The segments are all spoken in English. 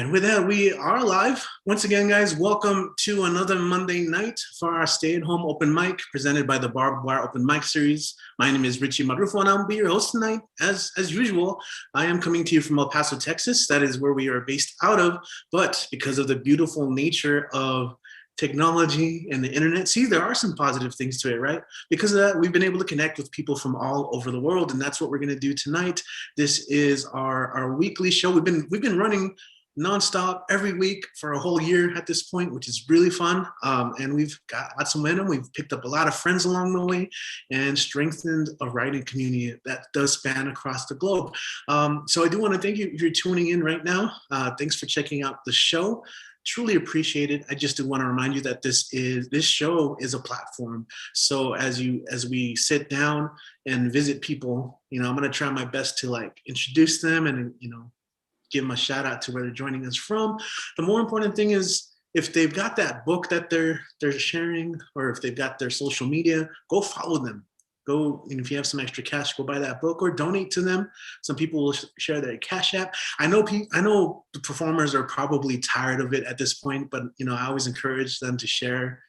And with that, we are live. Once again, guys, welcome to another Monday night for our stay-at-home open mic presented by the Barbed Wire Open Mic Series. My name is Richie Marufo, and I'll be your host tonight. As usual, I am coming to you from El Paso, Texas. That is where we are based out of. But because of the beautiful nature of technology and the internet, see, there are some positive things to it, right? Because of that, we've been able to connect with people from all over the world, and that's what we're going to do tonight. This is our weekly show. We've been running nonstop every week for a whole year at this point, which is really fun. And we've got lots of momentum. We've picked up a lot of friends along the way and strengthened a writing community that does span across the globe. So I do want to thank you if you're tuning in right now. Thanks for checking out the show. Truly appreciate it. I just do want to remind you that this show is a platform. So as we sit down and visit people, I'm going to try my best to introduce them and give them a shout out to where they're joining us from. The more important thing is if they've got that book that they're sharing, or if they've got their social media, go follow them. Go, and if you have some extra cash, go buy that book or donate to them. Some people will share their Cash App. I know the performers are probably tired of it at this point, but I always encourage them to share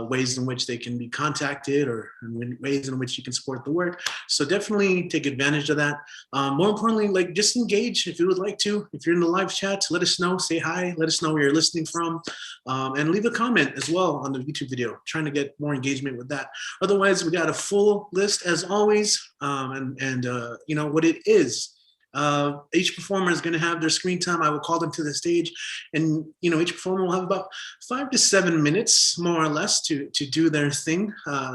ways in which they can be contacted or ways in which you can support the work. So definitely take advantage of that. More importantly, just engage if you would like to. If you're in the live chat, let us know, say hi, let us know where you're listening from, and leave a comment as well on the YouTube video, trying to get more engagement with that. Otherwise, we got a full list as always, and what it is. Each performer is going to have their screen time. I will call them to the stage, and each performer will have about 5 to 7 minutes, more or less, to do their thing.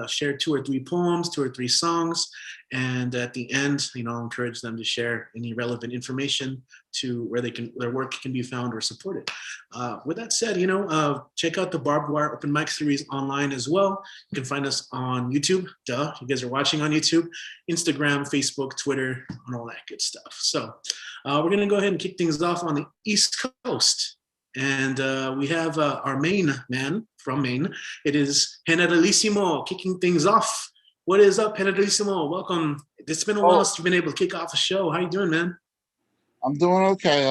Share 2 or 3 poems, 2 or 3 songs, and at the end, I'll encourage them to share any relevant information to where their work can be found or supported. With that said, check out the Barbed Wire Open Mic Series online as well. You can find us on YouTube. Duh, you guys are watching on YouTube, Instagram, Facebook, Twitter, and all that good stuff. So we're going to go ahead and kick things off on the East Coast. And we have our main man from Maine. It is Generalissimo kicking things off. What is up, Generalissimo? Welcome. It's been a while since you've been able to kick off a show. How you doing, man? I'm doing okay.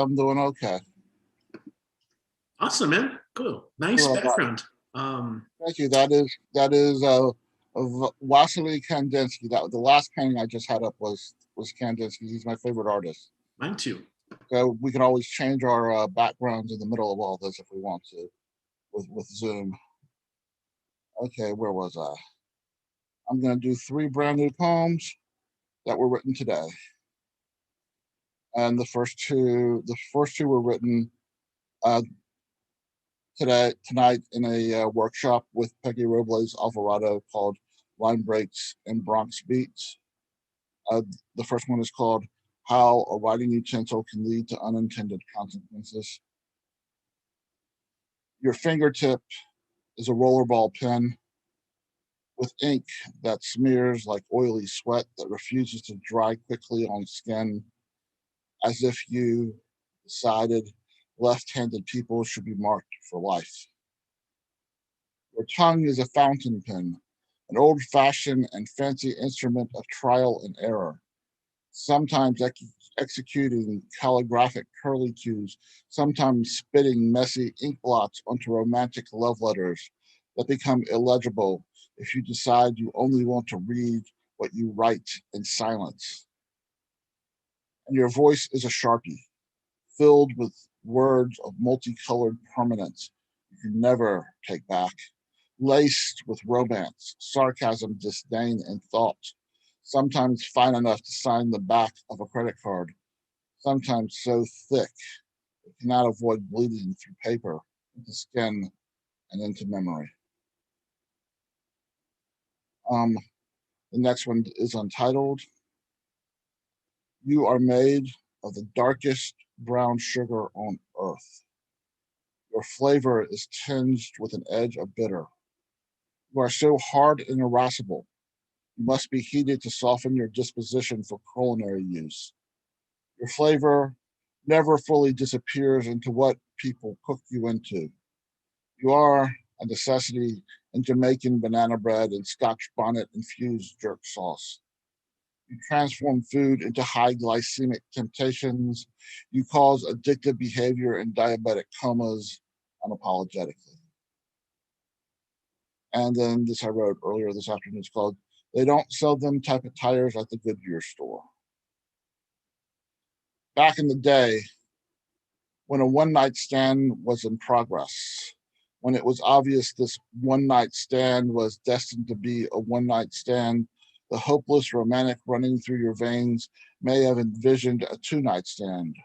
Awesome, man. Cool. Nice background. Thank you. That is Wassily Kandinsky. That the last painting I just had up was Kandinsky. He's my favorite artist. Mine too. So we can always change our backgrounds in the middle of all this if we want to, with Zoom. Okay, where was I? I'm going to do 3 brand new poems that were written today, and the first two were written tonight in a workshop with Peggy Robles Alvarado called Line Breaks and Bronx Beats. The first one is called How a Writing Utensil Can Lead to Unintended Consequences. Your fingertip is a rollerball pen with ink that smears like oily sweat that refuses to dry quickly on skin, as if you decided left-handed people should be marked for life. Your tongue is a fountain pen, an old-fashioned and fancy instrument of trial and error, sometimes executing calligraphic curlicues, sometimes spitting messy ink blots onto romantic love letters that become illegible if you decide you only want to read what you write in silence. And your voice is a Sharpie, filled with words of multicolored permanence you can never take back, laced with romance, sarcasm, disdain, and thought, sometimes fine enough to sign the back of a credit card, sometimes so thick it cannot avoid bleeding through paper, into skin, and into memory. The next one is untitled. You are made of the darkest brown sugar on earth. Your flavor is tinged with an edge of bitter. You are so hard and irascible, you must be heated to soften your disposition for culinary use. Your flavor never fully disappears into what people cook you into. You are a necessity in Jamaican banana bread and Scotch bonnet infused jerk sauce. You transform food into high glycemic temptations. You cause addictive behavior and diabetic comas unapologetically. And then this I wrote earlier this afternoon. It's called "They Don't Sell Them Type of Tires at the Goodyear Store." Back in the day, when a one-night stand was in progress, when it was obvious this one-night stand was destined to be a one-night stand, the hopeless romantic running through your veins may have envisioned a two-night stand,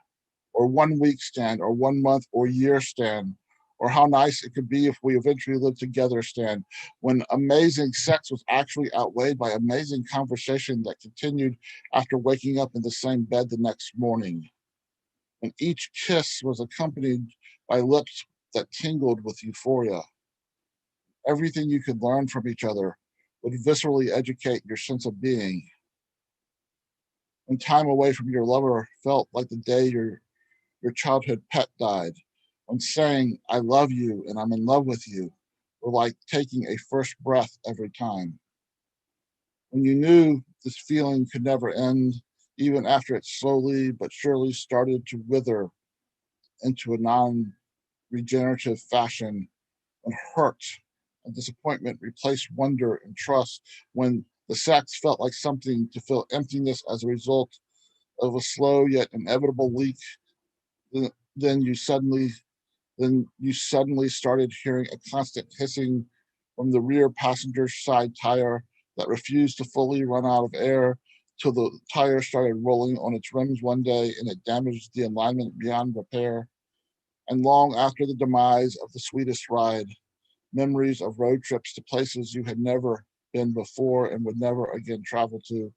or 1 week stand, or 1 month or year stand, or how nice it could be if we eventually lived together stand, when amazing sex was actually outweighed by amazing conversation that continued after waking up in the same bed the next morning. And each kiss was accompanied by lips that tingled with euphoria. Everything you could learn from each other would viscerally educate your sense of being. When time away from your lover felt like the day your childhood pet died, when saying, "I love you and I'm in love with you," were like taking a first breath every time. When you knew this feeling could never end, even after it slowly but surely started to wither into a non-regenerative fashion, when hurt and disappointment replaced wonder and trust, when the sex felt like something to fill emptiness as a result of a slow yet inevitable leak, then you suddenly started hearing a constant hissing from the rear passenger side tire that refused to fully run out of air till the tire started rolling on its rims one day and it damaged the alignment beyond repair. And long after the demise of the sweetest ride, memories of road trips to places you had never been before and would never again travel to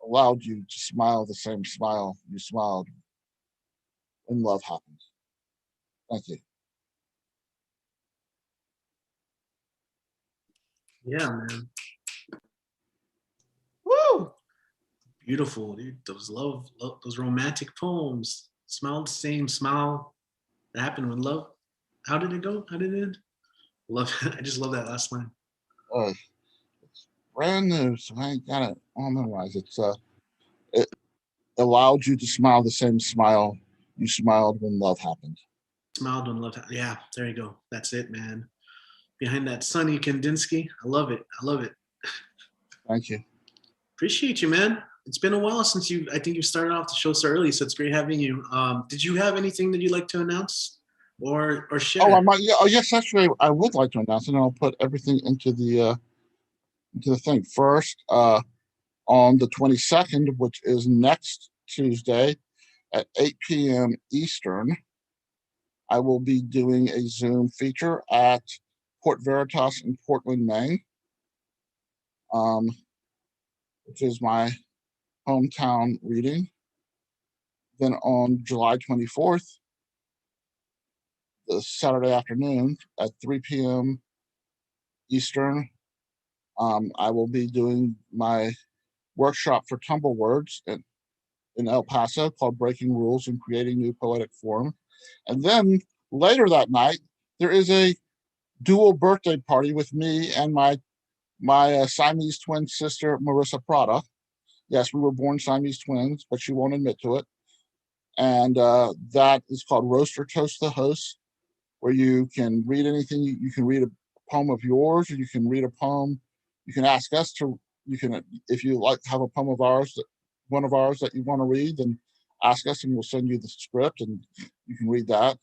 allowed you to smile the same smile you smiled when love happened. Thank you. Yeah, man. Woo! Beautiful, dude. Those those romantic poems. Smile the same smile that happened with love. How did it go? How did it end? Love. I just love that last line. Uh, it's brand new, so I ain't got it all memorized. It allowed you to smile the same smile you smiled when love happened. Smiled when love. Yeah, there you go. That's it, man. Behind that Sonny Kandinsky. I love it. I love it. Thank you. Appreciate you, man. It's been a while since you. I think you started off the show so early, so it's great having you. Did you have anything that you'd like to announce or Oh, I share? might. Yeah. Oh, yes. Actually, I would like to announce it, and I'll put everything into the thing first. On the 22nd, which is next Tuesday at 8 p.m. Eastern, I will be doing a Zoom feature at Port Veritas in Portland, Maine, um, which is my hometown reading. Then on July 24th, the Saturday afternoon at 3 p.m. Eastern, I will be doing my workshop for tumble words in El Paso called Breaking Rules and Creating New Poetic Form. And then later that night, there is a dual birthday party with me and my Siamese twin sister, Marissa Prada. Yes, we were born Siamese twins, but she won't admit to it. And that is called Roast or Toast the Host, where you can read anything. You can read a poem of yours, or you can read a poem. You can ask us to. You can, if you like, have a poem of ours, one of ours that you want to read, then ask us, and we'll send you the script, and you can read that.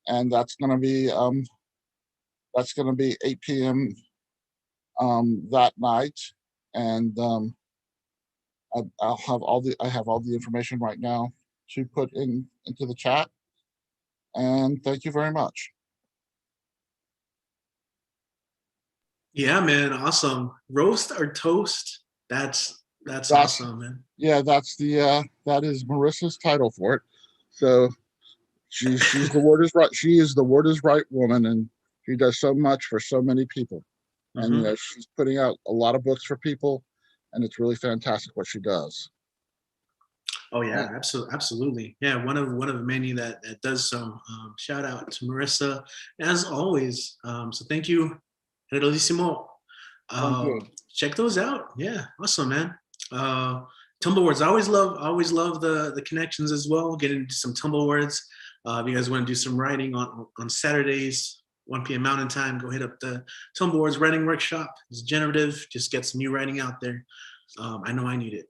And that's going to be 8 p.m. That night, and I have all the information right now to put into the chat. And thank you very much. Yeah, man. Awesome. Roast or toast? That's That's awesome, man. yeah, that is Marissa's title for it. So she's the word is right. She is the word is right woman, and she does so much for so many people. And Hmm. she's putting out a lot of books for people, and it's really fantastic what she does. Oh yeah, And absolutely. Yeah, one of the many that does so. Shout out to Marissa as always. So thank you, Redolissimo. thank you. Check those out. Yeah, awesome, man. Tumble words. I always love the connections as well. Get into some tumble words. If you guys want to do some writing on Saturdays, 1 p.m. Mountain Time, go hit up the Tumble Words Writing Workshop. It's generative. Just get some new writing out there. I know I need it.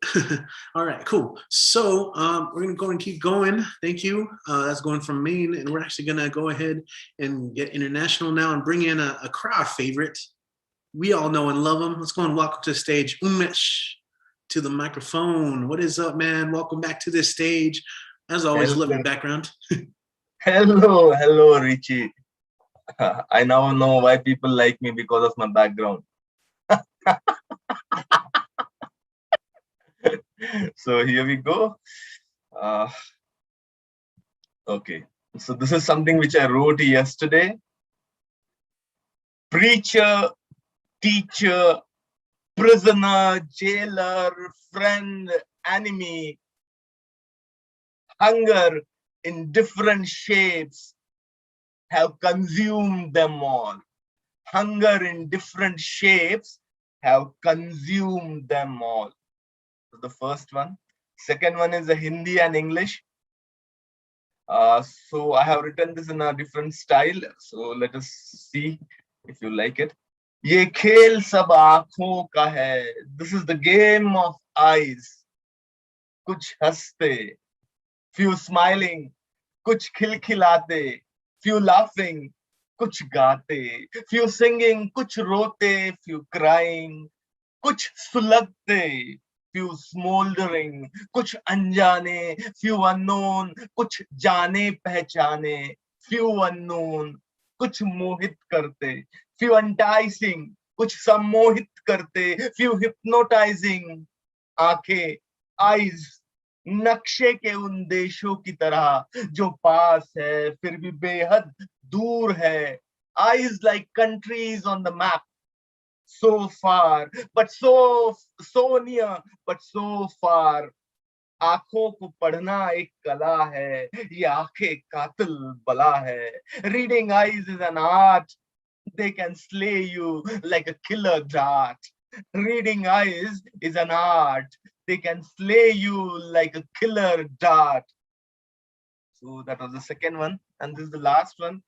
All right, cool. So we're gonna go and keep going. Thank you. That's going from Maine, and we're actually gonna go ahead and get international now and bring in a crowd favorite. We all know and love him. Let's go and welcome to the stage, Umesh, to the microphone. What is up, man? Welcome back to this stage. As always, love your background. Hello, Richie. I now know why people like me because of my background. So here we go. Okay, so this is something which I wrote yesterday. Preacher, teacher, prisoner, jailer, friend, enemy, hunger in different shapes have consumed them all. Hunger in different shapes have consumed them all. So the first one. Second one is the Hindi and English. So I have written this in a different style. So let us see if you like it. ये खेल सब आँखों का है. This is the game of eyes. कुछ हंसते, few smiling, कुछ खिलखिलाते, few laughing, कुछ गाते, few singing, कुछ रोते, few crying, कुछ सुलगते, few smoldering, कुछ अनजाने, few unknown, कुछ जाने पहचाने, few unknown, कुछ मोहित करते, few enticing, कुछ सम्मोहित करते, few hypnotizing, आंखें, eyes, नक्शे के उन देशों की तरह जो पास है फिर भी बेहद दूर है. Eyes like countries on the map, so far but so near but so far. आंखों को पढ़ना एक कला है, ये आंखें कातिल बला है. Reading eyes is an art, they can slay you like a killer dart. Reading eyes is an art, they can slay you like a killer dart. So that was the second one, and this is the last one.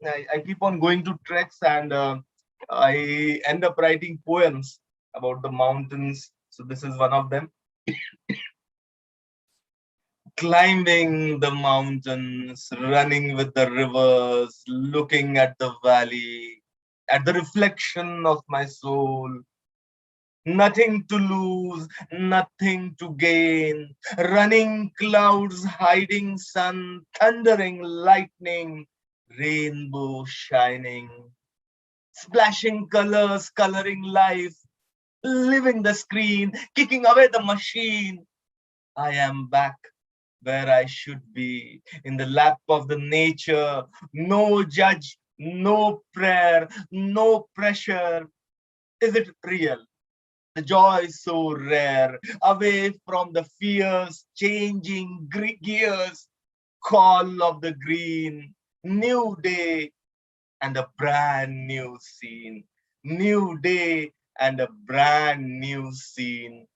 I keep on going to treks, and I end up writing poems about the mountains. So this is one of them. Climbing the mountains, running with the rivers, looking at the valley, at the reflection of my soul. Nothing to lose, nothing to gain. Running clouds, hiding sun, thundering lightning, rainbow shining. Splashing colors, coloring life, living the screen, kicking away the machine. I am back where I should be, in the lap of the nature. No judge, no prayer, no pressure. Is it real? The joy is so rare, away from the fears, changing gears, call of the green, new day and a brand new scene. New day and a brand new scene.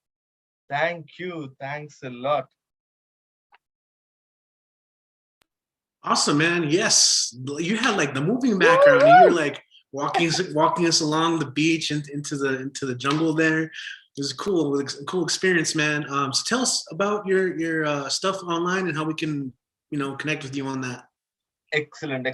Thank you. Thanks a lot. Awesome, man. Yes, you had like the moving background. And you were like walking us along the beach and into the jungle there. It was cool experience, man. So tell us about your stuff online and how we can connect with you on that. Excellent.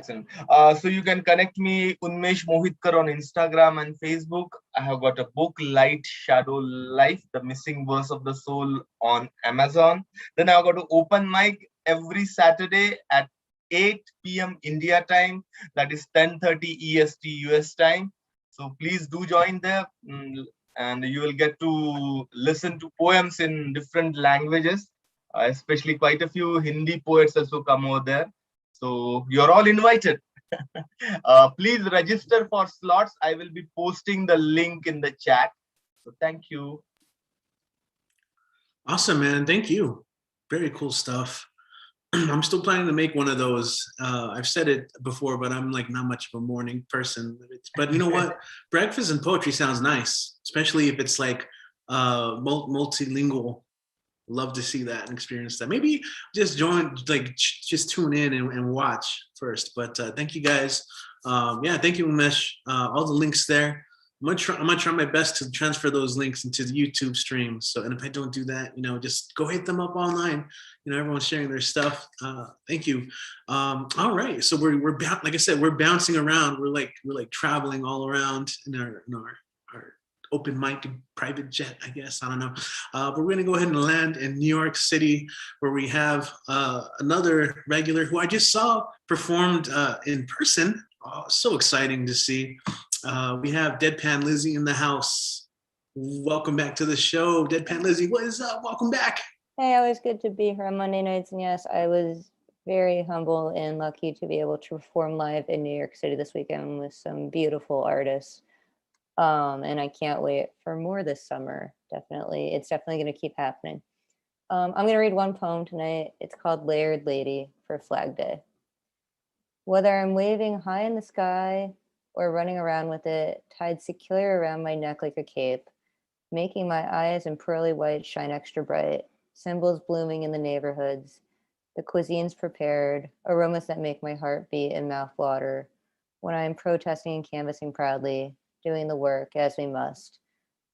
So you can connect me, Unmesh Mohitkar, on Instagram and Facebook. I have got a book, Light Shadow Life, The Missing Verse of the Soul, on Amazon. Then I've got an open mic every Saturday at 8 p.m. India time. That is 10:30 EST US time. So please do join there, and you will get to listen to poems in different languages, especially quite a few Hindi poets also come over there. So you're all invited. Please register for slots. I will be posting the link in the chat. So thank you. Awesome, man. Thank you. Very cool stuff. I'm still planning to make one of those. I've said it before, but I'm like not much of a morning person. But you know what? Breakfast and poetry sounds nice, especially if it's like multilingual. Love to see that and experience that. Maybe just join, like just tune in and watch first. But thank you guys. Yeah, thank you, Umesh. All the links there. I'm gonna try my best to transfer those links into the YouTube stream. So, and if I don't do that, just go hit them up online. Everyone's sharing their stuff. Thank you. All right, so we're like I said, we're bouncing around. We're like traveling all around in our open mic and private jet, I guess. I don't know. But we're gonna go ahead and land in New York City, where we have another regular who I just saw performed in person. Oh, so exciting to see. We have Deadpan Lizzie in the house. Welcome back to the show, Deadpan Lizzie. What is up? Welcome back. Hey, always good to be here on Monday nights. And yes, I was very humble and lucky to be able to perform live in New York City this weekend with some beautiful artists. And I can't wait for more this summer. Definitely. It's definitely going to keep happening. I'm going to read one poem tonight. It's called Layered Lady for Flag Day. Whether I'm waving high in the sky or running around with it tied secure around my neck like a cape, making my eyes and pearly white shine extra bright, symbols blooming in the neighborhoods, the cuisines prepared, aromas that make my heart beat and mouth water, when I am protesting and canvassing proudly, doing the work as we must.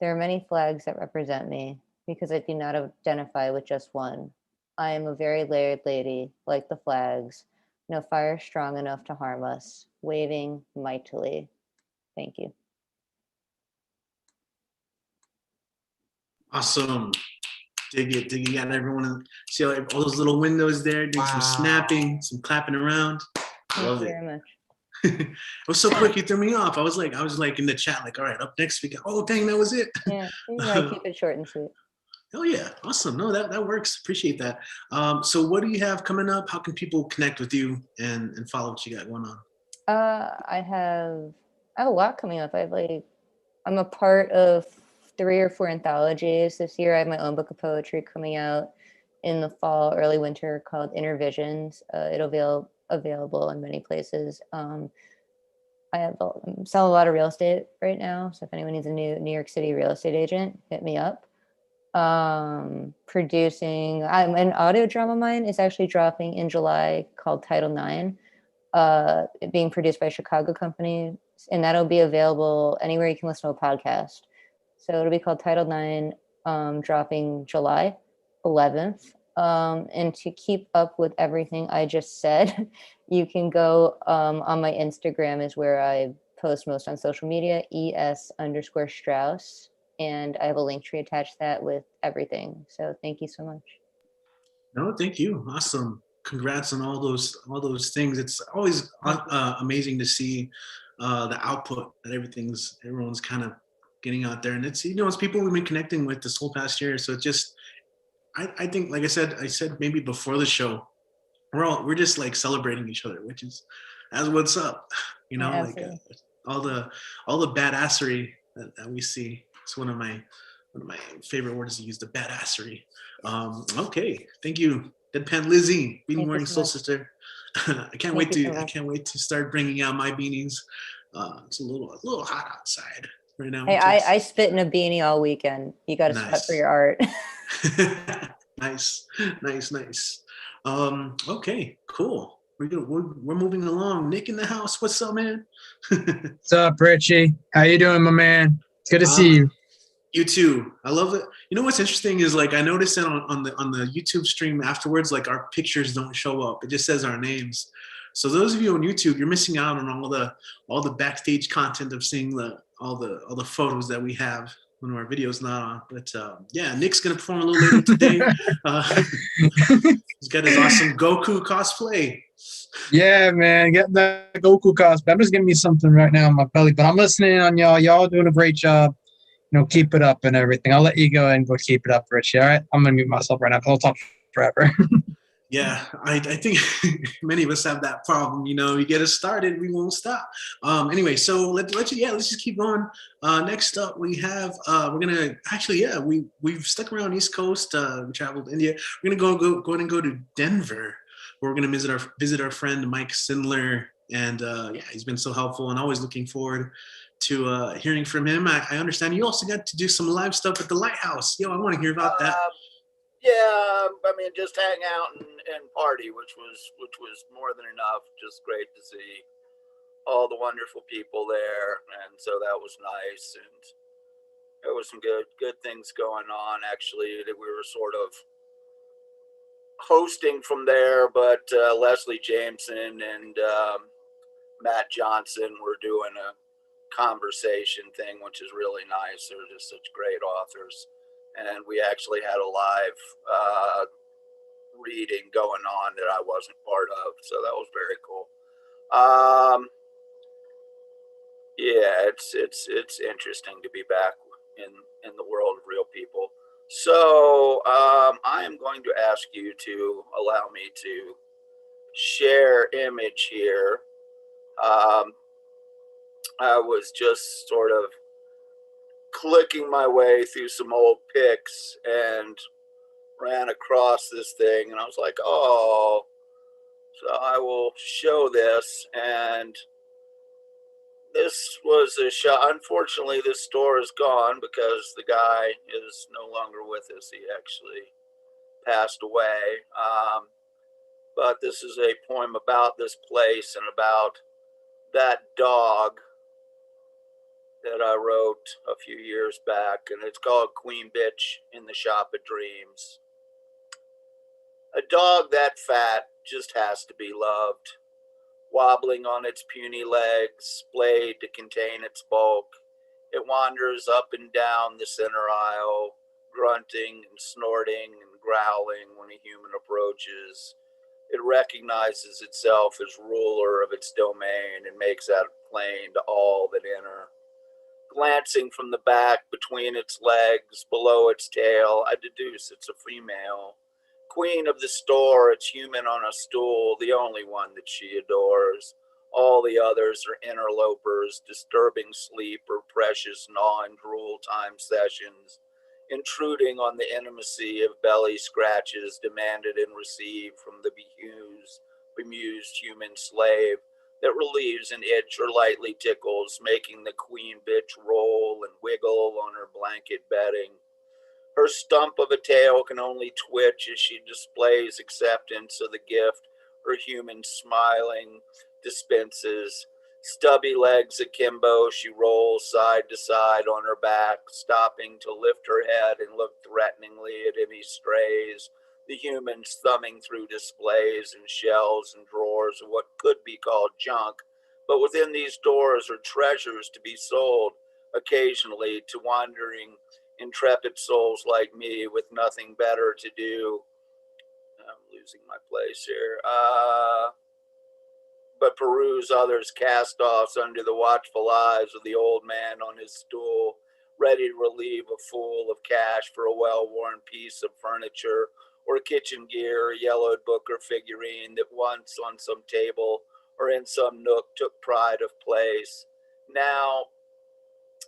There are many flags that represent me because I do not identify with just one. I am a very layered lady, like the flags, no fire strong enough to harm us, waving mightily. Thank you. Awesome. Dig it. You got everyone. See all those little windows there, doing some snapping, some clapping around. Love it. Very much. It was so quick, you threw me off. I was like in the chat, like, all right, up next we got, oh dang, that was it. Yeah, you gotta keep it short and sweet. Oh yeah, awesome. No, that works. Appreciate that. So what do you have coming up? How can people connect with you and follow what you got going on? I have a lot coming up. I'm a part of 3 or 4 anthologies this year. I have my own book of poetry coming out in the fall, early winter, called Inner Visions. It'll be available in many places. I'm selling a lot of real estate right now, so if anyone needs a new New York City real estate agent, hit me up. Producing an audio drama of mine is actually dropping in July called Title 9, being produced by a Chicago company, and that'll be available anywhere you can listen to a podcast. So it'll be called Title 9, dropping July 11th. And to keep up with everything I just said, you can go on my Instagram is where I post most on social media, ES_Strauss. And I have a link tree attached to that with everything. So thank you so much. No, thank you. Awesome. Congrats on all those things. It's always amazing to see the output that everyone's kind of getting out there. And it's people we've been connecting with this whole past year. So it just, I think, like I said maybe before the show, we're just like celebrating each other, which is as what's up, Yeah, like all the badassery that we see. It's one of my favorite words to use, the badassery. Okay, thank you, Deadpan Lizzie, beanie wearing soul sister. I can't wait to start bringing out my beanies. It's a little hot outside right now. Hey, I spit in a beanie all weekend. You got to sweat for your art. Nice. Okay, cool. We're moving along. Nick in the house. What's up, man? What's up, Richie? How you doing, my man? It's good to see you. You too. I love it. You know what's interesting is like I noticed that on the YouTube stream afterwards, like our pictures don't show up. It just says our names. So those of you on YouTube, you're missing out on all the backstage content of seeing all the photos that we have when our video's not on. But yeah, Nick's gonna perform a little later today. He's got his awesome Goku cosplay. Yeah, man, get that Goku cosplay. I'm just giving me something right now in my belly, but I'm listening on y'all. Y'all doing a great job. Keep it up and everything. I'll let you go and go keep it up, Richie. All right, I'm gonna mute myself right now. I'll talk forever. Yeah, I think many of us have that problem. You get us started, we won't stop. Anyway, so let's just keep going. Next up, we have we're gonna we've stuck around East Coast. We traveled to India. We're gonna go to Denver. We're gonna visit our friend Mike Sindler, and he's been so helpful and always looking forward hearing from him. I understand you also got to do some live stuff at the Lighthouse. Yo, I want to hear about that. Yeah, I mean, just hang out and party, which was more than enough. Just great to see all the wonderful people there, and so that was nice. And there was some good things going on. Actually, that we were sort of hosting from there, but Leslie Jameson and Matt Johnson were doing a conversation thing, which is really nice. They're just such great authors. And we actually had a live reading going on that I wasn't part of. So that was very cool. Yeah, it's interesting to be back in the world of real people. So I am going to ask you to allow me to share image here. I was just sort of clicking my way through some old pics and ran across this thing, and I was like, oh, so I will show this. And this was a shot. Unfortunately, this store is gone because the guy is no longer with us. He actually passed away. But this is a poem about this place and about that dog that I wrote a few years back, and it's called Queen Bitch in the Shop of Dreams. A dog that fat just has to be loved, wobbling on its puny legs, splayed to contain its bulk. It wanders up and down the center aisle, grunting and snorting and growling when a human approaches. It recognizes itself as ruler of its domain and makes that plain to all that enter. Glancing from the back between its legs, below its tail, I deduce it's a female. Queen of the store, it's human on a stool, the only one that she adores. All the others are interlopers, disturbing sleep or precious gnaw and drool time sessions, intruding on the intimacy of belly scratches demanded and received from the bemused human slave that relieves an itch or lightly tickles, making the queen bitch roll and wiggle on her blanket bedding. Her stump of a tail can only twitch as she displays acceptance of the gift her human smiling dispenses. Stubby legs akimbo, she rolls side to side on her back, stopping to lift her head and look threateningly at any strays. The humans thumbing through displays and shelves and drawers of what could be called junk, but within these doors are treasures to be sold, occasionally to wandering, intrepid souls like me with nothing better to do. I'm losing my place here. But peruse others' cast-offs under the watchful eyes of the old man on his stool, ready to relieve a fool of cash for a well-worn piece of furniture or kitchen gear, a yellowed book or figurine that once on some table or in some nook took pride of place. Now,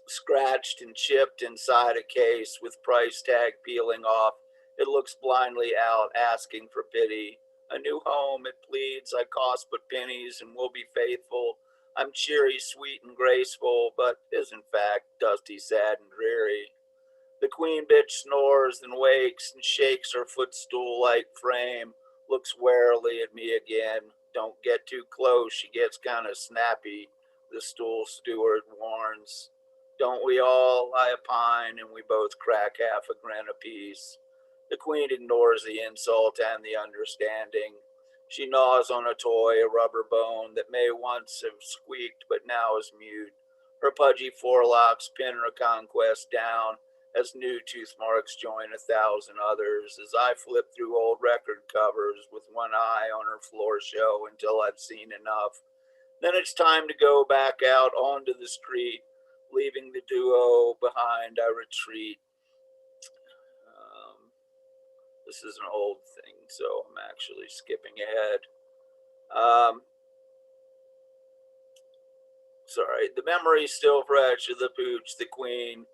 scratched and chipped inside a case with price tag peeling off, it looks blindly out, asking for pity. A new home, it pleads, I cost but pennies and will be faithful. I'm cheery, sweet, and graceful, but is in fact dusty, sad, and dreary. The queen bitch snores and wakes and shakes her footstool-like frame, looks warily at me again. Don't get too close, she gets kind of snappy, the stool steward warns. Don't we all? I opine, and we both crack half a grin apiece. The queen ignores the insult and the understanding. She gnaws on a toy, a rubber bone that may once have squeaked but now is mute. Her pudgy forelocks pin her conquest down as new tooth marks join 1,000 others. As I flip through old record covers with one eye on her floor show until I've seen enough, then it's time to go back out onto the street. Leaving the duo behind, I retreat. This is an old thing, so I'm actually skipping ahead. Sorry, the memory still fresh of the pooch, the queen,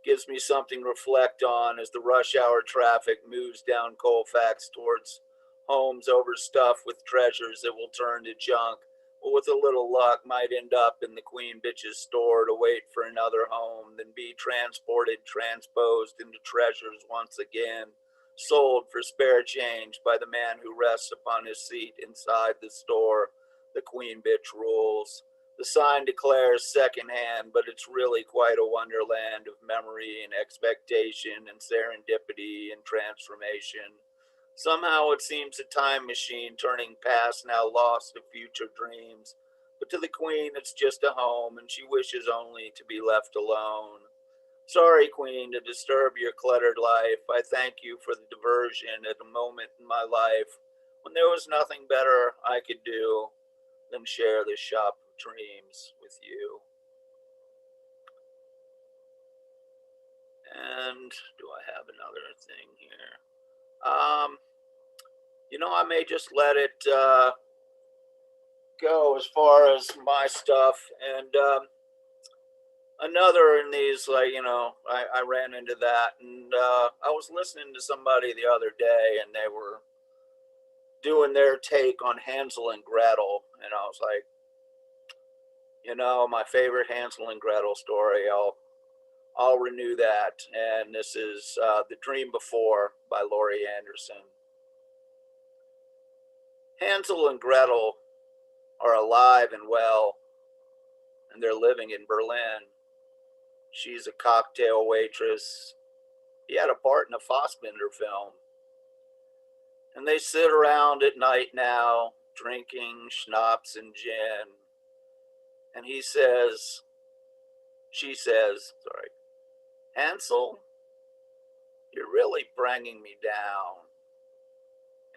gives me something to reflect on as the rush hour traffic moves down Colfax towards homes overstuffed with treasures that will turn to junk, with a little luck, might end up in the queen bitch's store to wait for another home, then be transported, transposed into treasures once again, sold for spare change by the man who rests upon his seat inside the store. The queen bitch rules. The sign declares secondhand, but it's really quite a wonderland of memory and expectation and serendipity and transformation. Somehow it seems a time machine turning past now lost to future dreams. But to the queen, it's just a home, and she wishes only to be left alone. Sorry, queen, to disturb your cluttered life. I thank you for the diversion at a moment in my life when there was nothing better I could do than share the shop of dreams with you. And do I have another thing here? I may just let it go as far as my stuff. And another in these, I ran into that, and I was listening to somebody the other day, and they were doing their take on Hansel and Gretel, and I was like, my favorite Hansel and Gretel story. I'll renew that, and this is The Dream Before by Laurie Anderson. Hansel and Gretel are alive and well, and they're living in Berlin. She's a cocktail waitress. He had a part in a Fassbinder film. And they sit around at night now, drinking schnapps and gin. And she says, Hansel, you're really bringing me down.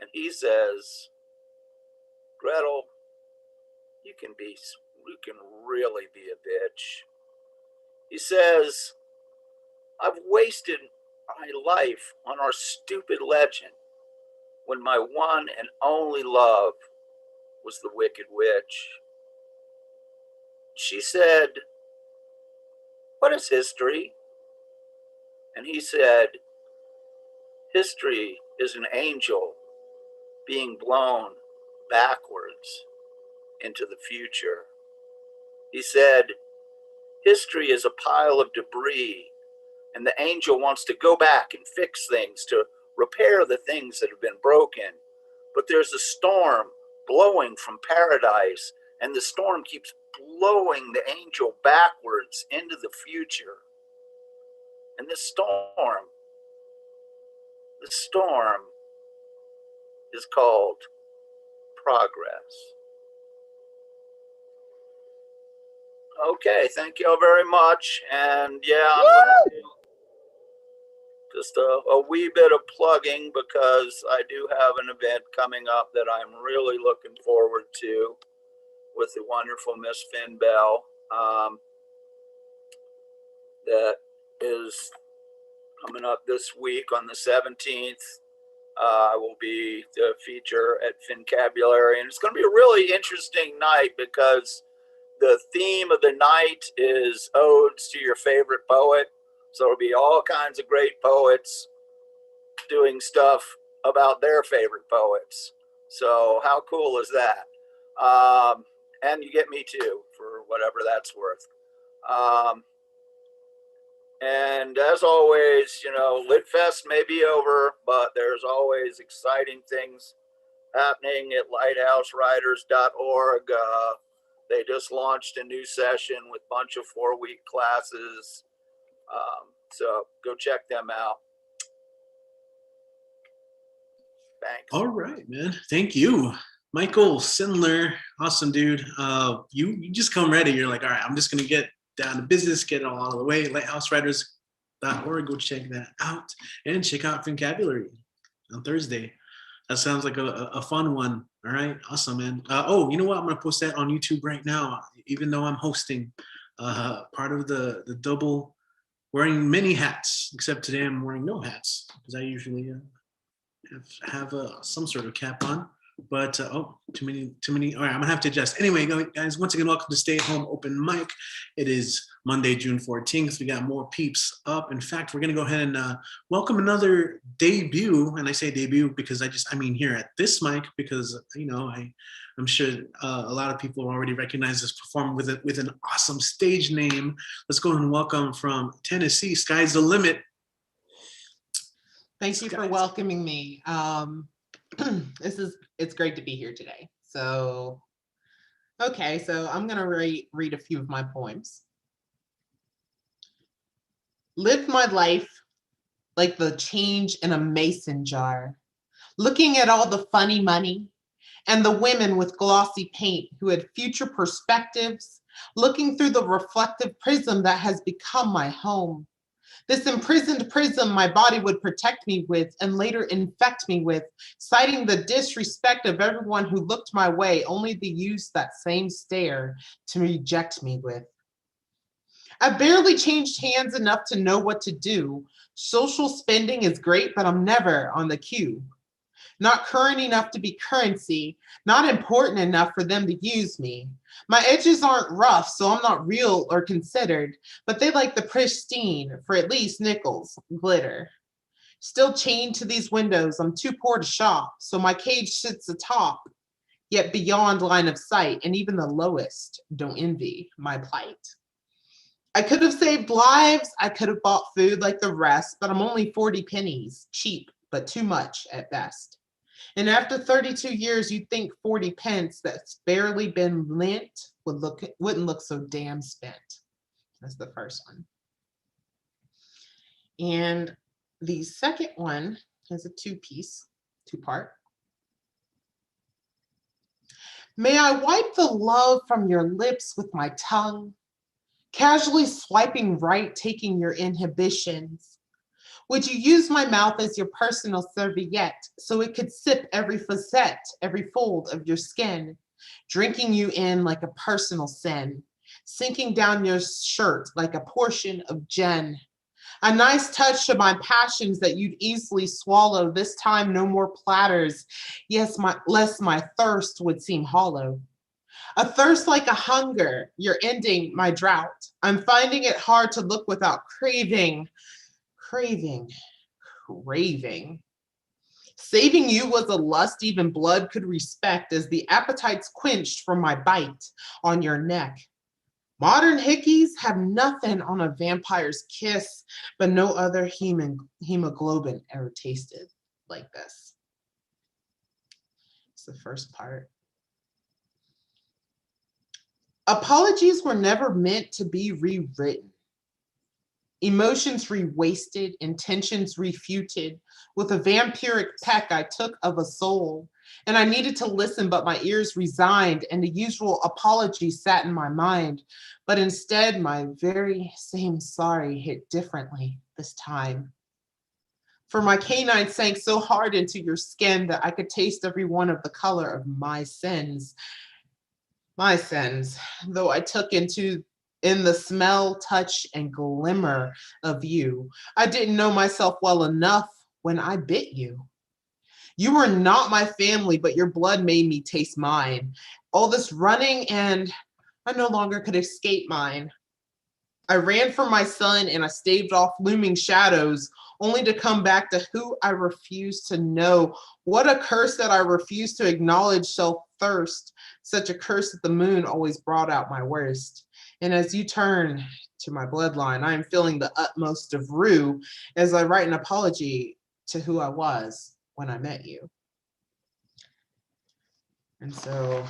And he says, Gretel, you can really be a bitch. He says, I've wasted my life on our stupid legend when my one and only love was the Wicked Witch. She said, what is history? And he said, history is an angel being blown backwards into the future. He said, history is a pile of debris, and the angel wants to go back and fix things, to repair the things that have been broken. But there's a storm blowing from paradise, and the storm keeps blowing the angel backwards into the future. And the storm is called progress. Okay, thank you all very much. And yeah, I'm going to do just a wee bit of plugging, because I do have an event coming up that I'm really looking forward to with the wonderful Miss Finn Bell. That is coming up this week on the 17th. I will be the feature at Fincabulary, and it's going to be a really interesting night because the theme of the night is odes to your favorite poet. So it'll be all kinds of great poets doing stuff about their favorite poets. So how cool is that? And you get me too, for whatever that's worth. And as always, LitFest may be over, but there's always exciting things happening at lighthousewriters.org. They just launched a new session with a bunch of 4-week classes. So go check them out. Thanks. All right, man. Thank you. Michael Sindler, awesome dude. You just come ready. You're like, all right, I'm just going to get down to business, get it all out of the way. Lighthousewriters.org, go check that out. And check out Fincabulary on Thursday. That sounds like a fun one. All right, awesome, man. Oh, you know what? I'm going to post that on YouTube right now, even though I'm hosting part of the double wearing many hats, except today I'm wearing no hats because I usually have some sort of cap on. But too many. All right, I'm gonna have to adjust. Anyway, guys, once again, welcome to Stay at Home Open Mic. It is Monday, June 14th. We got more peeps up. In fact, we're gonna go ahead and welcome another debut. And I say debut because I mean here at this mic, because I'm sure a lot of people already recognize this performer with an awesome stage name. Let's go and welcome from Tennessee, Sky's the Limit. Thank you for welcoming me. It's great to be here today. So, okay, so I'm gonna read a few of my poems. Lived my life like the change in a mason jar, looking at all the funny money and the women with glossy paint who had future perspectives, looking through the reflective prism that has become my home. This imprisoned prism my body would protect me with and later infect me with, citing the disrespect of everyone who looked my way, only to use that same stare to reject me with. I barely changed hands enough to know what to do. Social spending is great, but I'm never on the queue. Not current enough to be currency, not important enough for them to use me. My edges aren't rough, so I'm not real or considered, but they like the pristine, for at least nickels, glitter. Still chained to these windows, I'm too poor to shop, so my cage sits atop, yet beyond line of sight, and even the lowest don't envy my plight. I could have saved lives, I could have bought food like the rest, but I'm only 40 pennies, cheap, but too much at best. And after 32 years, you'd think 40 pence that's barely been lent wouldn't look so damn spent. That's the first one. And the second one is a two-part. May I wipe the love from your lips with my tongue, casually swiping right, taking your inhibitions. Would you use my mouth as your personal serviette so it could sip every facet, every fold of your skin, drinking you in like a personal sin, sinking down your shirt like a portion of gin? A nice touch to my passions that you'd easily swallow, this time no more platters, yes, lest my thirst would seem hollow. A thirst like a hunger, you're ending my drought. I'm finding it hard to look without craving. Saving you was a lust even blood could respect, as the appetite's quenched from my bite on your neck. Modern hickeys have nothing on a vampire's kiss, but no other hemoglobin ever tasted like this. It's the first part. Apologies were never meant to be rewritten. Emotions re-wasted, intentions refuted. With a vampiric peck I took of a soul, and I needed to listen, but my ears resigned, and the usual apology sat in my mind. But instead, my very same sorry hit differently this time. For my canine sank so hard into your skin that I could taste every one of the color of my sins. My sins, though I took in the smell, touch, and glimmer of you. I didn't know myself well enough when I bit you. You were not my family, but your blood made me taste mine. All this running and I no longer could escape mine. I ran from my son and I staved off looming shadows, only to come back to who I refused to know. What a curse that I refused to acknowledge self-thirst, such a curse that the moon always brought out my worst. And as you turn to my bloodline, I am feeling the utmost of rue as I write an apology to who I was when I met you. And so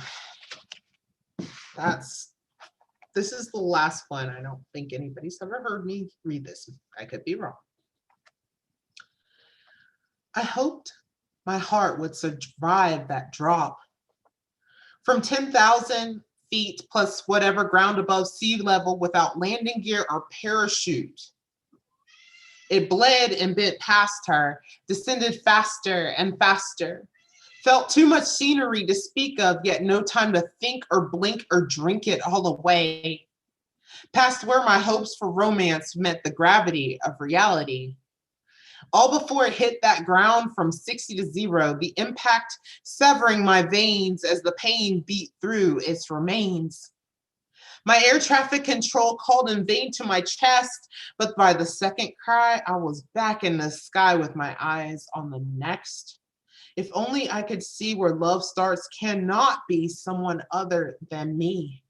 this is the last one. I don't think anybody's ever heard me read this. I could be wrong. I hoped my heart would survive that drop from 10,000 feet plus whatever ground above sea level without landing gear or parachute. It bled and bent past her, descended faster and faster. Felt too much scenery to speak of, yet no time to think or blink or drink it all away. Past where my hopes for romance met the gravity of reality. All before it hit that ground from 60 to 0, the impact severing my veins as the pain beat through its remains. My air traffic control called in vain to my chest, but by the second cry, I was back in the sky with my eyes on the next. If only I could see where love starts cannot be someone other than me.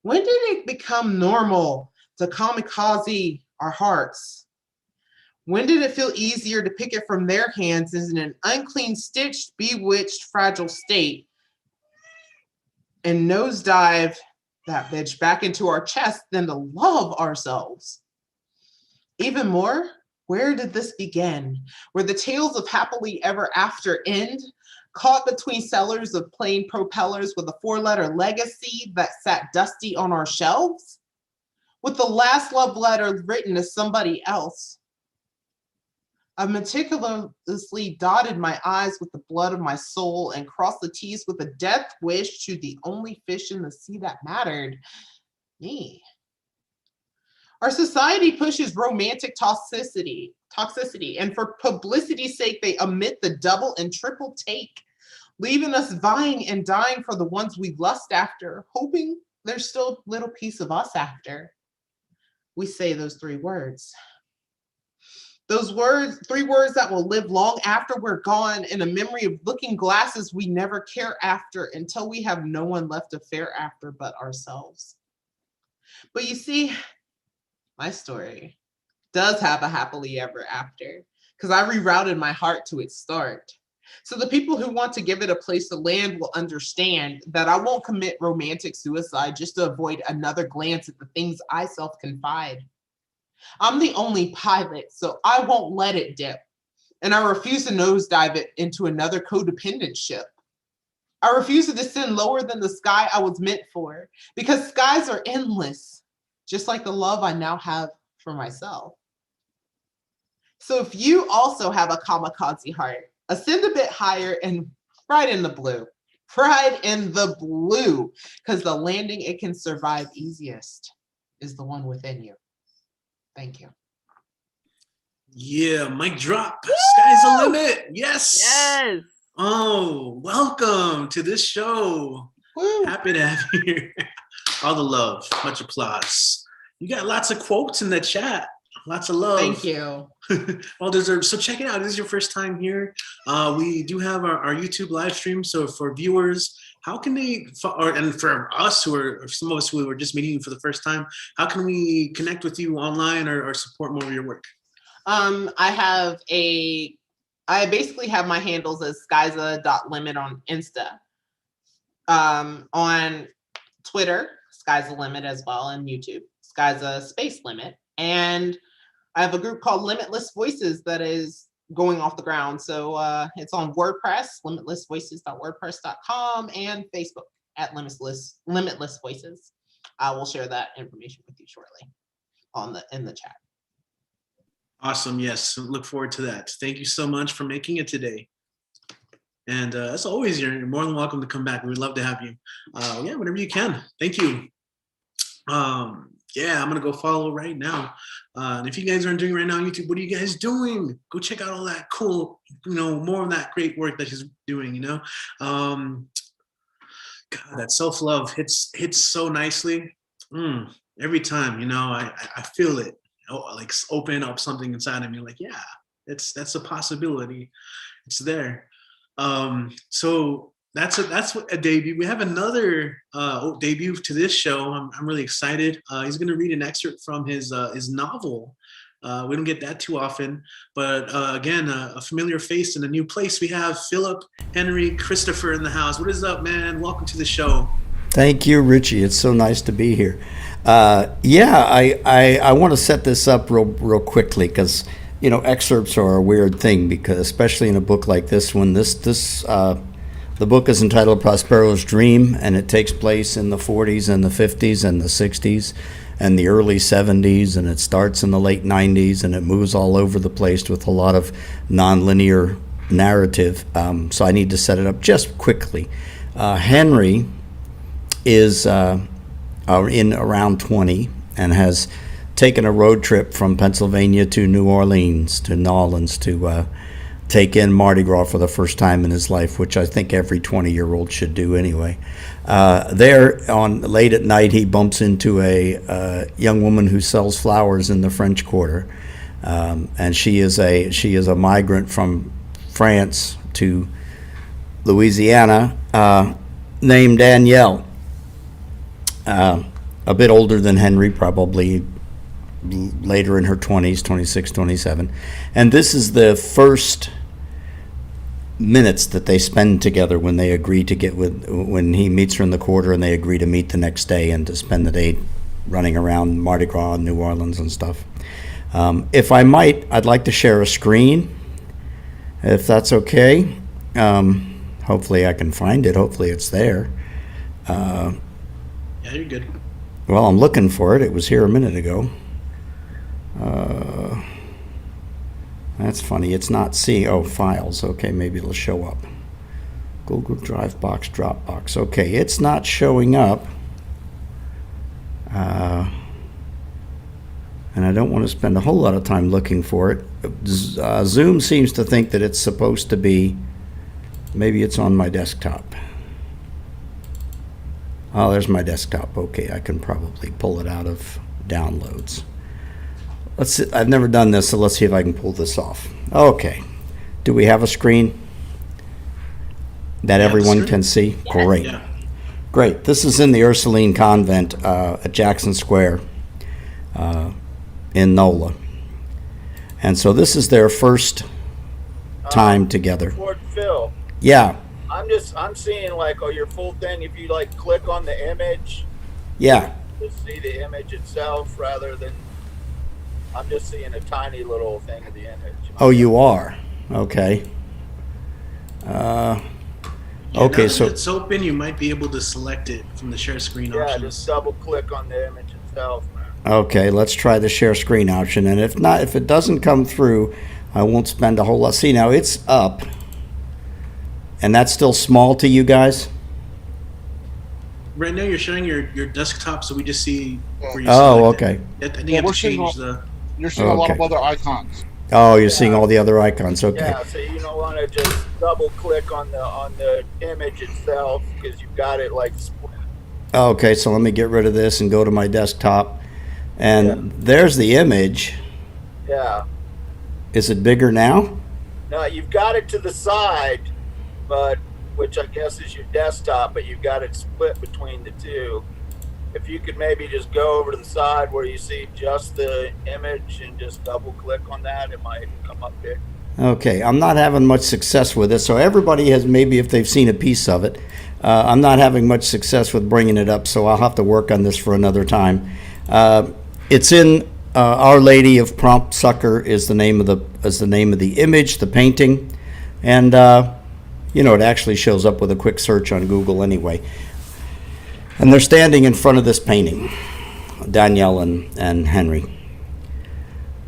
When did it become normal to kamikaze our hearts? When did it feel easier to pick it from their hands as in an unclean, stitched, bewitched, fragile state and nosedive that bitch back into our chest than to love ourselves? Even more, where did this begin? Where the tales of happily ever after end, caught between sellers of plain propellers with a 4-letter legacy that sat dusty on our shelves? With the last love letter written to somebody else. I've meticulously dotted my I's with the blood of my soul and crossed the T's with a death wish to the only fish in the sea that mattered, me. Our society pushes romantic toxicity, and for publicity's sake, they omit the double and triple take, leaving us vying and dying for the ones we lust after, hoping there's still a little piece of us after. We say those 3 words. Those words, 3 words that will live long after we're gone in a memory of looking glasses we never care after until we have no one left to fare after but ourselves. But you see, my story does have a happily ever after because I rerouted my heart to its start. So the people who want to give it a place to land will understand that I won't commit romantic suicide just to avoid another glance at the things I self-confide. I'm the only pilot, so I won't let it dip. And I refuse to nosedive it into another codependent ship. I refuse to descend lower than the sky I was meant for, because skies are endless, just like the love I now have for myself. So if you also have a kamikaze heart, ascend a bit higher and ride in the blue. Ride in the blue, because the landing it can survive easiest is the one within you. Thank you. Yeah, mic drop. Sky's the limit. Yes. Yes. Oh, welcome to this show. Woo. Happy to have you here. All the love, much applause. You got lots of quotes in the chat. Lots of love. Thank you. Well deserved. So check it out. This is your first time here. We do have our YouTube live stream. So for viewers, how can they, and for us or some of us who are just meeting you for the first time, how can we connect with you online or support more of your work? I basically have my handles as skyza.limit on Insta. On Twitter, Sky's the Limit as well, and YouTube, Skyza space limit. And I have a group called Limitless Voices that is going off the ground. So it's on WordPress, limitlessvoices.wordpress.com, and Facebook at Limitless Voices. I will share that information with you shortly in the chat. Awesome. Yes. Look forward to that. Thank you so much for making it today. And as always, you're more than welcome to come back. We'd love to have you. Yeah, whenever you can. Thank you. Yeah, I'm going to go follow right now. And if you guys aren't doing right now on YouTube, what are you guys doing? Go check out all that cool, more of that great work that she's doing, God, that self-love hits so nicely. Every time, I feel it, like open up something inside of me. Like, yeah, that's a possibility. It's there. So that's a debut. We have another debut to this show. I'm really excited. He's going to read an excerpt from his novel. We don't get that too often, but again, a familiar face in a new place. We have Philip Henry Christopher in the house. What is up, man? Welcome to the show. Thank you, Richie. It's so nice to be here. Yeah, I want to set this up real quickly because excerpts are a weird thing, because especially in a book like this one, the book is entitled Prospero's Dream, and it takes place in the 40s and the 50s and the 60s and the early 70s, and it starts in the late 90s, and it moves all over the place with a lot of nonlinear narrative. So I need to set it up just quickly. Henry is in around 20 and has taken a road trip from Pennsylvania to New Orleans to take in Mardi Gras for the first time in his life, which I think every 20-year-old should do anyway. There, late at night, he bumps into a young woman who sells flowers in the French Quarter, and she is a migrant from France, to Louisiana, named Danielle. A bit older than Henry, probably later in her 20s, 26, 27. And this is the first minutes that they spend together when they agree to when he meets her in the quarter and they agree to meet the next day and to spend the day running around Mardi Gras in New Orleans and stuff. If I might, I'd like to share a screen, if that's okay. Hopefully I can find it. Hopefully it's there. Yeah, you're good. Well, I'm looking for it. It was here a minute ago. That's funny. It's not seeing. Oh, files. Okay, maybe it'll show up. Google Drive box, Dropbox. Okay, it's not showing up. And I don't want to spend a whole lot of time looking for it. Zoom seems to think that it's supposed to be, maybe it's on my desktop. Oh, there's my desktop. Okay, I can probably pull it out of downloads. Let's see. I've never done this, so let's see if I can pull this off. Okay. Do we have a screen that everyone can see? Great. Yeah. Great. This is in the Ursuline Convent at Jackson Square in NOLA. And so this is their first time together. Fort Phil, Yeah. I'm seeing like, your full thing. If you like click on the image, Yeah. just see the image itself rather than, I'm just seeing a tiny little thing of the image. Oh, you are? Okay. Yeah, Okay, now so that it's open, you might be able to select it from the share screen Yeah, options. just double click on the image itself. okay, let's try the share screen option. And if not, if it doesn't come through, I won't spend a whole lot. See, now it's up. And that's still small to you guys? Right now, you're showing your desktop, so we just see where you Oh, select it. okay. I think Yeah, you have we're to seeing change the. You're seeing a lot of Okay. other icons. Oh, you're seeing all the other icons. Okay. Yeah, so you don't want to just double click on the image itself because you've got it like split. Okay, so let me get rid of this and go to my desktop. And there's the image. Yeah. Is it bigger now? No, you've got it to the side, but which I guess is your desktop, but you've got it split between the two. If you could maybe just go over to the side where you see just the image and just double click on that, it might come up big. Okay, I'm not having much success with it. So everybody has, maybe if they've seen a piece of it, I'm not having much success with bringing it up, so I'll have to work on this for another time. It's in Our Lady of Prompt Succor is the name of the image, the painting, and it actually shows up with a quick search on Google anyway. And they're standing in front of this painting, Danielle and Henry.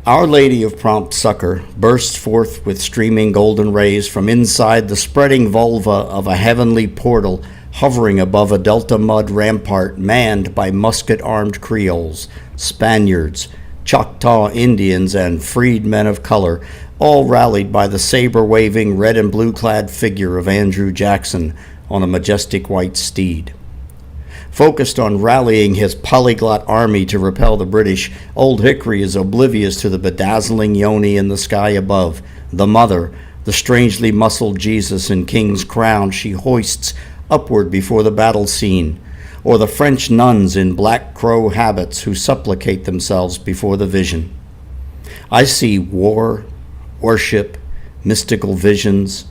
Our Lady of Prompt Succor bursts forth with streaming golden rays from inside the spreading vulva of a heavenly portal hovering above a delta mud rampart manned by musket-armed Creoles, Spaniards, Choctaw Indians, and freed men of color, all rallied by the saber-waving red and blue-clad figure of Andrew Jackson on a majestic white steed. Focused on rallying his polyglot army to repel the British, Old Hickory is oblivious to the bedazzling yoni in the sky above, the mother, the strangely muscled Jesus in king's crown she hoists upward before the battle scene, or the French nuns in black crow habits who supplicate themselves before the vision. I see war, worship, mystical visions,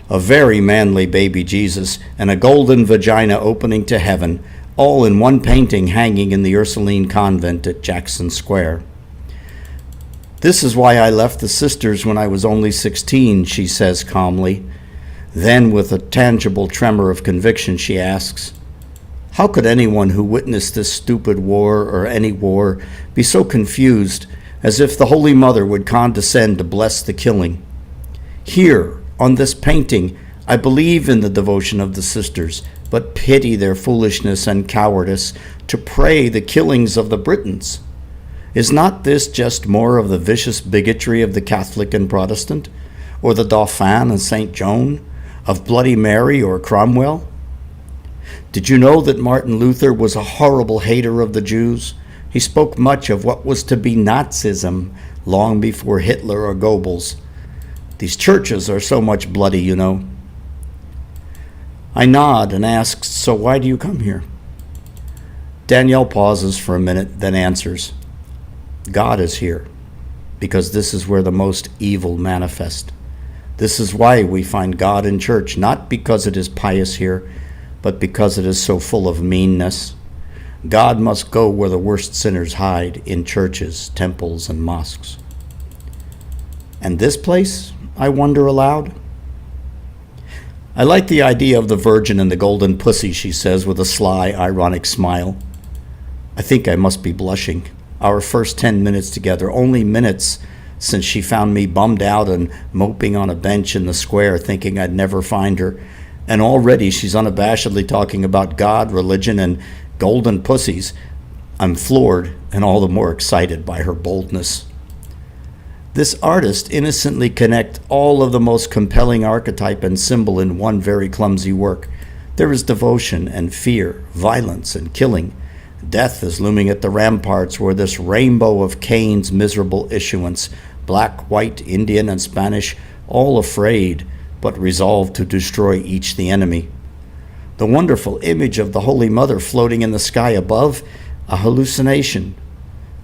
a very manly baby Jesus, and a golden vagina opening to heaven, all in one painting hanging in the Ursuline Convent at Jackson Square. This is why I left the sisters when I was only 16, she says calmly. Then, with a tangible tremor of conviction, she asks, how could anyone who witnessed this stupid war, or any war, be so confused as if the Holy Mother would condescend to bless the killing? Here, on this painting, I believe in the devotion of the sisters, but pity their foolishness and cowardice to pray the killings of the Britons. Is not this just more of the vicious bigotry of the Catholic and Protestant, or the Dauphin and St. Joan, of Bloody Mary or Cromwell? Did you know that Martin Luther was a horrible hater of the Jews? He spoke much of what was to be Nazism long before Hitler or Goebbels. These churches are so much bloody, you know. I nod and ask, so why do you come here? Danielle pauses for a minute, then answers, God is here, because this is where the most evil manifest. This is why we find God in church, not because it is pious here, but because it is so full of meanness. God must go where the worst sinners hide, in churches, temples, and mosques. And this place, I wonder aloud? I like the idea of the virgin and the golden pussy, she says with a sly, ironic smile. I think I must be blushing. Our first 10 minutes together, only minutes since she found me bummed out and moping on a bench in the square thinking I'd never find her. And already she's unabashedly talking about God, religion, and golden pussies. I'm floored and all the more excited by her boldness. This artist innocently connects all of the most compelling archetype and symbol in one very clumsy work. There is devotion and fear, violence and killing. Death is looming at the ramparts where this rainbow of Cain's miserable issuance, black, white, Indian, and Spanish, all afraid, but resolved to destroy each the enemy. The wonderful image of the Holy Mother floating in the sky above, a hallucination.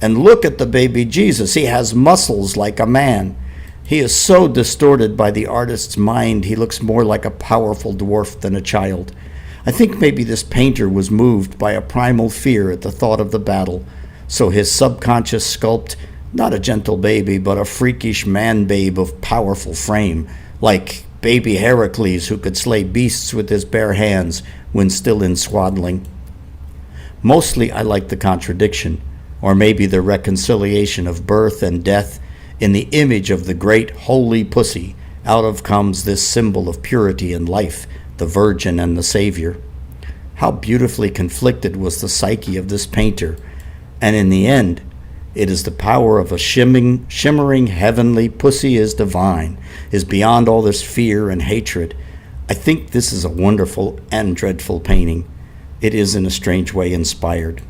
And look at the baby Jesus. He has muscles like a man. He is so distorted by the artist's mind, he looks more like a powerful dwarf than a child. I think maybe this painter was moved by a primal fear at the thought of the battle, so his subconscious sculpted not a gentle baby, but a freakish man-babe of powerful frame, like baby Heracles who could slay beasts with his bare hands when still in swaddling. Mostly I like the contradiction, or maybe the reconciliation of birth and death. In the image of the great holy pussy, out of comes this symbol of purity and life, the Virgin and the Savior. How beautifully conflicted was the psyche of this painter, and in the end, it is the power of a shimmering heavenly pussy is divine, is beyond all this fear and hatred. I think this is a wonderful and dreadful painting. It is in a strange way inspired.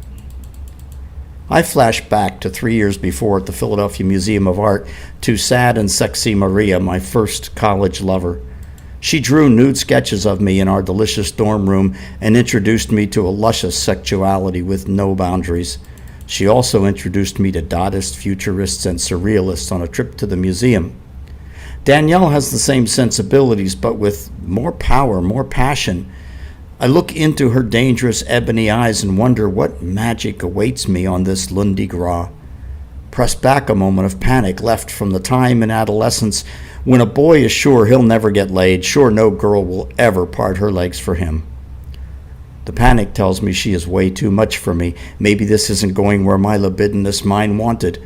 I flash back to 3 years before at the Philadelphia Museum of Art to sad and sexy Maria, my first college lover. She drew nude sketches of me in our delicious dorm room and introduced me to a luscious sexuality with no boundaries. She also introduced me to Dadists, Futurists, and Surrealists on a trip to the museum. Danielle has the same sensibilities, but with more power, more passion. I look into her dangerous ebony eyes and wonder what magic awaits me on this Lundi Gras. Press back a moment of panic left from the time in adolescence when a boy is sure he'll never get laid, sure no girl will ever part her legs for him. The panic tells me she is way too much for me. Maybe this isn't going where my libidinous mind wanted.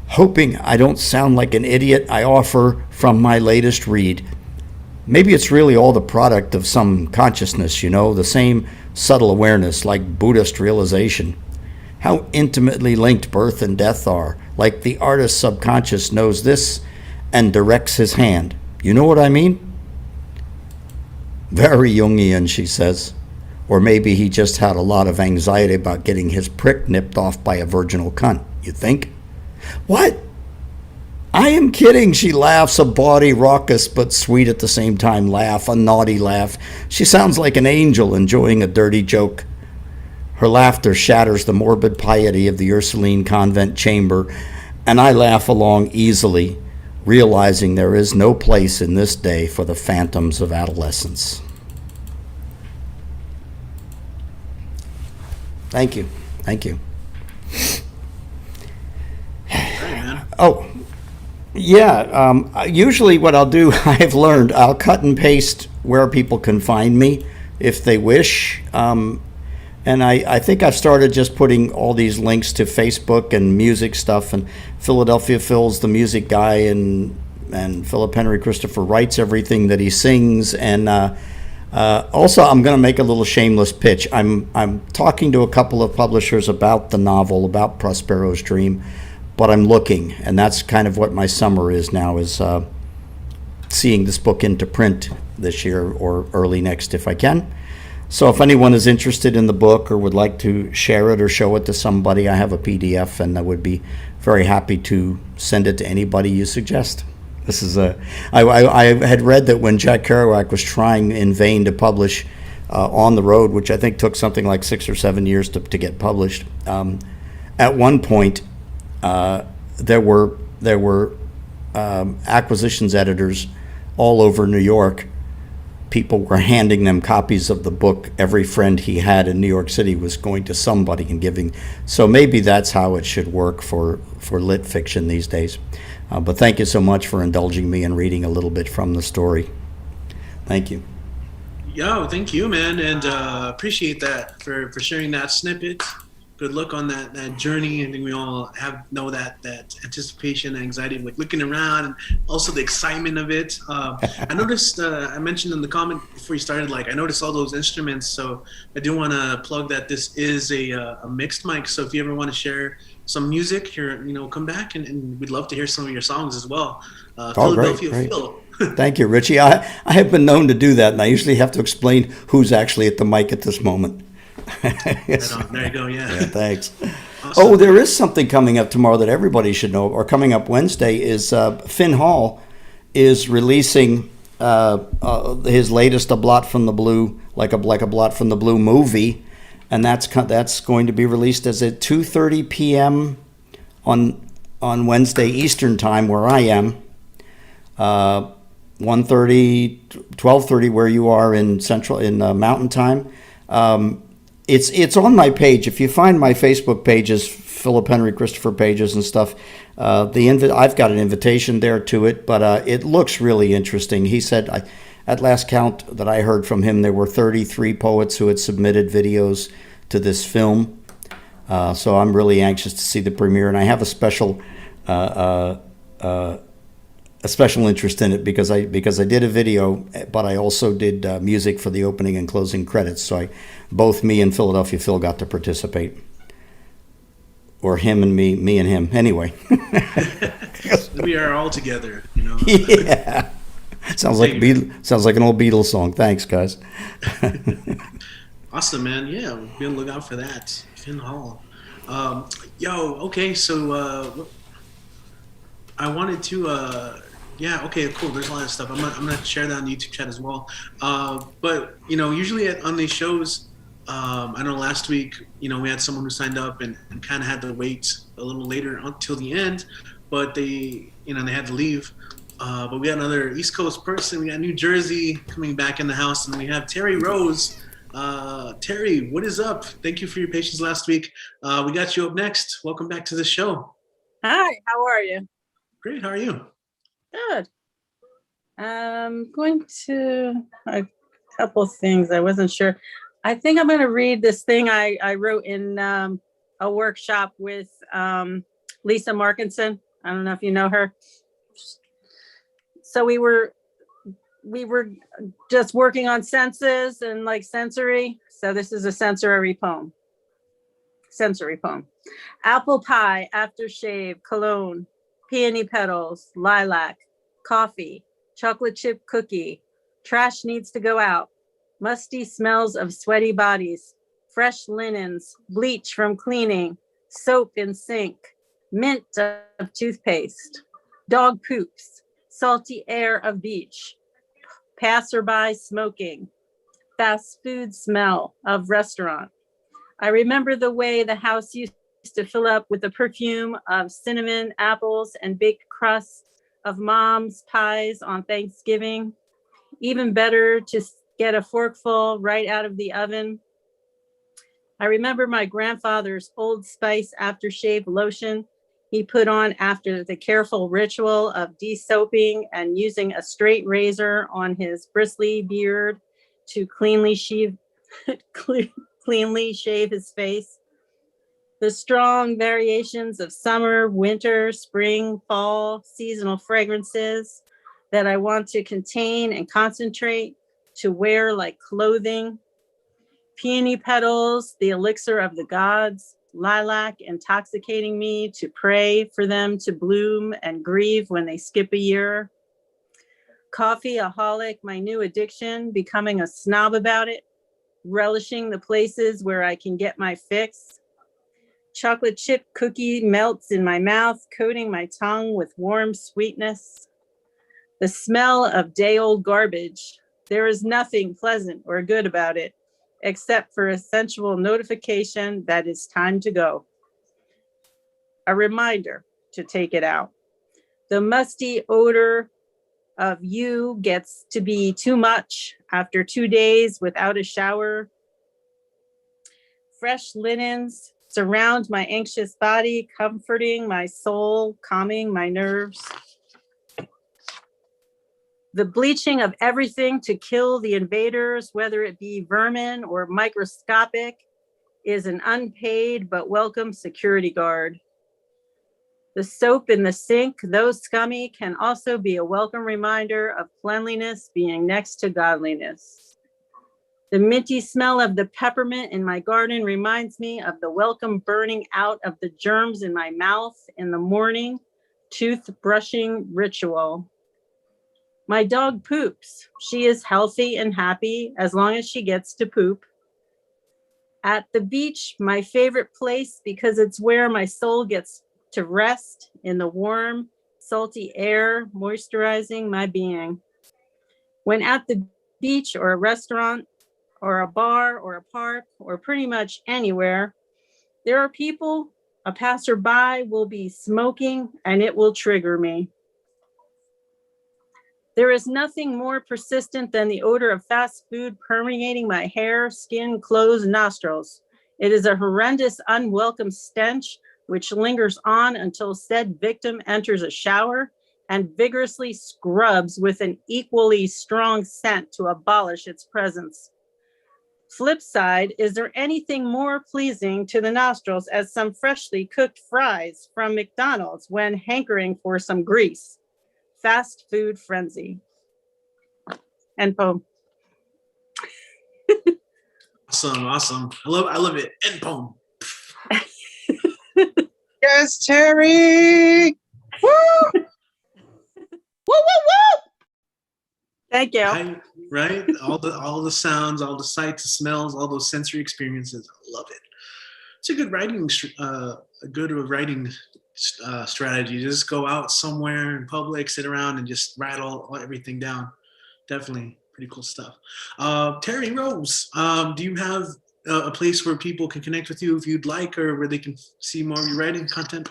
Hoping I don't sound like an idiot, I offer from my latest read. Maybe it's really all the product of some consciousness, the same subtle awareness like Buddhist realization. How intimately linked birth and death are, like the artist's subconscious knows this and directs his hand. You know what I mean? Very Jungian, she says. Or maybe he just had a lot of anxiety about getting his prick nipped off by a virginal cunt. You think? What? I am kidding, she laughs, a bawdy, raucous, but sweet at the same time laugh, a naughty laugh. She sounds like an angel enjoying a dirty joke. Her laughter shatters the morbid piety of the Ursuline convent chamber, and I laugh along easily, realizing there is no place in this day for the phantoms of adolescence. Thank you. Thank you. Oh, yeah. Usually what I'll do, I've learned, I'll cut and paste where people can find me if they wish. And I think I've started just putting all these links to Facebook and music stuff. And Philadelphia Phil's the music guy, and Philip Henry Christopher writes everything that he sings. And also, I'm going to make a little shameless pitch. I'm talking to a couple of publishers about the novel, about Prospero's Dream, but I'm looking, and that's kind of what my summer is now, is seeing this book into print this year or early next if I can. So if anyone is interested in the book or would like to share it or show it to somebody, I have a PDF, and I would be very happy to send it to anybody you suggest. This is I had read that when Jack Kerouac was trying in vain to publish On the Road, which I think took something like 6 or 7 years to get published, at one point there were acquisitions editors all over New York. People were handing them copies of the book. Every friend he had in New York City was going to somebody and giving. So maybe that's how it should work for lit fiction these days. But thank you so much for indulging me in reading a little bit from the story. Thank you. Yo, thank you, man, and appreciate that for sharing that snippet. Good luck on that journey. I think we all know that anticipation, anxiety, like looking around, and also the excitement of it. I noticed, I mentioned in the comment before you started, like I noticed all those instruments. So I do want to plug that this is a mixed mic. So if you ever want to share some music here, come back and we'd love to hear some of your songs as well. Philadelphia great. Phil. Thank you, Richie. I have been known to do that, and I usually have to explain who's actually at the mic at this moment. Right on. There you go. Yeah. Yeah, thanks. Awesome. Oh, there is something coming up tomorrow that everybody should know, or coming up Wednesday is Finn Hall is releasing his latest A Blot from the Blue, like a Blot from the Blue movie, and that's going to be released as at 2:30 p.m. on Wednesday Eastern Time, where I am. 1:30, 12:30 where you are in Mountain Time. It's on my page. If you find my Facebook pages, Philip Henry Christopher pages and stuff, I've got an invitation there to it, but it looks really interesting. He said, at last count that I heard from him, there were 33 poets who had submitted videos to this film. So I'm really anxious to see the premiere, and I have a special interest in it because I did a video, but I also did music for the opening and closing credits. So both me and Philadelphia Phil got to participate, or him and me and him. Anyway, we are all together. Yeah, sounds like an old Beatles song. Thanks, guys. Awesome, man. Yeah, be on the lookout for that. Finn Hall. Okay. So I wanted to. Yeah. Okay. Cool. There's a lot of stuff. I'm gonna share that on the YouTube chat as well. But usually on these shows, I know last week, we had someone who signed up and kind of had to wait a little later until the end, but they had to leave. But we got another East Coast person. We got New Jersey coming back in the house, and we have Terry Rose. Terry, what is up? Thank you for your patience last week. We got you up next. Welcome back to the show. Hi, how are you? Great. How are you? Good. I'm going to a couple things. I wasn't sure. I think I'm going to read this thing I wrote in a workshop with Lisa Markinson. I don't know if you know her. So we were just working on senses and like sensory. So this is a sensory poem. Apple pie, aftershave, cologne, peony petals, lilac, coffee, chocolate chip cookie, trash needs to go out, musty smells of sweaty bodies, fresh linens, bleach from cleaning, soap in sink, mint of toothpaste, dog poops, salty air of beach, passerby smoking, fast food smell of restaurant. I remember the way the house used to fill up with the perfume of cinnamon, apples, and baked crusts of mom's pies on Thanksgiving. Even better to get a forkful right out of the oven. I remember my grandfather's Old Spice aftershave lotion he put on after the careful ritual of de-soaping and using a straight razor on his bristly beard to cleanly shave his face. The strong variations of summer, winter, spring, fall, seasonal fragrances that I want to contain and concentrate to wear like clothing. Peony petals, the elixir of the gods, lilac intoxicating me to pray for them to bloom and grieve when they skip a year. Coffeeaholic, my new addiction, becoming a snob about it, relishing the places where I can get my fix. Chocolate chip cookie melts in my mouth, coating my tongue with warm sweetness. The smell of day-old garbage. There is nothing pleasant or good about it, except for a sensual notification that it's time to go. A reminder to take it out. The musty odor of you gets to be too much after 2 days without a shower. Fresh linens surround my anxious body, comforting my soul, calming my nerves. The bleaching of everything to kill the invaders, whether it be vermin or microscopic, is an unpaid but welcome security guard. The soap in the sink, though scummy, can also be a welcome reminder of cleanliness being next to godliness. The minty smell of the peppermint in my garden reminds me of the welcome burning out of the germs in my mouth in the morning toothbrushing ritual. My dog poops. She is healthy and happy as long as she gets to poop. At the beach, my favorite place because it's where my soul gets to rest in the warm, salty air, moisturizing my being. When at the beach or a restaurant or a bar or a park or pretty much anywhere, there are people, a passerby will be smoking and it will trigger me. There is nothing more persistent than the odor of fast food permeating my hair, skin, clothes, nostrils. It is a horrendous, unwelcome stench which lingers on until said victim enters a shower and vigorously scrubs with an equally strong scent to abolish its presence. Flip side, is there anything more pleasing to the nostrils as some freshly cooked fries from McDonald's when hankering for some grease? Fast food frenzy. End poem. Awesome. I love it. End poem. Yes, Terry. Woo! Woo, woo, woo! Thank you. Right? All the sounds, all the sights, the smells, all those sensory experiences. I love it. It's a good writing strategy. Just go out somewhere in public, sit around, and just write everything down. Definitely pretty cool stuff. Terry Rose, do you have a place where people can connect with you if you'd like, or where they can see more of your writing content?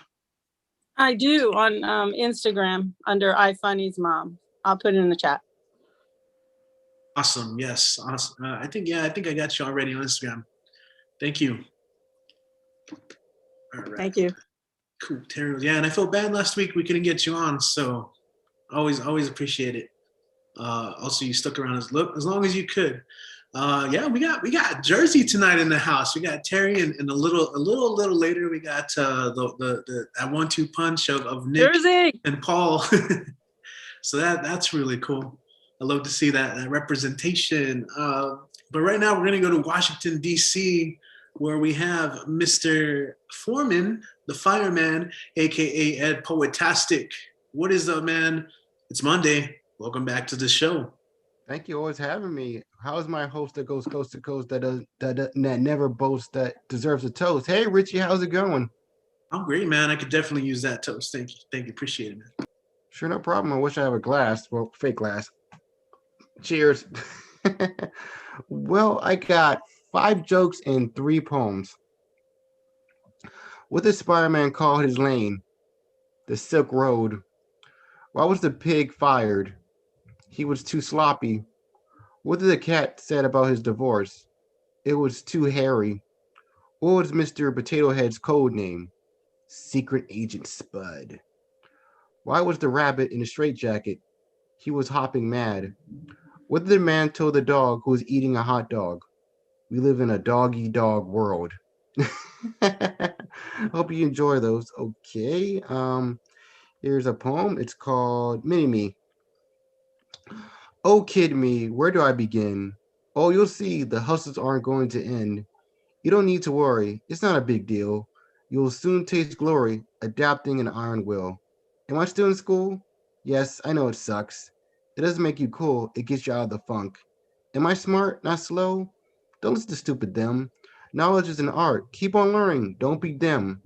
I do on Instagram under iFunny's mom. I'll put it in the chat. Awesome. Yes. Awesome. I think I got you already on Instagram. Thank you. All right. Thank you. Cool. Terry. Yeah, and I felt bad last week we couldn't get you on, so always appreciate it. Also, you stuck around as long as you could. Yeah, we got Jersey tonight in the house. We got Terry, and a little later we got that 1-2 punch of Nick Jersey and Paul. So that's really cool. I love to see that representation. But right now we're gonna go to Washington D.C., where we have Mr. Foreman, the fireman, aka Ed Poetastic. What is up, man? It's Monday. Welcome back to the show. Thank you, always having me. How's my host that goes coast to coast that never boasts, that deserves a toast? Hey, Richie, how's it going? I'm great, man. I could definitely use that toast. Thank you. Appreciate it, man. Sure, no problem. I wish I have a glass. Well, fake glass. Cheers. Well, I got 5 jokes and 3 poems. What did Spider-Man call his lane? The Silk Road. Why was the pig fired? He was too sloppy. What did the cat said about his divorce? It was too hairy. What was Mr. Potato Head's code name? Secret Agent Spud. Why was the rabbit in a straitjacket? He was hopping mad. What did the man tell the dog who was eating a hot dog? We live in a dog-eat-dog world. Hope you enjoy those. Okay. Here's a poem. It's called Mini-Me. Oh, kid me, where do I begin? Oh, you'll see, the hustles aren't going to end. You don't need to worry. It's not a big deal. You'll soon taste glory, adapting an iron will. Am I still in school? Yes, I know it sucks. It doesn't make you cool. It gets you out of the funk. Am I smart, not slow? Don't listen to stupid them. Knowledge is an art. Keep on learning. Don't be dim.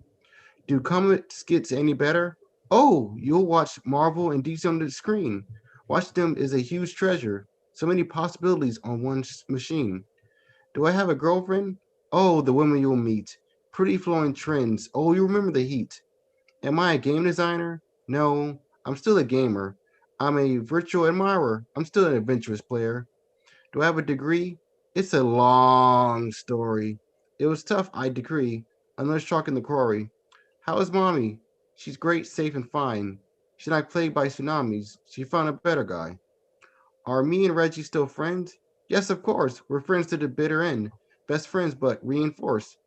Do comic skits any better? Oh, you'll watch Marvel and DC on the screen. Watch them is a huge treasure. So many possibilities on one machine. Do I have a girlfriend? Oh, the women you'll meet. Pretty flowing trends. Oh, you remember the heat. Am I a game designer? No, I'm still a gamer. I'm a virtual admirer. I'm still an adventurous player. Do I have a degree? It's a long story. It was tough, I decree. Another shark in the quarry. How is mommy? She's great, safe, and fine. She's not plagued by tsunamis. She found a better guy. Are me and Reggie still friends? Yes, of course. We're friends to the bitter end. Best friends, but reinforced.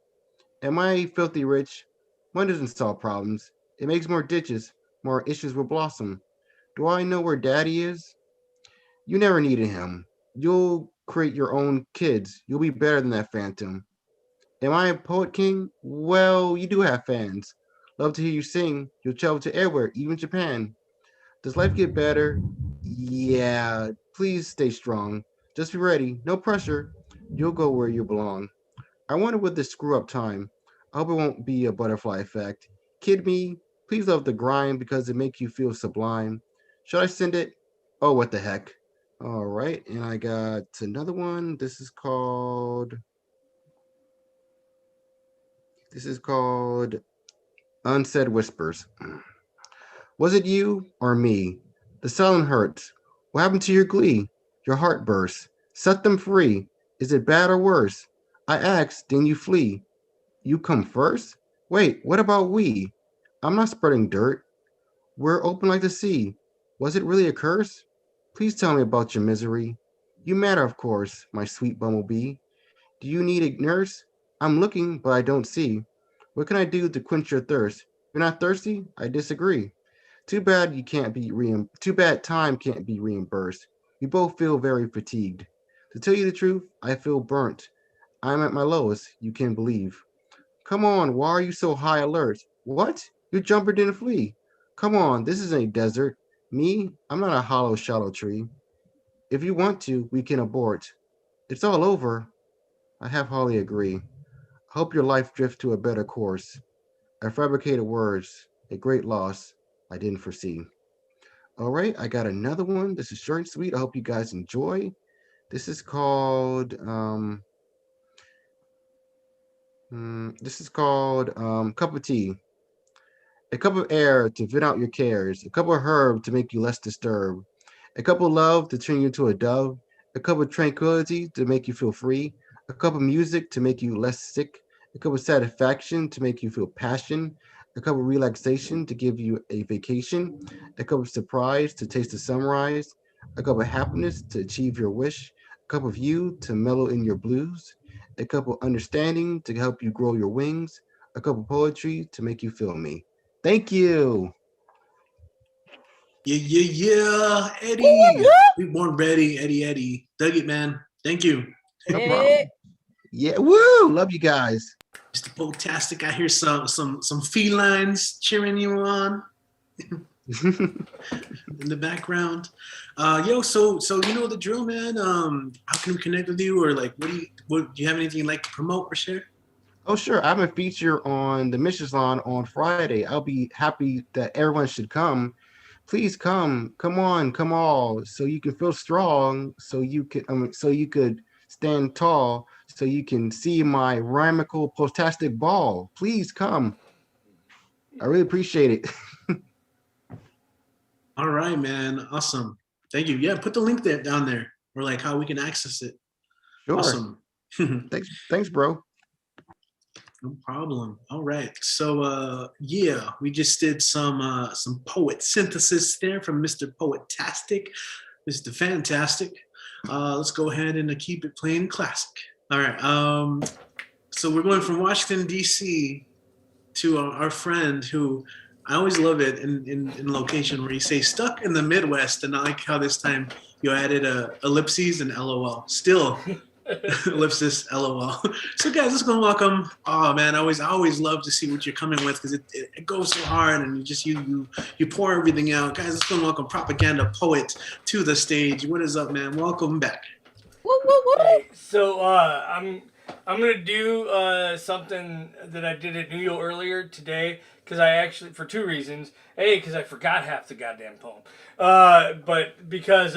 Am I filthy rich? Money doesn't solve problems. It makes more ditches. More issues will blossom. Do I know where daddy is? You never needed him. You'll create your own kids. You'll be better than that phantom. Am I a poet king? Well, you do have fans. Love to hear you sing. You'll travel to everywhere, even Japan. Does life get better? Yeah. Please stay strong. Just be ready. No pressure. You'll go where you belong. I wonder what this screw up time. I hope it won't be a butterfly effect. Kid me. Please love the grind because it makes you feel sublime. Should I send it? Oh, what the heck. All right, and I got another one. This is called Unsaid Whispers. Was it you or me? The silence hurts. What happened to your glee? Your heart bursts. Set them free. Is it bad or worse? I asked, then you flee. You come first? Wait, what about we? I'm not spreading dirt. We're open like the sea. Was it really a curse? Please tell me about your misery. You matter, of course, my sweet bumblebee. Do you need a nurse? I'm looking, but I don't see. What can I do to quench your thirst? You're not thirsty? I disagree. Too bad time can't be reimbursed. We both feel very fatigued. To tell you the truth, I feel burnt. I'm at my lowest, you can believe. Come on, why are you so high alert? What? Your jumper didn't flee. Come on, this isn't a desert. Me? I'm not a hollow, shallow tree. If you want to, we can abort. It's all over. I half wholly agree. Hope your life drifts to a better course. I fabricated words, a great loss I didn't foresee. All right, I got another one. This is short and sweet. I hope you guys enjoy. This is called Cup of Tea. A cup of air to vent out your cares, a cup of herb to make you less disturbed, a cup of love to turn you into a dove, a cup of tranquility to make you feel free, a cup of music to make you less sick, a cup of satisfaction to make you feel passion, a cup of relaxation to give you a vacation, a cup of surprise to taste the sunrise, a cup of happiness to achieve your wish, a cup of you to mellow in your blues, a cup of understanding to help you grow your wings, a cup of poetry to make you feel me. Thank you. Yeah, Eddie. We born ready, Eddie. Dug it, man. Thank you. No problem. Yeah, woo! Love you guys. Mr. Potastic, I hear some felines cheering you on in the background. So you know the drill, man. How can we connect with you, or like, what do you have anything you'd like to promote or share? Oh, sure. I have a feature on the Michelin on Friday. I'll be happy that everyone should come. Please come on, come all, so you can feel strong, so you could stand tall, so you can see my rhymical postastic ball. Please come. I really appreciate it. All right, man. Awesome. Thank you. Yeah, put the link down there, or like how we can access it. Sure. Awesome. Thanks, bro. No problem. All right. So yeah, we just did some poet synthesis there from Mr. Poetastic, Mr. Fantastic. Let's go ahead and keep it playing classic. All right. So we're going from Washington, D.C. to our friend who I always love it in location where you say stuck in the Midwest, and I like how this time you added ellipses and LOL. Still. Ellipsis, LOL. So guys, let's go welcome. Oh man, I always love to see what you're coming with, because it goes so hard, and you pour everything out. Guys, let's go welcome Propaganda Poet to the stage. What is up, man? Welcome back. Hey, so I'm I'm gonna do something that I did at New York earlier today because I actually, for two reasons. A, because I forgot half the goddamn poem, but because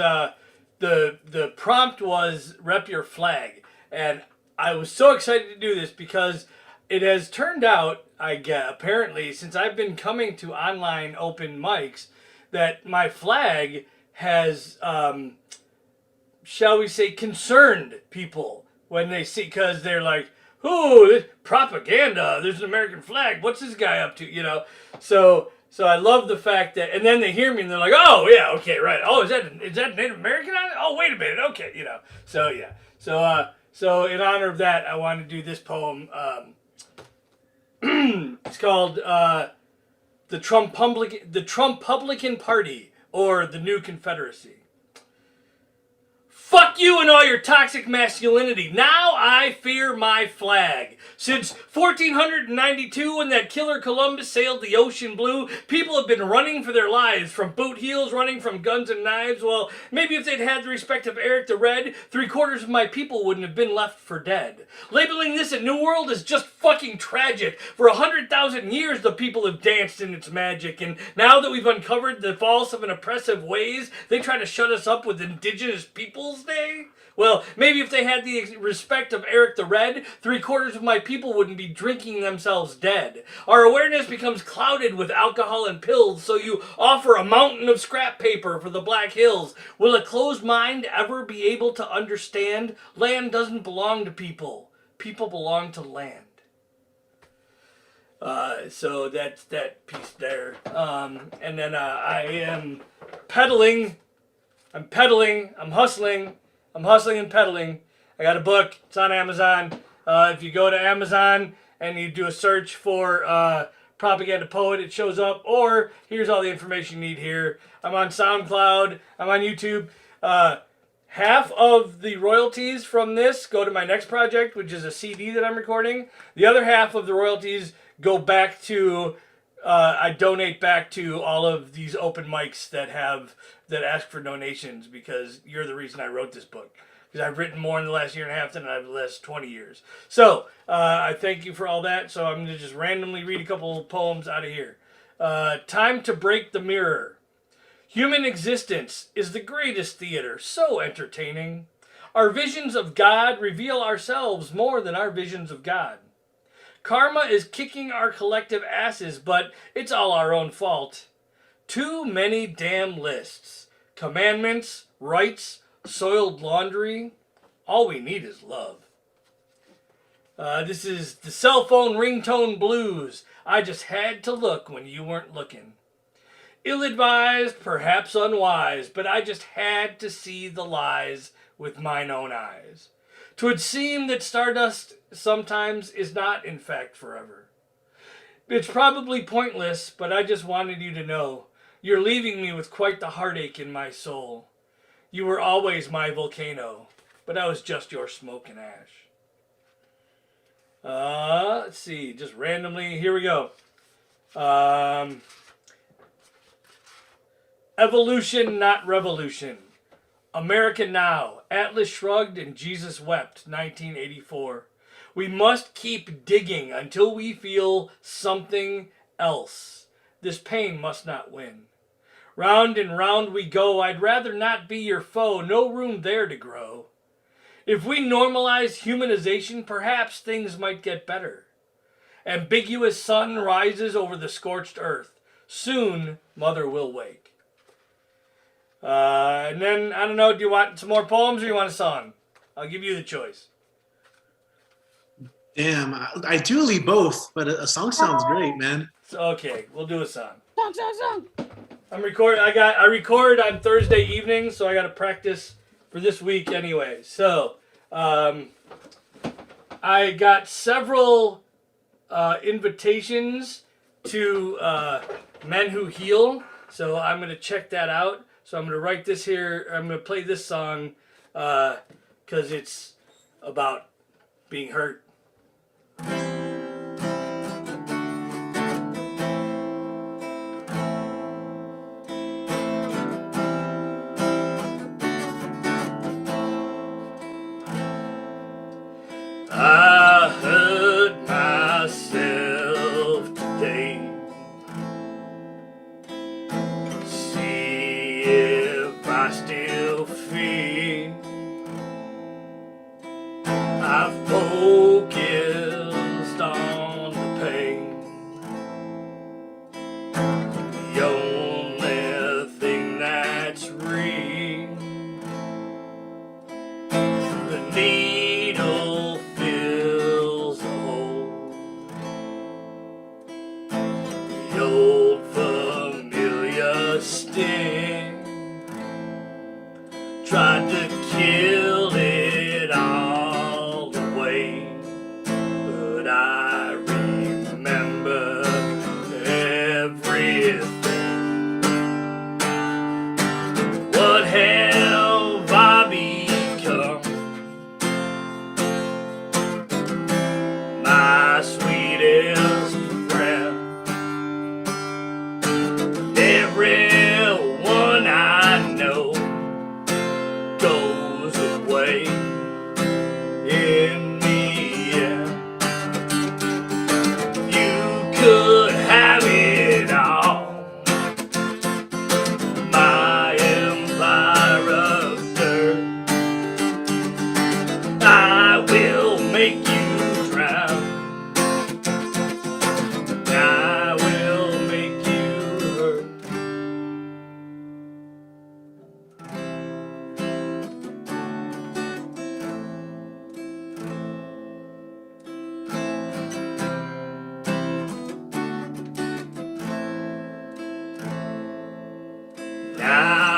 the prompt was rep your flag, and I was so excited to do this because it has turned out, I get apparently, since I've been coming to online open mics, that my flag has, shall we say, concerned people when they see, because they're like, "Ooh, this propaganda! There's an American flag. What's this guy up to?" You know, so I love the fact that, and then they hear me and they're like, "Oh yeah, okay, right. Oh, is that Native American on it? Oh, wait a minute. Okay, you know." So yeah, so in honor of that, I want to do this poem. It's called the Trumpublican Party, or the New Confederacy. Fuck you and all your toxic masculinity. Now I fear my flag. Since 1492, when that killer Columbus sailed the ocean blue, people have been running for their lives, from boot heels, running from guns and knives. Well, maybe if they'd had the respect of Eric the Red, 3/4 of my people wouldn't have been left for dead. Labeling this a new world is just fucking tragic. For 100,000 years, the people have danced in its magic, and now that we've uncovered the false of an oppressive ways, they try to shut us up with Indigenous Peoples Day? Well, maybe if they had the respect of Eric the Red, 3/4 of my people wouldn't be drinking themselves dead. Our awareness becomes clouded with alcohol and pills, so you offer a mountain of scrap paper for the Black Hills. Will a closed mind ever be able to understand? Land doesn't belong to people. People belong to land. So that's that piece there. And then I am pedaling. I'm hustling and pedaling. I got a book. It's on Amazon. If you go to Amazon and you do a search for Propaganda Poet, it shows up. Or here's all the information you need here. I'm on SoundCloud. I'm on YouTube. Half of the royalties from this go to my next project, which is a CD that I'm recording. The other half of the royalties go back to, I donate back to all of these open mics that ask for donations, because you're the reason I wrote this book. Because I've written more in the last year and a half than I've the last 20 years. So I thank you for all that. So I'm going to just randomly read a couple of poems out of here. Time to break the mirror. Human existence is the greatest theater, so entertaining. Our visions of God reveal ourselves more than our visions of God. Karma is kicking our collective asses, but it's all our own fault. Too many damn lists. Commandments, rights, soiled laundry. All we need is love. This is the cell phone ringtone blues. I just had to look when you weren't looking. Ill-advised, perhaps unwise, but I just had to see the lies with mine own eyes. 'Twould seem that stardust sometimes is not, in fact, forever. It's probably pointless, but I just wanted you to know you're leaving me with quite the heartache in my soul. You were always my volcano, but I was just your smoke and ash. Let's see, just randomly, here we go. Evolution, not revolution. America Now, Atlas Shrugged and Jesus Wept, 1984. We must keep digging until we feel something else. This pain must not win. Round and round we go. I'd rather not be your foe. No room there to grow. If we normalize humanization, perhaps things might get better. Ambiguous sun rises over the scorched earth. Soon, Mother will wake. And then, I don't know, do you want some more poems or you want a song? I'll give you the choice. Damn, ideally both, but a song sounds great, man. Okay, we'll do a song. Song. I'm recording. I record on Thursday evening, so I got to practice for this week anyway. So, I got several invitations to Men Who Heal, so I'm going to check that out. So I'm going to write this here. I'm going to play this song because it's about being hurt.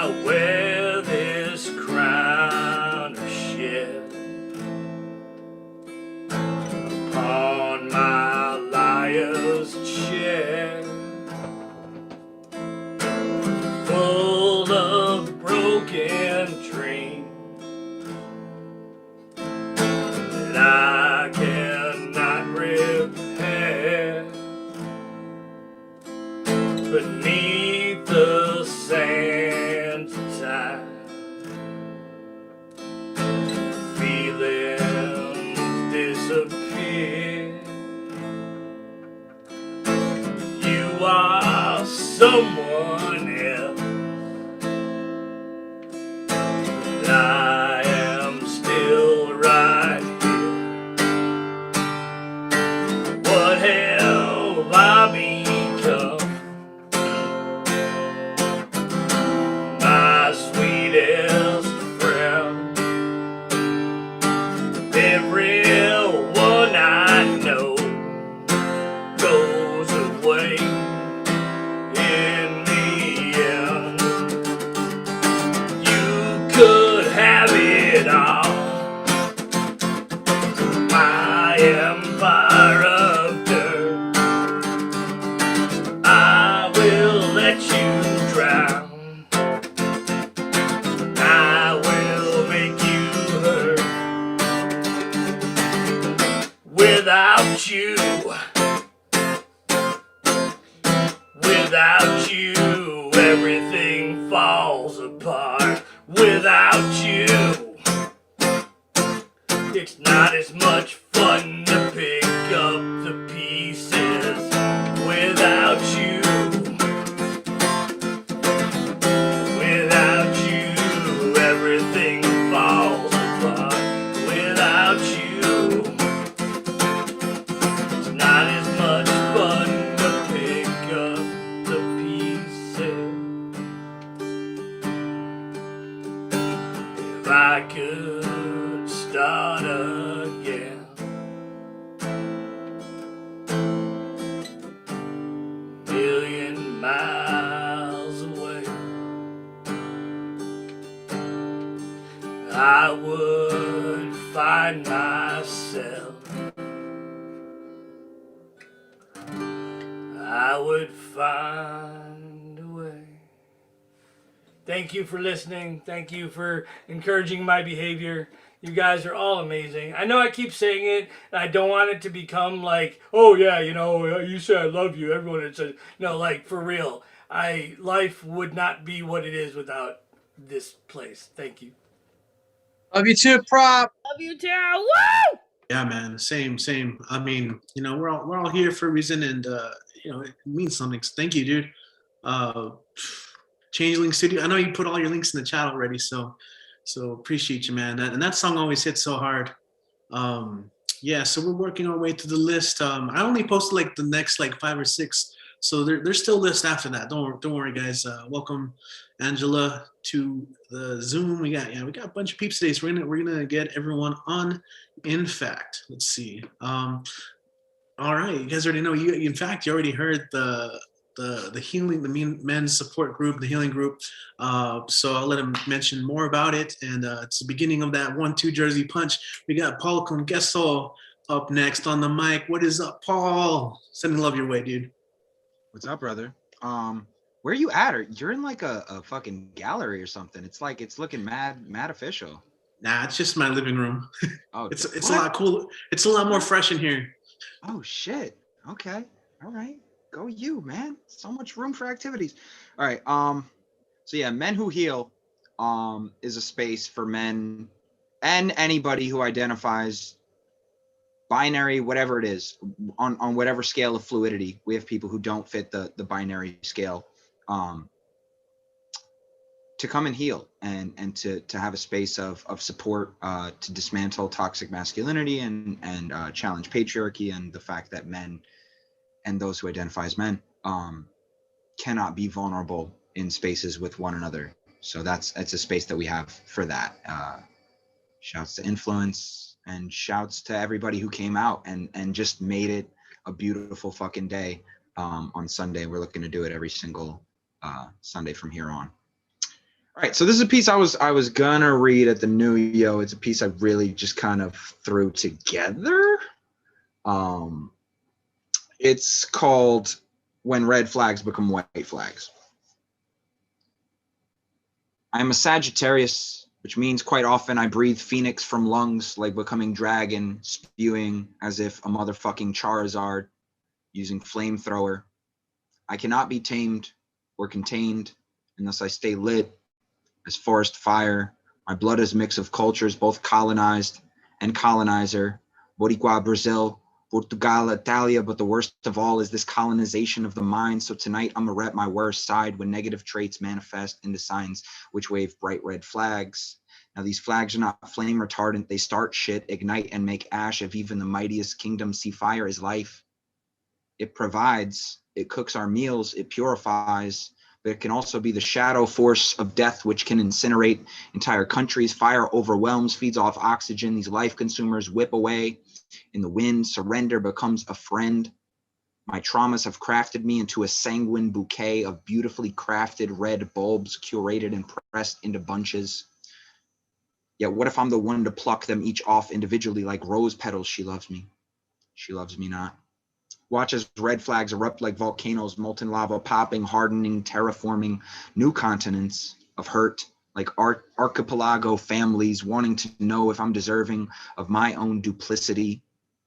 I wear this crown of shit upon my liar's chest, full of broken dreams that I cannot repair. Beneath the sands of time, feelings disappear. You are someone else, but I am still right here. What have I become? My sweetest friend. Everyone I know goes away in the end. You could have it all, my empire of dirt. I will let you drown. I will make you hurt. Without you, everything falls apart. Without you, it's not as much fun to pick up the pieces. Without you, everything falls apart. Without you, it's not as much fun to pick up the pieces. If I could start again, million miles away, I would find myself. I would find a way. Thank you for listening. Thank you for encouraging my behavior. You guys are all amazing. I know I keep saying it, and I don't want it to become like, oh yeah, you know, you say I love you. Everyone says, no, like for real. Life would not be what it is without this place. Thank you. Love you too, Prop. Love you too. Woo! Yeah, man. Same. I mean, you know, we're all here for a reason, and you know, it means something. So thank you, dude. Changeling Studio. I know you put all your links in the chat already, so appreciate you, man. And that song always hits so hard. Yeah, so we're working our way through the list. I only posted like the next like 5 or 6, so there's still lists after that. Don't worry, guys. Welcome, Angela, to the Zoom. We got a bunch of peeps today, so we're gonna get everyone on. In fact, let's see. All right, you guys already know. In fact, you already heard the healing, the men's support group, the healing group. So I'll let him mention more about it. And it's the beginning of that 1-2 Jersey punch. We got Paul Congeso up next on the mic. What is up, Paul? Sending love your way, dude. What's up, brother? Where are you at? You're in like a fucking gallery or something. It's like it's looking mad official. Nah, it's just my living room. Oh, it's a lot cool. It's a lot more fresh in here. Oh shit. Okay. All right. Go you, man. So much room for activities. All right. So yeah, Men Who Heal is a space for men and anybody who identifies binary, whatever it is, on whatever scale of fluidity. We have people who don't fit the binary scale, to come and heal and to have a space of support, to dismantle toxic masculinity and challenge patriarchy and the fact that men and those who identify as men cannot be vulnerable in spaces with one another. So it's a space that we have for that. Shouts to Influence and shouts to everybody who came out and just made it a beautiful fucking day on Sunday. We're looking to do it every single Sunday from here on. All right, so this is a piece I was gonna read at the New Yo. It's a piece I really just kind of threw together. It's called "When Red Flags Become White Flags." I am a Sagittarius, which means quite often I breathe phoenix from lungs, like becoming dragon, spewing as if a motherfucking Charizard, using flamethrower. I cannot be tamed or contained unless I stay lit as forest fire. My blood is a mix of cultures, both colonized and colonizer. Boricua, Brazil, Portugal, Italia, but the worst of all is this colonization of the mind. So tonight I'm gonna rep my worst side when negative traits manifest into signs which wave bright red flags. Now these flags are not flame retardant. They start shit, ignite, and make ash of even the mightiest kingdom. See, fire is life. It provides, it cooks our meals, it purifies, but it can also be the shadow force of death, which can incinerate entire countries. Fire overwhelms, feeds off oxygen. These life consumers whip away in the wind. Surrender becomes a friend. My traumas have crafted me into a sanguine bouquet of beautifully crafted red bulbs, curated and pressed into bunches. Yet what if I'm the one to pluck them each off individually like rose petals? She loves me. She loves me not. Watch as red flags erupt like volcanoes, molten lava popping, hardening, terraforming new continents of hurt, like archipelago families wanting to know if I'm deserving of my own duplicity.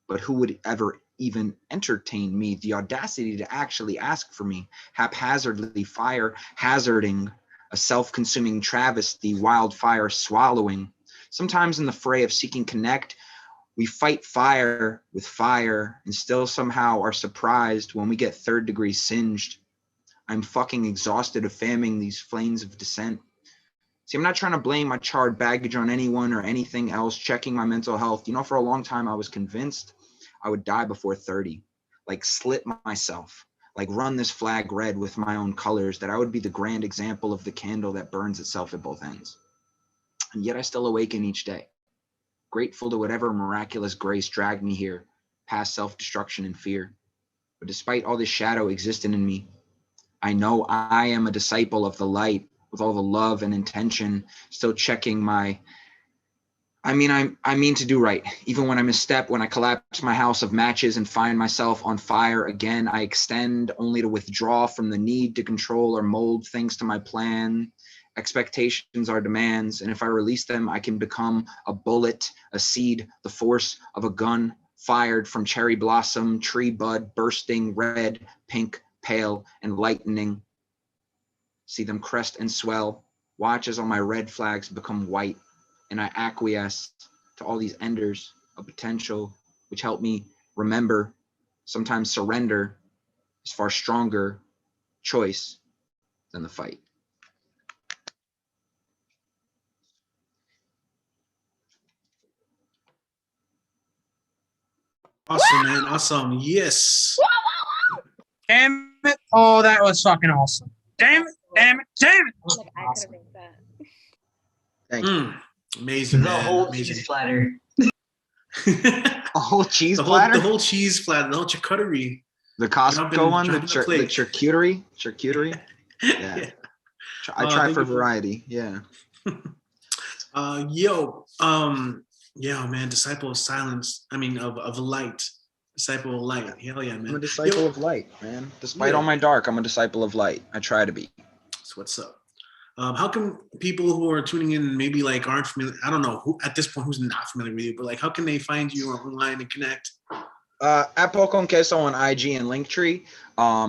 But who would ever even entertain me? The audacity to actually ask for me, haphazardly fire hazarding, a self-consuming travesty, wildfire swallowing. Sometimes in the fray of seeking connect, we fight fire with fire and still somehow are surprised when we get third degree singed. I'm fucking exhausted of fanning these flames of dissent. See, I'm not trying to blame my charred baggage on anyone or anything else, checking my mental health. You know, for a long time I was convinced I would die before 30, like slit myself, like run this flag red with my own colors, that I would be the grand example of the candle that burns itself at both ends. And yet I still awaken each day, grateful to whatever miraculous grace dragged me here, past self-destruction and fear. But despite all this shadow existing in me, I know I am a disciple of the light with all the love and intention, still checking my, I mean to do right. Even when I misstep, when I collapse my house of matches and find myself on fire again, I extend only to withdraw from the need to control or mold things to my plan. Expectations are demands, and if I release them, I can become a bullet, a seed, the force of a gun fired from cherry blossom, tree bud, bursting red, pink, pale, and lightning. See them crest and swell. Watch as all my red flags become white, and I acquiesce to all these enders of potential, which help me remember, sometimes surrender is far stronger choice than the fight. Awesome, man. Awesome. Yes. Damn it. Oh, that was fucking awesome. Damn it. Damn it. Damn it. Like I could have made that. Thank you. Amazing, The man. whole Amazing. cheese platter. A whole cheese The platter? whole cheese platter, the whole charcuterie. The Costco one, the plate. charcuterie? Charcuterie? Yeah. Yeah. I try thank for you variety. Yeah. Yeah, man, disciple of silence. I mean, of light. Disciple of light. Hell yeah, man. I'm a disciple of light, man. Despite all my dark, I'm a disciple of light. I try to be. That's what's up. How come people who are tuning in maybe like aren't familiar? I don't know who at this point who's not familiar with you, but like how can they find you online and connect? At Pocon Queso on IG and Linktree.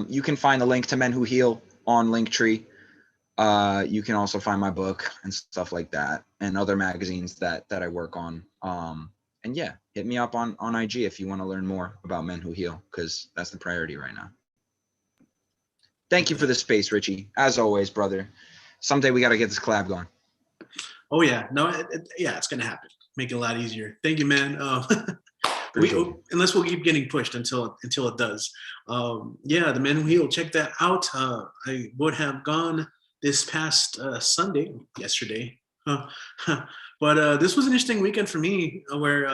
You can find the link to Men Who Heal on Linktree. You can also find my book and stuff like that, and other magazines that I work on. And yeah, hit me up on IG if you want to learn more about Men Who Heal, because that's the priority right now. Thank you for the space, Richie. As always, brother. Someday we got to get this collab going. Oh yeah, no, yeah, it's gonna happen. Make it a lot easier. Thank you, man. Unless we'll keep getting pushed until it does. Yeah, the Men Who Heal. Check that out. I would have gone this past yesterday. But this was an interesting weekend for me, where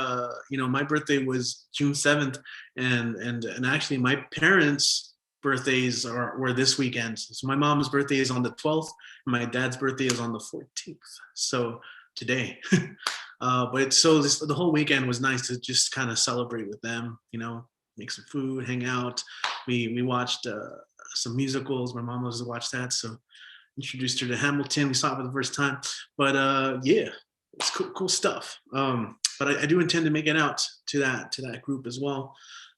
my birthday was June 7th, and actually my parents birthdays were this weekend. So my mom's birthday is on the 12th, and my dad's birthday is on the 14th. So today. But so the whole weekend was nice to just kind of celebrate with them, you know, make some food, hang out. We watched some musicals. My mom was to watch that, so introduced her to Hamilton. We saw it for the first time. But yeah, it's cool stuff. But I do intend to make it out to that group as well.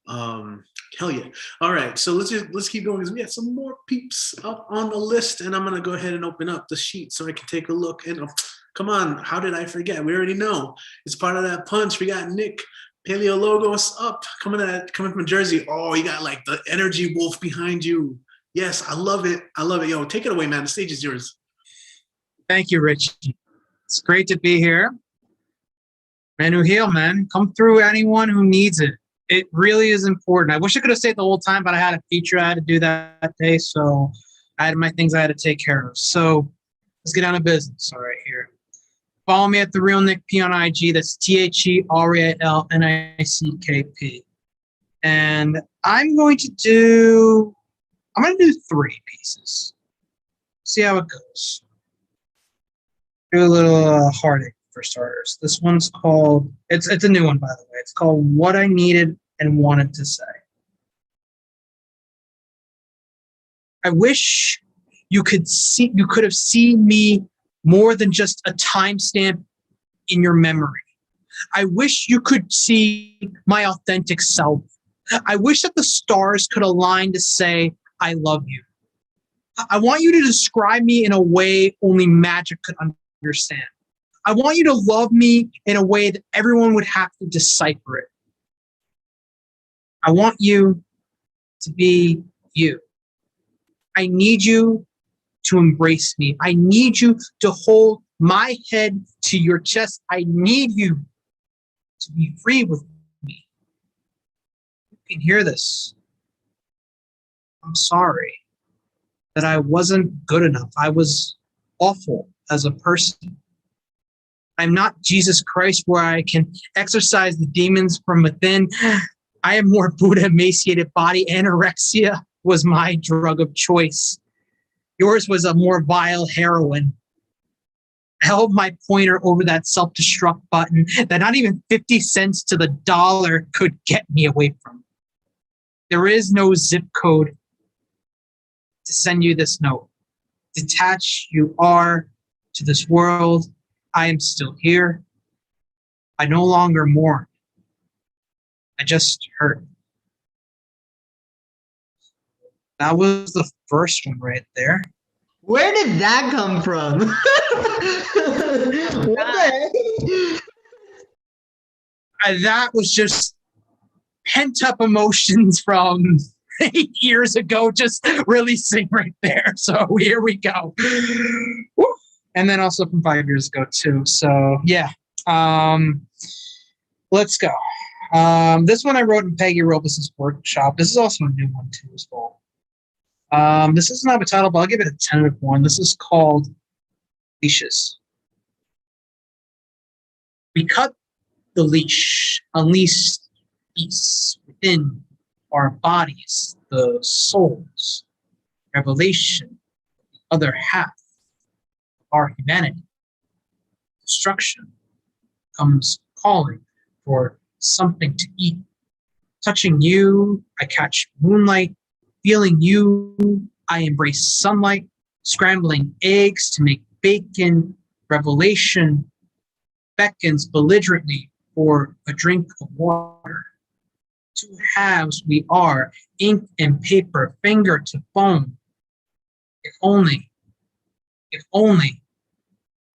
Hell yeah. All right, so let's keep going because we got some more peeps up on the list, and I'm gonna go ahead and open up the sheet so I can take a look. And come on, how did I forget? We already know it's part of that punch. We got Nick Paleo Logos up coming from Jersey. Oh, you got like the energy wolf behind you. Yes, I love it. I love it. Yo, take it away, man. The stage is yours. Thank you, Richie. It's great to be here. Men who heal, man. Come through anyone who needs it. It really is important. I wish I could have stayed the whole time, but I had a feature I had to do that day, so I had my things I had to take care of. So let's get down to business. All right, here. Follow me at The Real Nick P on IG. That's TheRealNickP. And I'm going to do 3 pieces. See how it goes. Do a little heartache for starters. This one's called, it's a new one, by the way. It's called What I Needed and Wanted to Say. I wish you could have seen me more than just a timestamp in your memory. I wish you could see my authentic self. I wish that the stars could align to say, I love you. I want you to describe me in a way only magic could understand. I want you to love me in a way that everyone would have to decipher it. I want you to be you. I need you to embrace me. I need you to hold my head to your chest. I need you to be free with me. You can hear this. I'm sorry that I wasn't good enough. I was awful as a person. I'm not Jesus Christ where I can exorcise the demons from within. I am more Buddha emaciated body. Anorexia was my drug of choice. Yours was a more vile heroin. I held my pointer over that self-destruct button that not even 50 cents to the dollar could get me away from. There is no zip code to send you this note. Detached you are to this world. I am still here. I no longer mourn. I just hurt. That was the first one right there. Where did that come from? What the heck? That was just pent up emotions from 8 years ago, just releasing right there. So here we go. Woo. And then also from 5 years ago too. So yeah, let's go. This one I wrote in Peggy Robus's workshop. This is also a new one too as well. This doesn't have a title, but I'll give it a tentative one. This is called Leashes. We cut the leash, unleash peace within our bodies, the souls, revelation, the other half of our humanity. Destruction comes calling for something to eat. Touching you, I catch moonlight. Feeling you, I embrace sunlight. Scrambling eggs to make bacon. Revelation beckons belligerently for a drink of water. 2 halves we are, ink and paper, finger to foam. If only,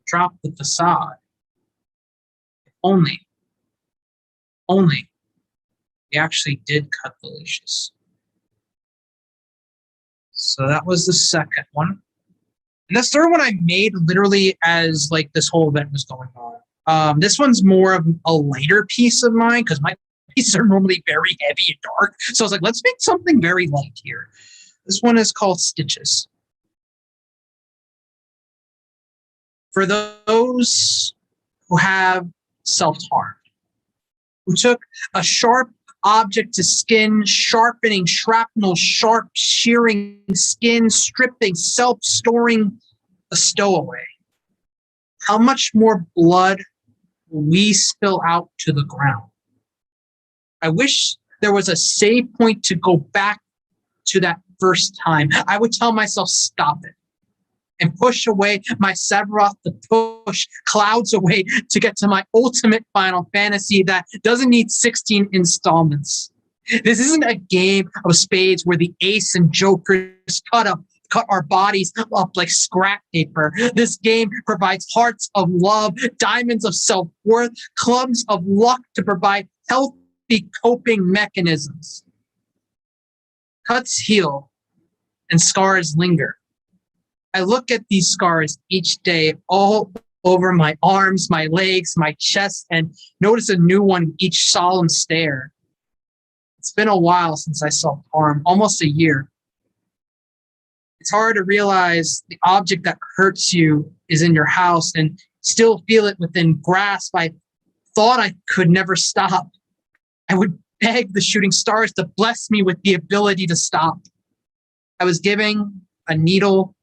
drop the facade. If only, we actually did cut the leashes. So that was the second one. And the third one I made literally as like this whole event was going on. This one's more of a lighter piece of mine because my pieces are normally very heavy and dark. So I was like, let's make something very light here. This one is called Stitches. For those who have self-harmed, who took a sharp object to skin, sharpening, shrapnel, sharp, shearing, skin, stripping, self-storing, a stowaway. How much more blood will we spill out to the ground? I wish there was a save point to go back to that first time. I would tell myself, stop it, and push away my Sephiroth to push clouds away to get to my ultimate Final Fantasy that doesn't need 16 installments. This isn't a game of spades where the ace and jokers cut our bodies up like scrap paper. This game provides hearts of love, diamonds of self-worth, clubs of luck to provide healthy coping mechanisms. Cuts heal and scars linger. I look at these scars each day all over my arms, my legs, my chest, and notice a new one each solemn stare. It's been a while since I saw harm, almost a year. It's hard to realize the object that hurts you is in your house and still feel it within grasp. I thought I could never stop. I would beg the shooting stars to bless me with the ability to stop. I was giving a needle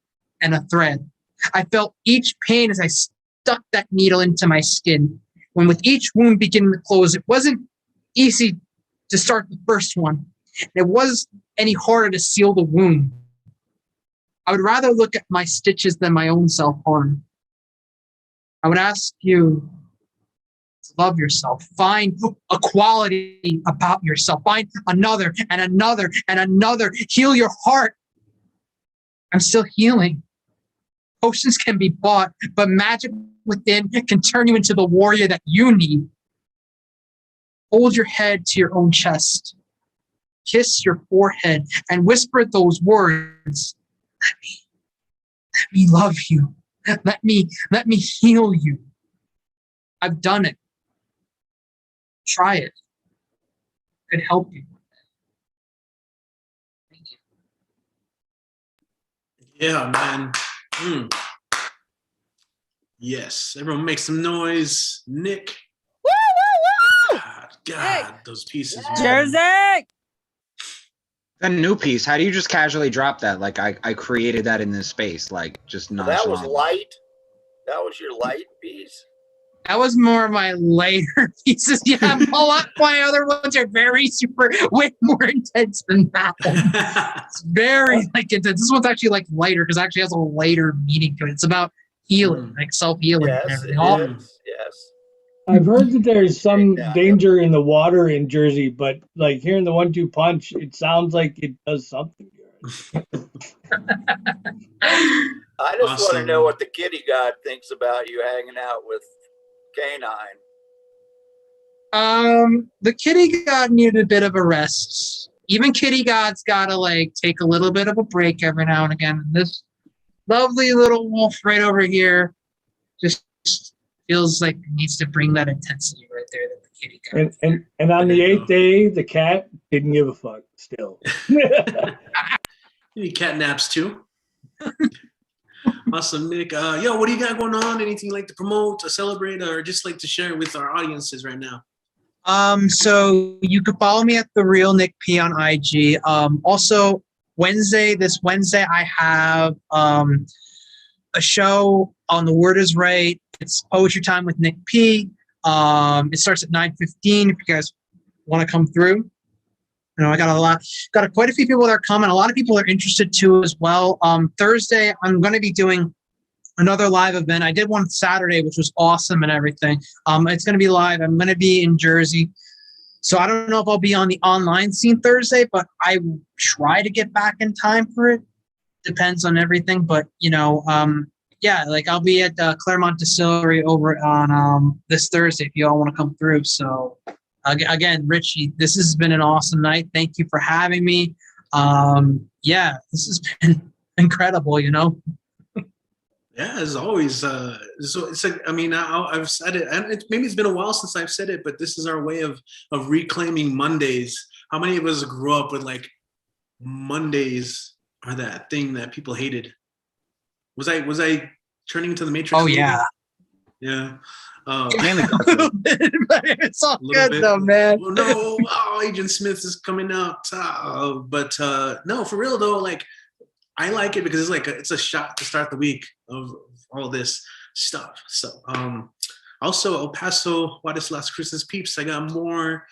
and a thread. I felt each pain as I stuck that needle into my skin. When with each wound beginning to close, it wasn't easy to start the first one. It wasn't any harder to seal the wound. I would rather look at my stitches than my own self-harm. I would ask you to love yourself. Find a quality about yourself. Find another and another and another. Heal your heart. I'm still healing. Potions can be bought, but magic within can turn you into the warrior that you need. Hold your head to your own chest. Kiss your forehead and whisper those words. Let me love you. Let me heal you. I've done it. Try it. Could help you. Thank you. Yeah, man. Yes, everyone make some noise. Nick. Woo, woo, woo! God, those pieces. man. Jersey! A new piece. How do you just casually drop that? Like I created that in this space, like just So that was nonchalant. light. That was your light piece. That was more of my later pieces. Yeah, a lot of my other ones are very super, way more intense than that one. It's very like intense. This one's actually like lighter because it actually has a lighter meaning to it. It's about healing, like self-healing and Yes, everything. it is. Yes. I've heard that there's some Yeah. danger in the water in Jersey, but like hearing the 1-2 punch, it sounds like it does something. I just want to Awesome. know what the kitty god thinks about you hanging out with Canine. The kitty god needed a bit of a rest. Even kitty gods gotta like take a little bit of a break every now and again. This lovely little wolf right over here just feels like it needs to bring that intensity right there that the kitty god. And on There the you 8th day, the cat didn't give a fuck still. You need cat naps too. Awesome, Nick. Yo, what do you got going on? Anything you like to promote or celebrate or just like to share with our audiences right now? So you can follow me at The Real Nick P on IG. Also this Wednesday, I have a show on The Word Is Right. It's Poetry Time with Nick P. It starts at 9:15 if you guys want to come through. You know, I got quite a few people that are coming. A lot of people are interested too as well. Thursday, I'm going to be doing another live event. I did one Saturday, which was awesome and everything. It's going to be live. I'm going to be in Jersey. So I don't know if I'll be on the online scene Thursday, but I will try to get back in time for it. Depends on everything. But, you know, yeah, like I'll be at Claremont Distillery over on this Thursday if you all want to come through. So again, Richie, this has been an awesome night. Thank you for having me. Yeah, this has been incredible, you know. Yeah, as always. So it's like, I mean, I've said it, and maybe it's been a while since I've said it, but this is our way of reclaiming Mondays. How many of us grew up with like Mondays are that thing that people hated? Was I turning into the Matrix? Oh yeah. Yeah. Mainly a little bit, but it's all good though, man. Well, no, oh, Agent Smith is coming out. But no, for real though, like I like it because it's like it's a shot to start the week of all this stuff. So also El Paso, Juarez Las Cruces peeps, I got more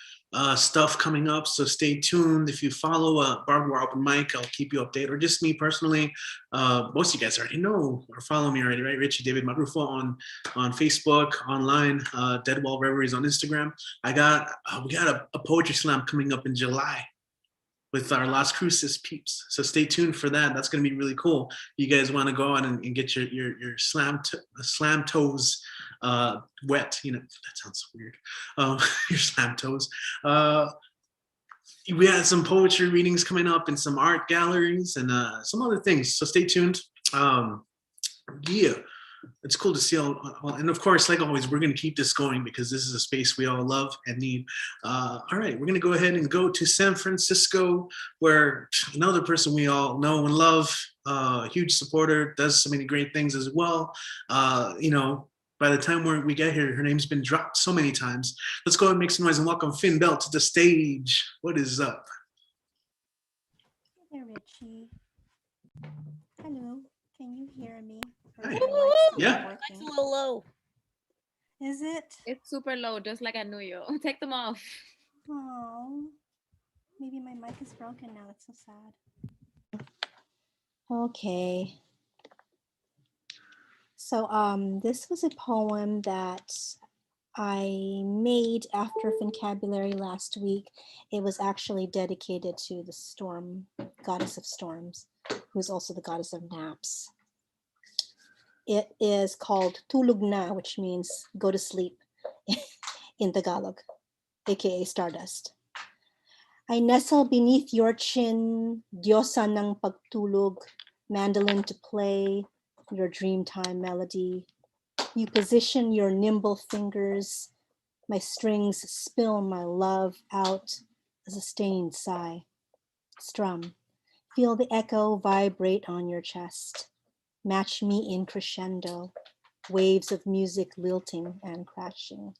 stuff coming up, so stay tuned. If you follow Barbed Wire Open Mic, I'll keep you updated, or just me personally. Most of you guys already know or follow me already, right? Richie David Marufo on Facebook, online, Dead Wall Reveries on Instagram. We got a poetry slam coming up in July with our Las Cruces peeps. So stay tuned for that. That's going to be really cool. You guys want to go out and get your slam toes wet. You know, that sounds weird. Your slam toes. We had some poetry readings coming up and some art galleries and some other things. So stay tuned. Yeah. It's cool to see all, and of course, like always, we're going to keep this going because this is a space we all love and need. All right, we're going to go ahead and go to San Francisco, where another person we all know and love, huge supporter, does so many great things as well. You know, by the time we get here, her name's been dropped so many times. Let's go ahead and make some noise and welcome Finn Bell to the stage. What is up? Hey, Richie. Hello, can you hear me? Hi. Yeah. It's a little low. Is it? It's super low, just like I knew you. Take them off. Oh, maybe my mic is broken now. That's so sad. Okay. So this was a poem that I made after Fincabulary last week. It was actually dedicated to the storm, goddess of storms, who is also the goddess of naps. It is called Tulog Na, which means go to sleep in Tagalog, aka Stardust. I nestle beneath your chin, Diyosa ng pagtulog, mandolin to play, your dreamtime melody. You position your nimble fingers, my strings spill my love out as a stained sigh. Strum, feel the echo vibrate on your chest. Match me in crescendo, waves of music lilting and crashing.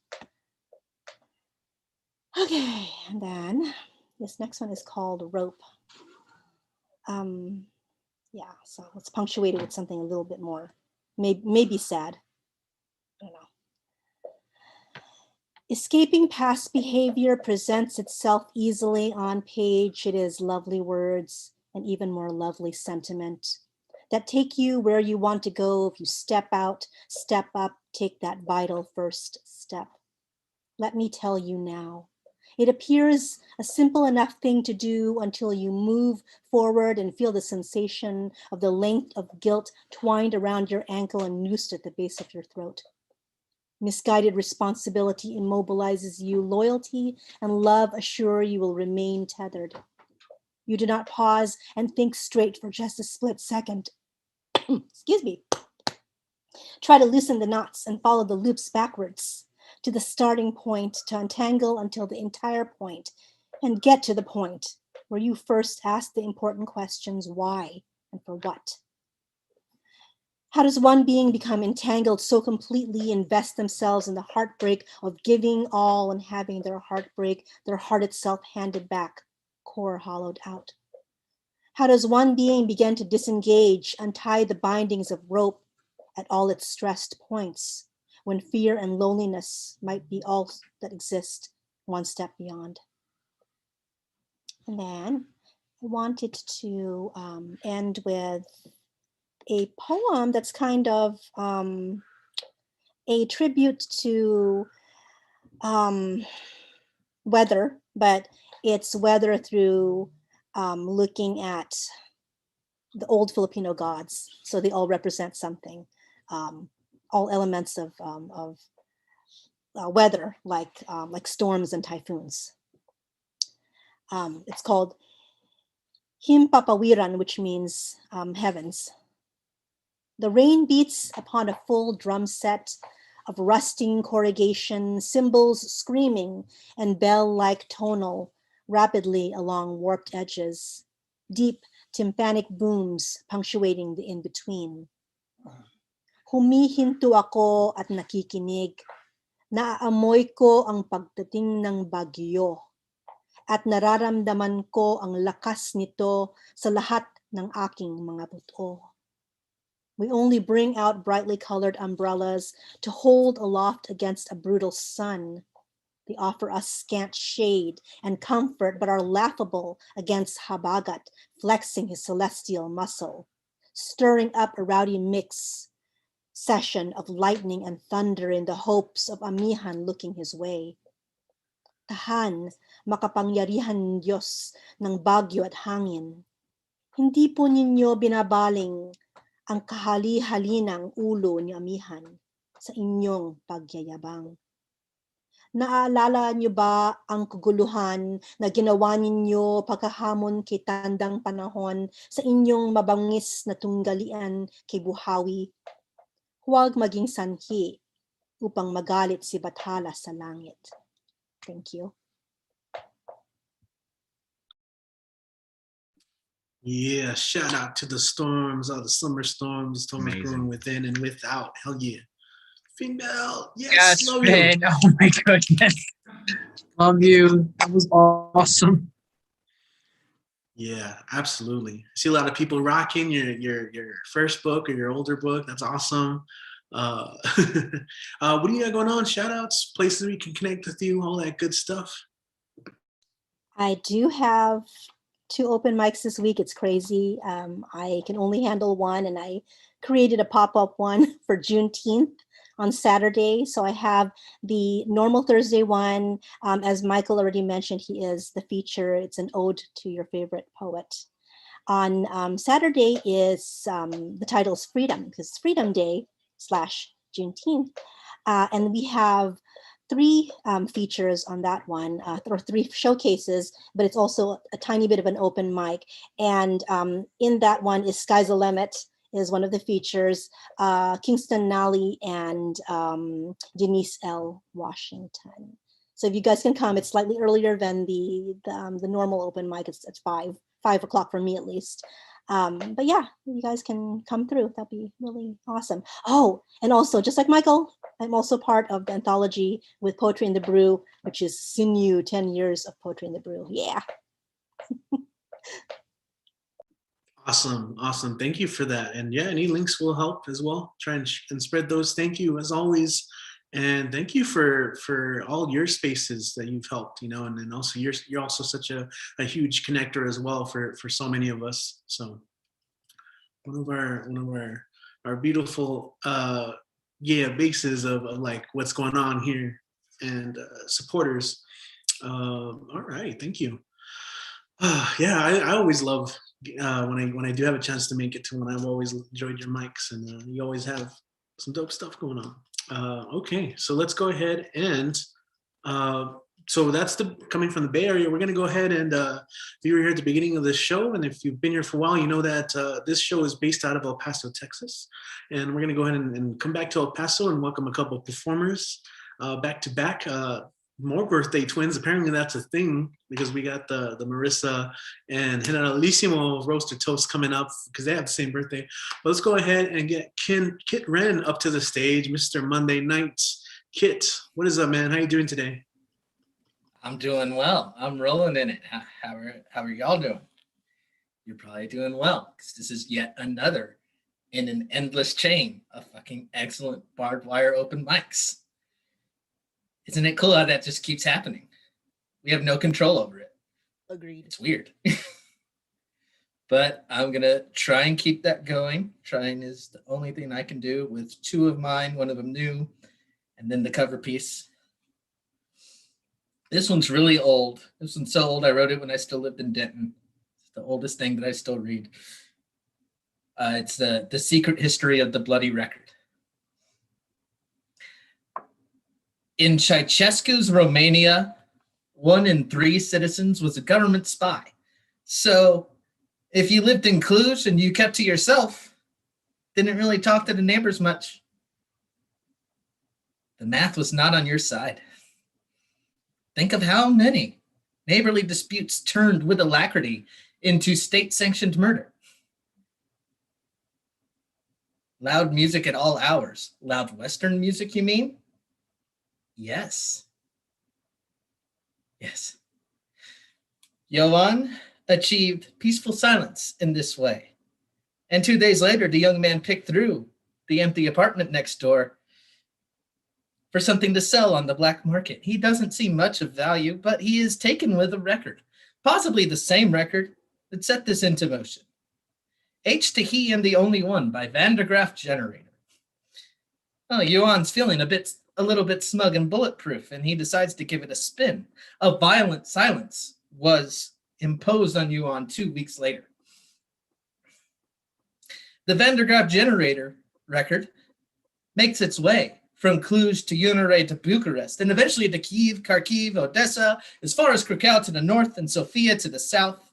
Okay, and then this next one is called Rope. Yeah, so it's punctuated with something a little bit more, maybe sad. I don't know. Escaping past behavior presents itself easily on page. It is lovely words and even more lovely sentiment that take you where you want to go. If you step out, step up, take that vital first step. Let me tell you now. It appears a simple enough thing to do until you move forward and feel the sensation of the length of guilt twined around your ankle and noosed at the base of your throat. Misguided responsibility immobilizes you. Loyalty and love assure you will remain tethered. You do not pause and think straight for just a split second. Excuse me. Try to loosen the knots and follow the loops backwards to the starting point, to untangle until the entire point, and get to the point where you first ask the important questions, why and for what? How does one being become entangled so completely, invest themselves in the heartbreak of giving all and having their heart break, their heart itself handed back, core hollowed out? How does one being begin to disengage, untie the bindings of rope at all its stressed points, when fear and loneliness might be all that exist one step beyond? And then I wanted to end with a poem that's kind of a tribute to weather, but it's weather through looking at the old Filipino gods. So they all represent something, all elements of weather, like storms and typhoons. It's called Himpapawiran, which means heavens. The rain beats upon a full drum set of rusting corrugation, cymbals screaming and bell-like tonal rapidly along warped edges, deep tympanic booms punctuating the in-between. Humihinto ako at nakikinig. Naaamoy ko ang pagdating ng bagyo. At nararamdaman ko ang lakas nito sa lahat ng aking mga buto. We only bring out brightly colored umbrellas to hold aloft against a brutal sun. They offer us scant shade and comfort, but are laughable against Habagat, flexing his celestial muscle, stirring up a rowdy mix session of lightning and thunder in the hopes of Amihan looking his way. Tahan, makapangyarihan Diyos ng bagyo at hangin. Hindi po ninyo binabaling ang kahali-halinang ulo ni Amihan sa inyong pagyayabang. Naaalala niyo ba ang kaguluhan na ginawa ninyo pagkahamon kay tandang panahon sa inyong mabangis na tunggalian kay Buhawi? Huwag maging sanhi upang magalit si Bathala sa langit. Thank you. Yeah, shout out to the storms, all the summer storms, storms growing within and without. Hell yeah. Female, yes, love man. you. Oh my goodness. Love you. That was awesome. Yeah, absolutely. I see a lot of people rocking your first book or your older book. That's awesome. What do you got going on? Shout outs, places we can connect with you, all that good stuff. I do have 2 open mics this week. It's crazy. I can only handle one, and I created a pop-up one for Juneteenth on Saturday. So I have the normal Thursday one. As Michael already mentioned, he is the feature. It's an ode to your favorite poet. On Saturday is the title is Freedom, because it's Freedom Day / Juneteenth. And we have 3 features on that one, or 3 showcases, but it's also a tiny bit of an open mic. And in that one is Sky's a Limit is one of the features, Kingston Nally and Denise L. Washington. So if you guys can come, it's slightly earlier than the normal open mic. It's 5 o'clock for me at least. But yeah, you guys can come through. That'd be really awesome. Oh, and also, just like Michael, I'm also part of the anthology with Poetry in the Brew, which is Sinew 10 years of Poetry in the Brew. Yeah. Awesome. Thank you for that. And yeah, any links will help as well. Try and spread those. Thank you as always. And thank you for all your spaces that you've helped, and then also you're also such a huge connector as well for so many of us. So one of our beautiful bases of like what's going on here and supporters. All right, thank you. I always love when I do have a chance to make it to one. I've always enjoyed your mics, and you always have some dope stuff going on. Okay, so let's go ahead and so that's coming from the Bay Area. We're gonna go ahead and if you were here at the beginning of this show, and if you've been here for a while, you know that this show is based out of El Paso, Texas, and we're gonna go ahead and come back to El Paso and welcome a couple of performers back to back. More birthday twins. Apparently that's a thing because we got the Marissa and Generalissimo Roaster Toast coming up because they have the same birthday. But let's go ahead and get Kit Wren up to the stage, Mr. Monday Night. Kit, what is up, man? How you doing today? I'm doing well. I'm rolling in it. How are y'all doing? You're probably doing well because this is yet another in an endless chain of fucking excellent barbed wire open mics. Isn't it cool how that just keeps happening? We have no control over it. Agreed. It's weird. But I'm going to try and keep that going. Trying is the only thing I can do with 2 of mine, one of them new, and then the cover piece. This one's really old. This one's so old, I wrote it when I still lived in Denton. It's the oldest thing that I still read. It's the Secret History of the Bloody Record. In Ceausescu's Romania, 1 in 3 citizens was a government spy. So if you lived in Cluj and you kept to yourself, didn't really talk to the neighbors much, the math was not on your side. Think of how many neighborly disputes turned with alacrity into state-sanctioned murder. Loud music at all hours. Loud Western music, you mean? Yes. Yes. Johann achieved peaceful silence in this way. And 2 days later, the young man picked through the empty apartment next door for something to sell on the black market. He doesn't see much of value, but he is taken with a record, possibly the same record that set this into motion. H to He and the Only One by Van der Graaf Generator. Oh, Johann's feeling a little bit smug and bulletproof, and he decides to give it a spin. A violent silence was imposed on Johann 2 weeks later. The Van der Graaf Generator record makes its way from Cluj to Unare to Bucharest, and eventually to Kyiv, Kharkiv, Odessa, as far as Krakow to the north and Sofia to the south,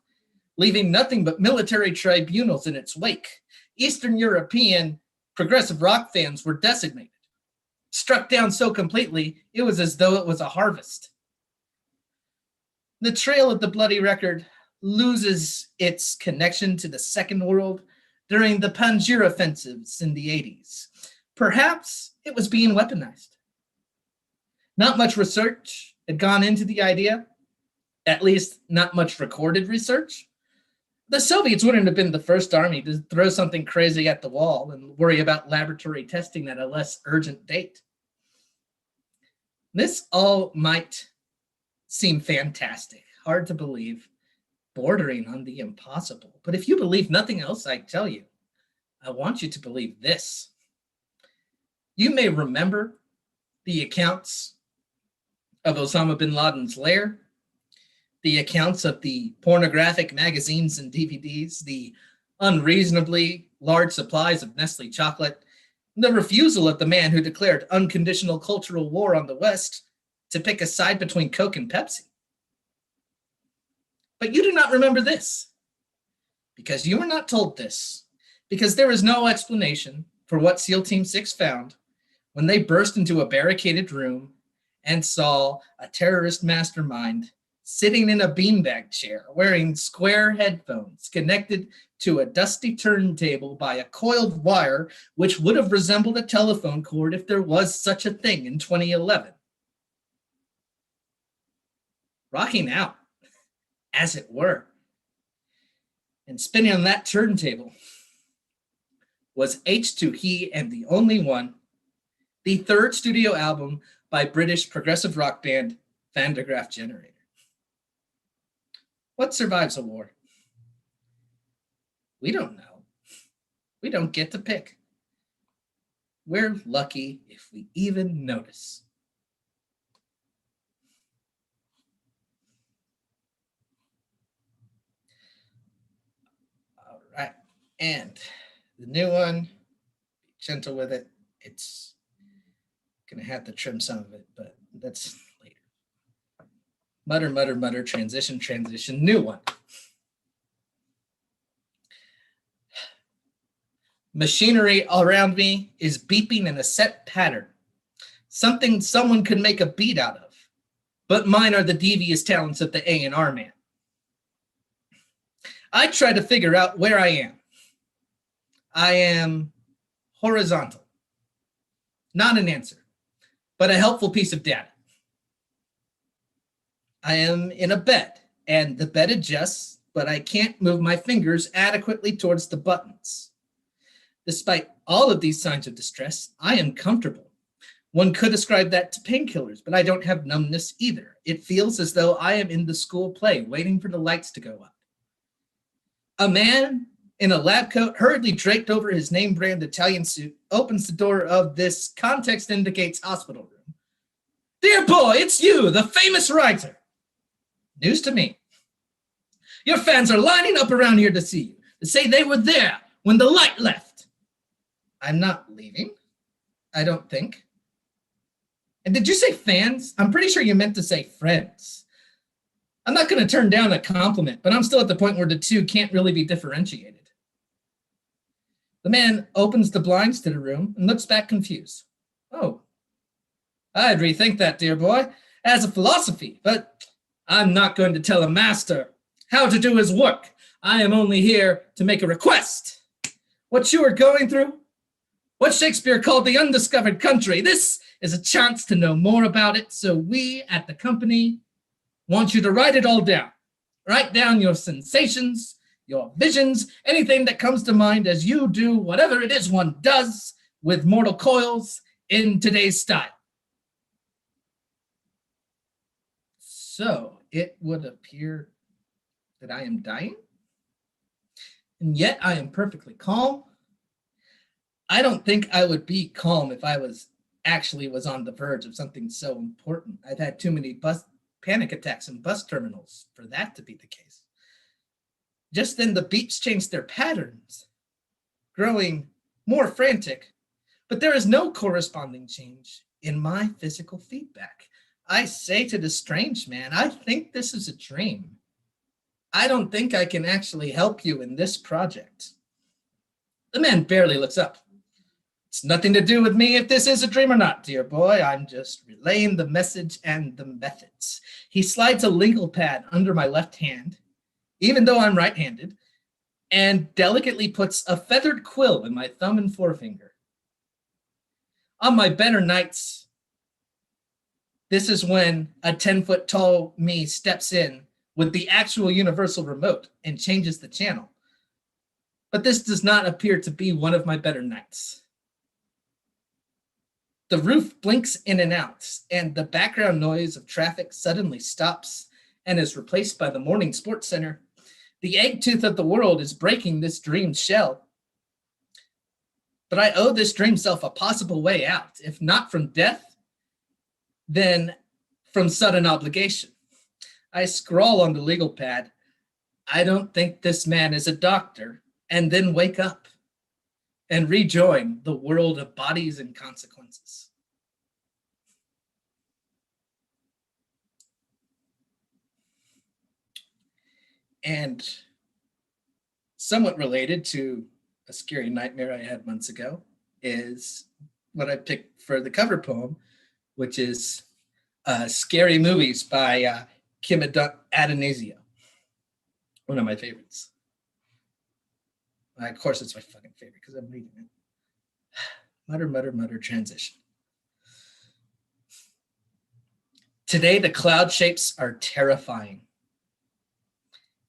leaving nothing but military tribunals in its wake. Eastern European progressive rock fans were decimated. Struck down so completely, it was as though it was a harvest. The trail of the bloody record loses its connection to the Second World during the Panjshir offensives in the 80s. Perhaps it was being weaponized. Not much research had gone into the idea, at least not much recorded research. The Soviets wouldn't have been the first army to throw something crazy at the wall and worry about laboratory testing at a less urgent date. This all might seem fantastic, hard to believe, bordering on the impossible. But if you believe nothing else I tell you, I want you to believe this. You may remember the accounts of Osama bin Laden's lair, the accounts of the pornographic magazines and DVDs, the unreasonably large supplies of Nestle chocolate, the refusal of the man who declared unconditional cultural war on the West to pick a side between Coke and Pepsi. But you do not remember this, because you were not told this, because there is no explanation for what SEAL Team 6 found when they burst into a barricaded room and saw a terrorist mastermind sitting in a beanbag chair, wearing square headphones connected to a dusty turntable by a coiled wire, which would have resembled a telephone cord if there was such a thing in 2011. Rocking out, as it were, and spinning on that turntable was H to He and the Only One, the third studio album by British progressive rock band Van der Graaf Generator. What survives a war? We don't know. We don't get to pick. We're lucky if we even notice. All right, and the new one, be gentle with it. It's gonna have to trim some of it, but that's later. Mutter, mutter, mutter, transition, transition, new one. Machinery around me is beeping in a set pattern, something someone could make a beat out of, but mine are the devious talents of the A&R man. I try to figure out where I am. I am horizontal. Not an answer, but a helpful piece of data. I am in a bed, and the bed adjusts, but I can't move my fingers adequately towards the buttons. Despite all of these signs of distress, I am comfortable. One could ascribe that to painkillers, but I don't have numbness either. It feels as though I am in the school play, waiting for the lights to go up. A man in a lab coat, hurriedly draped over his name brand Italian suit, opens the door of this context indicates hospital room. Dear boy, it's you, the famous writer. News to me. Your fans are lining up around here to see you, to say they were there when the light left. I'm not leaving, I don't think. And did you say fans? I'm pretty sure you meant to say friends. I'm not going to turn down a compliment, but I'm still at the point where the two can't really be differentiated. The man opens the blinds to the room and looks back confused. Oh, I'd rethink that, dear boy, as a philosophy, but I'm not going to tell a master how to do his work. I am only here to make a request. What you are going through, what Shakespeare called the undiscovered country. This is a chance to know more about it, so we at the company want you to write it all down. Write down your sensations, your visions, anything that comes to mind as you do whatever it is one does with mortal coils in today's style. So it would appear that I am dying, and yet I am perfectly calm. I don't think I would be calm if I was on the verge of something so important. I've had too many panic attacks in bus terminals for that to be the case. Just then the beeps changed their patterns, growing more frantic, but there is no corresponding change in my physical feedback. I say to the strange man, I think this is a dream. I don't think I can actually help you in this project. The man barely looks up. It's nothing to do with me if this is a dream or not, dear boy. I'm just relaying the message and the methods. He slides a legal pad under my left hand, even though I'm right-handed, and delicately puts a feathered quill in my thumb and forefinger. On my better nights, this is when a 10-foot tall me steps in with the actual universal remote and changes the channel. But this does not appear to be one of my better nights. The roof blinks in and out, and the background noise of traffic suddenly stops and is replaced by the morning sports center. The egg tooth of the world is breaking this dream's shell. But I owe this dream self a possible way out, if not from death, then from sudden obligation. I scrawl on the legal pad, I don't think this man is a doctor, and then wake up and rejoin the world of bodies and consequences. And somewhat related to a scary nightmare I had months ago is what I picked for the cover poem, which is Scary Movies by Kim Adanasio, one of my favorites. Of course, it's my fucking favorite because I'm reading it. Mutter, mutter, mutter, transition. Today, the cloud shapes are terrifying.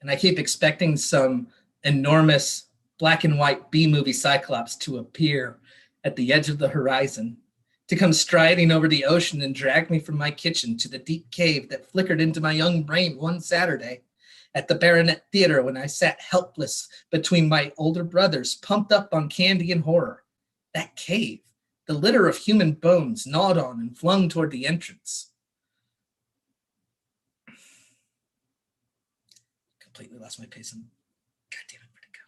And I keep expecting some enormous black and white B-movie cyclops to appear at the edge of the horizon, to come striding over the ocean and drag me from my kitchen to the deep cave that flickered into my young brain one Saturday at the Baronet Theater when I sat helpless between my older brothers, pumped up on candy and horror. That cave, the litter of human bones gnawed on and flung toward the entrance. Completely lost my pace and goddamn it, where'd it go?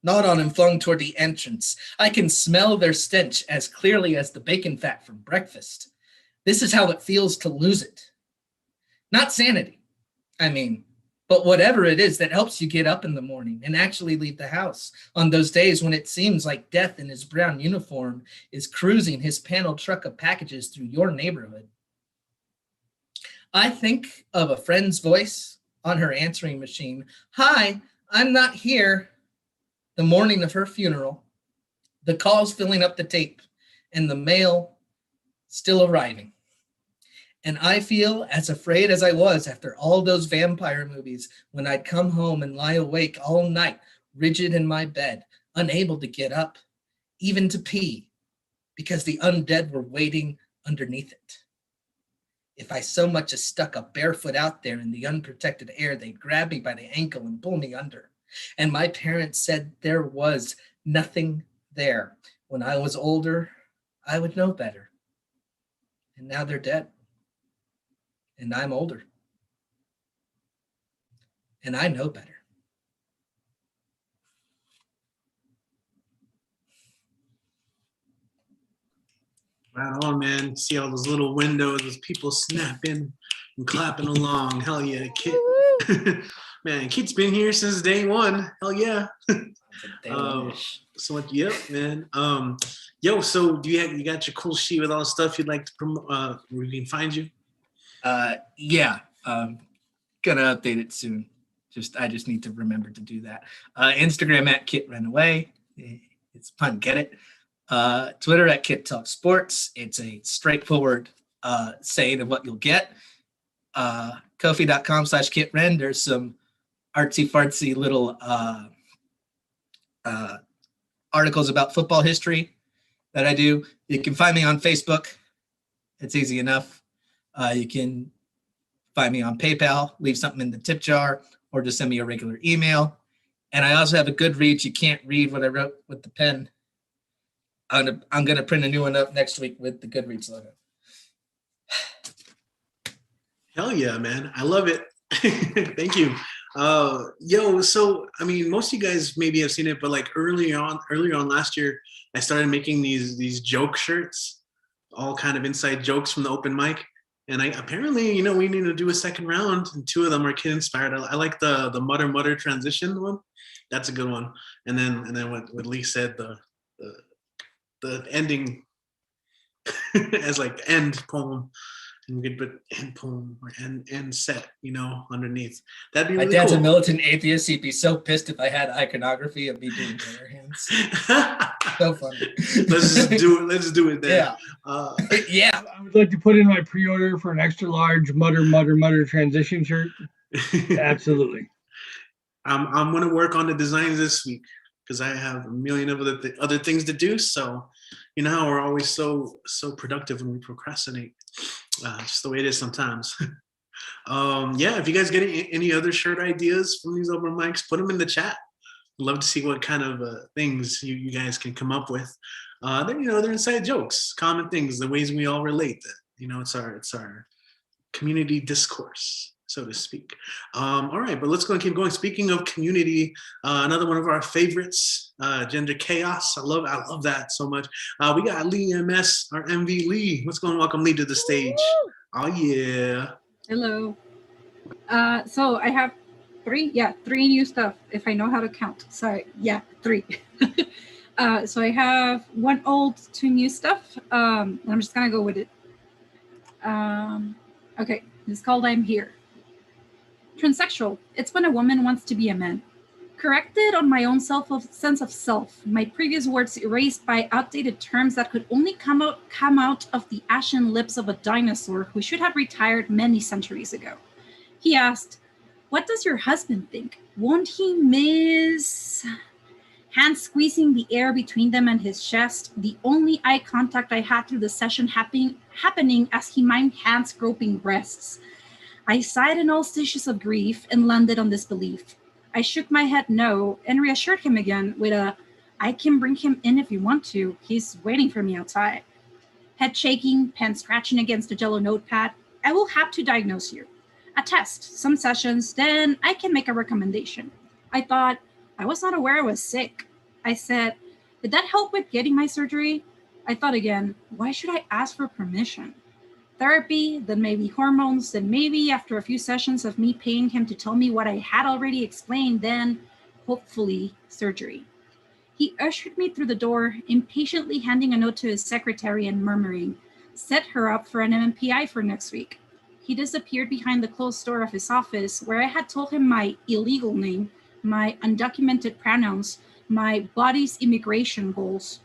Gnawed on and flung toward the entrance. I can smell their stench as clearly as the bacon fat from breakfast. This is how it feels to lose it. Not sanity, I mean, but whatever it is that helps you get up in the morning and actually leave the house on those days when it seems like death in his brown uniform is cruising his panel truck of packages through your neighborhood. I think of a friend's voice on her answering machine. Hi, I'm not here. The morning of her funeral, the calls filling up the tape, and the mail still arriving. And I feel as afraid as I was after all those vampire movies when I'd come home and lie awake all night, rigid in my bed, unable to get up, even to pee, because the undead were waiting underneath it. If I so much as stuck a bare foot out there in the unprotected air, they'd grab me by the ankle and pull me under. And my parents said there was nothing there. When I was older, I would know better. And now they're dead. And I'm older. And I know better. Right on, man. See all those little windows, those people snapping and clapping along. Hell yeah, Kit. Man, Kit's been here since day one. Hell yeah. So much, yep, man. Yo, so do you got your cool sheet with all the stuff you'd like to promote? Where we can find you? Yeah, gonna update it soon. I just need to remember to do that. Instagram at Kit Ran Away. It's pun, get it? Twitter at Kit Talk Sports. It's a straightforward saying of what you'll get. Ko-fi.com/KitRen. There's some artsy fartsy little articles about football history that I do. You can find me on Facebook. It's easy enough. You can find me on PayPal, leave something in the tip jar, or just send me a regular email. And I also have a Goodreads. You can't read what I wrote with the pen. I'm gonna print a new one up next week with the Goodreads logo. Hell yeah, man. I love it. Thank you. So I mean, most of you guys maybe have seen it, but like earlier on last year, I started making these joke shirts, all kind of inside jokes from the open mic. And I apparently, we need to do a second round, and 2 of them are kid inspired. I like the mutter transition one. That's a good one. And then what Lee said, the ending as like end poem. And we could put end poem or end set, underneath. That'd be really My dad's cool. a militant atheist. He'd be so pissed if I had iconography of me doing prayer hands. So funny. Let's do it then. Yeah. Yeah. I would like to put in my pre-order for an extra large mutter transition shirt. Absolutely. I'm gonna work on the designs this week because I have a million of other things to do. So, you know how we're always so productive when we procrastinate. Just the way it is sometimes. If you guys get any other shirt ideas from these open mics, put them in the chat. I'd love to see what kind of things you guys can come up with. They're inside jokes, common things, the ways we all relate. That it's our community discourse, so to speak. All right, but let's go and keep going. Speaking of community, another one of our favorites, gender chaos. I love that so much. We got Lee MS, our MV Lee. Let's go and welcome Lee to the stage. Oh yeah. Hello. So I have 3 new stuff if I know how to count. Sorry, 3. So I have 1 old, 2 new stuff. And I'm just gonna go with it. Okay, it's called I'm Here. Transsexual. It's when a woman wants to be a man. Corrected on my own sense of self, my previous words erased by outdated terms that could only come out of the ashen lips of a dinosaur who should have retired many centuries ago. He asked, "What does your husband think? Won't he miss?" Hands squeezing the air between them and his chest, the only eye contact I had through the session happening as he mimed hands groping breasts. I sighed in all stitches of grief and landed on disbelief. I shook my head no and reassured him again with a, "I can bring him in if you want to. He's waiting for me outside." Head shaking, pen scratching against a Jell-O notepad. "I will have to diagnose you. A test, some sessions, then I can make a recommendation." I thought, I was not aware I was sick. I said, "Did that help with getting my surgery?" I thought again, why should I ask for permission? Therapy, then maybe hormones, then maybe after a few sessions of me paying him to tell me what I had already explained, then hopefully surgery. He ushered me through the door, impatiently handing a note to his secretary and murmuring, "Set her up for an MMPI for next week." He disappeared behind the closed door of his office, where I had told him my illegal name, my undocumented pronouns, my body's immigration goals.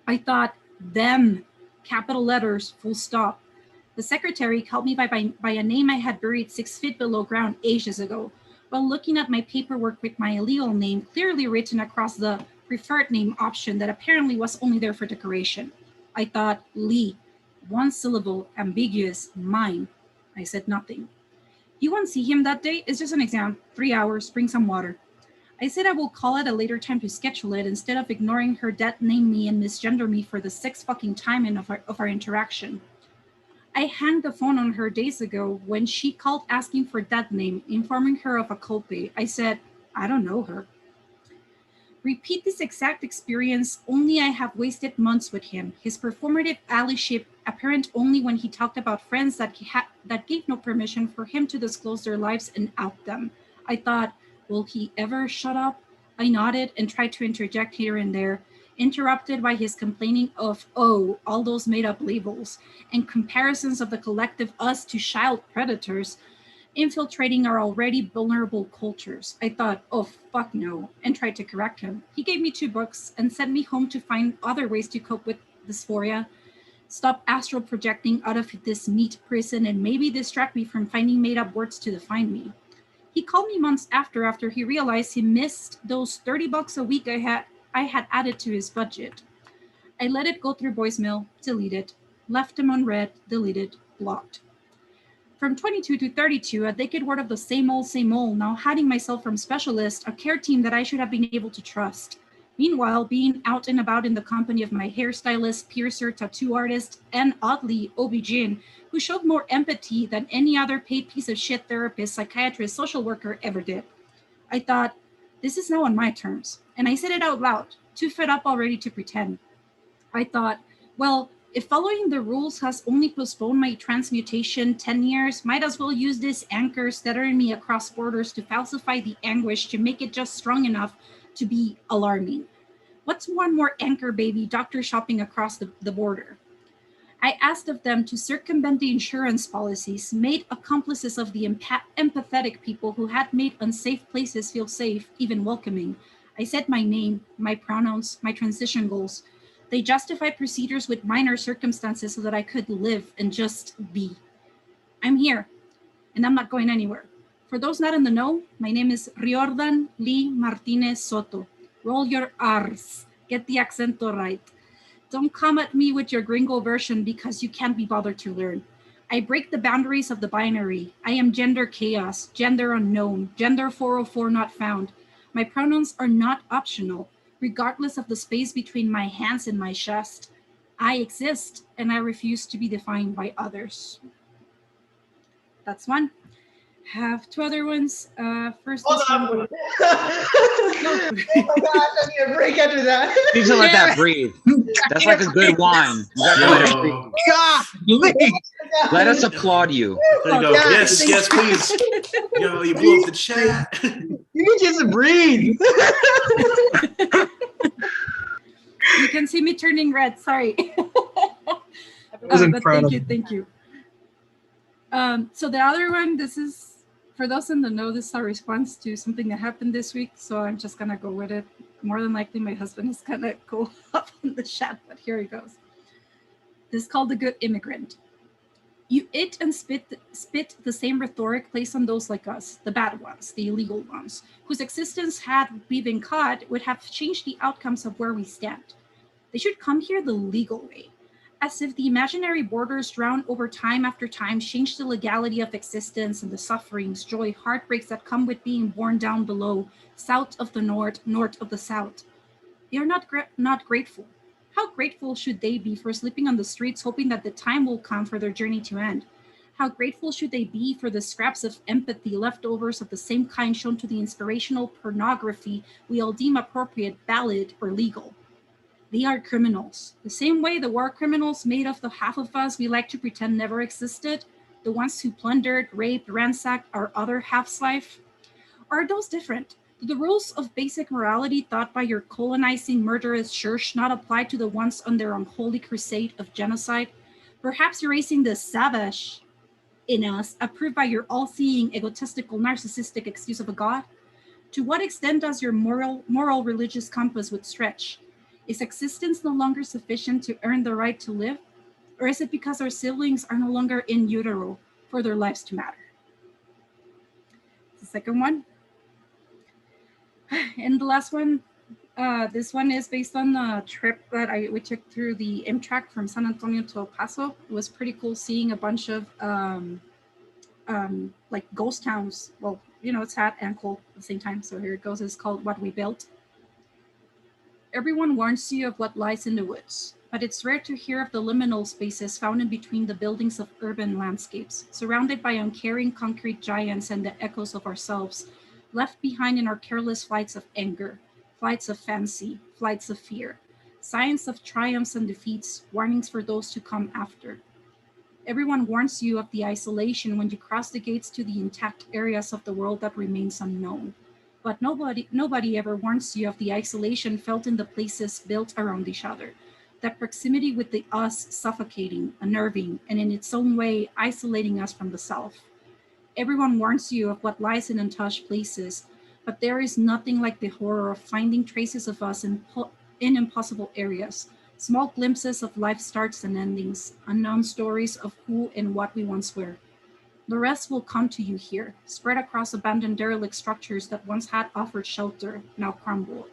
I thought, them, capital letters, full stop. The secretary called me by a name I had buried 6 feet below ground ages ago, while looking at my paperwork with my illegal name clearly written across the preferred name option that apparently was only there for decoration. I thought, Lee, 1 syllable, ambiguous, mine. I said nothing. "You won't see him that day. It's just an exam. 3 hours. Bring some water." I said I will call at a later time to schedule it instead of ignoring her dead name me and misgender me for the 6th fucking time of our interaction. I hung the phone on her days ago when she called asking for that name, informing her of a copay. I said, I don't know her. Repeat this exact experience, only I have wasted months with him. His performative allyship apparent only when he talked about friends that gave no permission for him to disclose their lives and out them. I thought, will he ever shut up? I nodded and tried to interject here and there, interrupted by his complaining of, all those made-up labels and comparisons of the collective us to child predators. infiltrating our already vulnerable cultures. I thought, oh, fuck no, and tried to correct him. He gave me 2 books and sent me home to find other ways to cope with dysphoria, stop astral projecting out of this meat prison, and maybe distract me from finding made-up words to define me. He called me months after he realized he missed those $30 a week I had added to his budget. I let it go through voicemail, deleted, left him unread, deleted, blocked. From 22 to 32, a decade word of the same old, now hiding myself from specialist, a care team that I should have been able to trust. Meanwhile, being out and about in the company of my hairstylist, piercer, tattoo artist, and oddly, OB-GYN, who showed more empathy than any other paid piece of shit therapist, psychiatrist, social worker ever did. I thought, this is now on my terms. And I said it out loud, too fed up already to pretend. I thought, well, if following the rules has only postponed my transmutation 10 years, might as well use this anchor steering me across borders to falsify the anguish to make it just strong enough to be alarming. What's one more anchor baby doctor shopping across the border? I asked of them to circumvent the insurance policies, made accomplices of the empathetic people who had made unsafe places feel safe, even welcoming. I said my name, my pronouns, my transition goals. They justified procedures with minor circumstances so that I could live and just be. I'm here, and I'm not going anywhere. For those not in the know, my name is Riordan Lee Martinez Soto. Roll your R's. Get the accento right. Don't come at me with your gringo version because you can't be bothered to learn. I break the boundaries of the binary. I am gender chaos, gender unknown, gender 404 not found. My pronouns are not optional, regardless of the space between my hands and my chest. I exist, and I refuse to be defined by others. That's one. Have 2 other ones. First, this one. Oh my God, I need a break after that. You need to let that breathe. That's like a good wine. You got to let it breathe. God, Let us applaud you. There you go. God. Yes, please. Yo, you blew up the chat. You need just to breathe. You can see me turning red. Sorry. Wasn't but proud thank you. So the other one, this is, for those in the know, this is our response to something that happened this week. So I'm just going to go with it. More than likely, my husband is going to go up in the chat, but here he goes. This is called The Good Immigrant. You eat and spit the same rhetoric placed on those like us, the bad ones, the illegal ones, whose existence, had we been caught, would have changed the outcomes of where we stand. They should come here the legal way, as if the imaginary borders drawn over time after time changed the legality of existence and the sufferings, joy, heartbreaks that come with being born down below, south of the north, north of the south. They are not grateful. How grateful should they be for sleeping on the streets, hoping that the time will come for their journey to end? How grateful should they be for the scraps of empathy, leftovers of the same kind shown to the inspirational pornography we all deem appropriate, valid, or legal? They are criminals. The same way the war criminals made of the half of us we like to pretend never existed, the ones who plundered, raped, ransacked our other half's life. Are those different? Do the rules of basic morality taught by your colonizing murderous church not apply to the ones on their unholy crusade of genocide? Perhaps erasing the savage in us, approved by your all-seeing, egotistical, narcissistic excuse of a god? To what extent does your moral religious compass would stretch? Is existence no longer sufficient to earn the right to live? Or is it because our siblings are no longer in utero for their lives to matter? The second one. And the last one, this one is based on the trip that we took through the Amtrak from San Antonio to El Paso. It was pretty cool seeing a bunch of like ghost towns. Well, it's sad and cool at the same time. So here it goes. It's called What We Built. Everyone warns you of what lies in the woods, but it's rare to hear of the liminal spaces found in between the buildings of urban landscapes, surrounded by uncaring concrete giants and the echoes of ourselves, left behind in our careless flights of anger, flights of fancy, flights of fear, signs of triumphs and defeats, warnings for those to come after. Everyone warns you of the isolation when you cross the gates to the intact areas of the world that remains unknown. But nobody ever warns you of the isolation felt in the places built around each other, that proximity with the us suffocating, unnerving, and in its own way isolating us from the self. Everyone warns you of what lies in untouched places, but there is nothing like the horror of finding traces of us in impossible areas. Small glimpses of life starts and endings, unknown stories of who and what we once were. The rest will come to you here, spread across abandoned derelict structures that once had offered shelter, now crumble.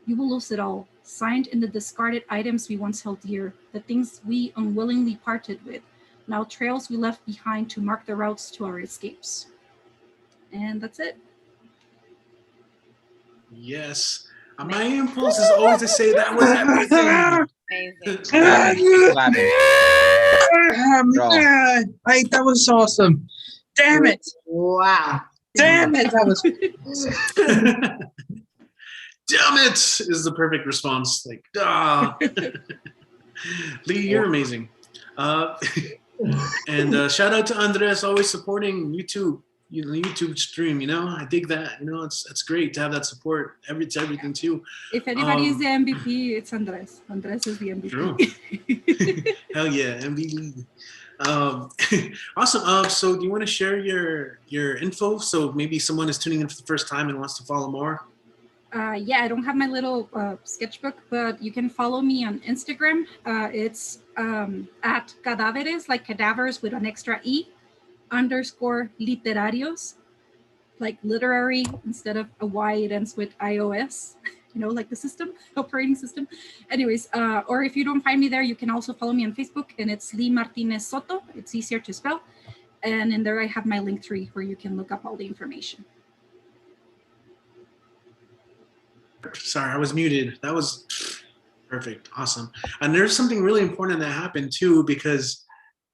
You will lose it all, signed in the discarded items we once held dear, the things we unwillingly parted with, now trails we left behind to mark the routes to our escapes. And that's it. Yes. My impulse is always to say that was everything. That was awesome. Damn it. Wow. Damn it. That was. Damn it is the perfect response. Like, Lee, you're amazing. And shout out to Andres, always supporting YouTube stream. I dig that. It's great to have that support. It's everything too. If anybody is the MVP, it's Andres. Andres is the MVP. True. Hell yeah, MVP. Awesome. So do you want to share your info? So maybe someone is tuning in for the first time and wants to follow more. Yeah, I don't have my little sketchbook, but you can follow me on Instagram. It's at cadáveres, like cadavers with an extra E, _literarios, like literary instead of a Y, it ends with iOS, like the system, operating system. Anyways, or if you don't find me there, you can also follow me on Facebook, and it's Lee Martinez Soto. It's easier to spell. And in there I have my Linktree where you can look up all the information. Sorry, I was muted. That was perfect. Awesome. And there's something really important that happened too, because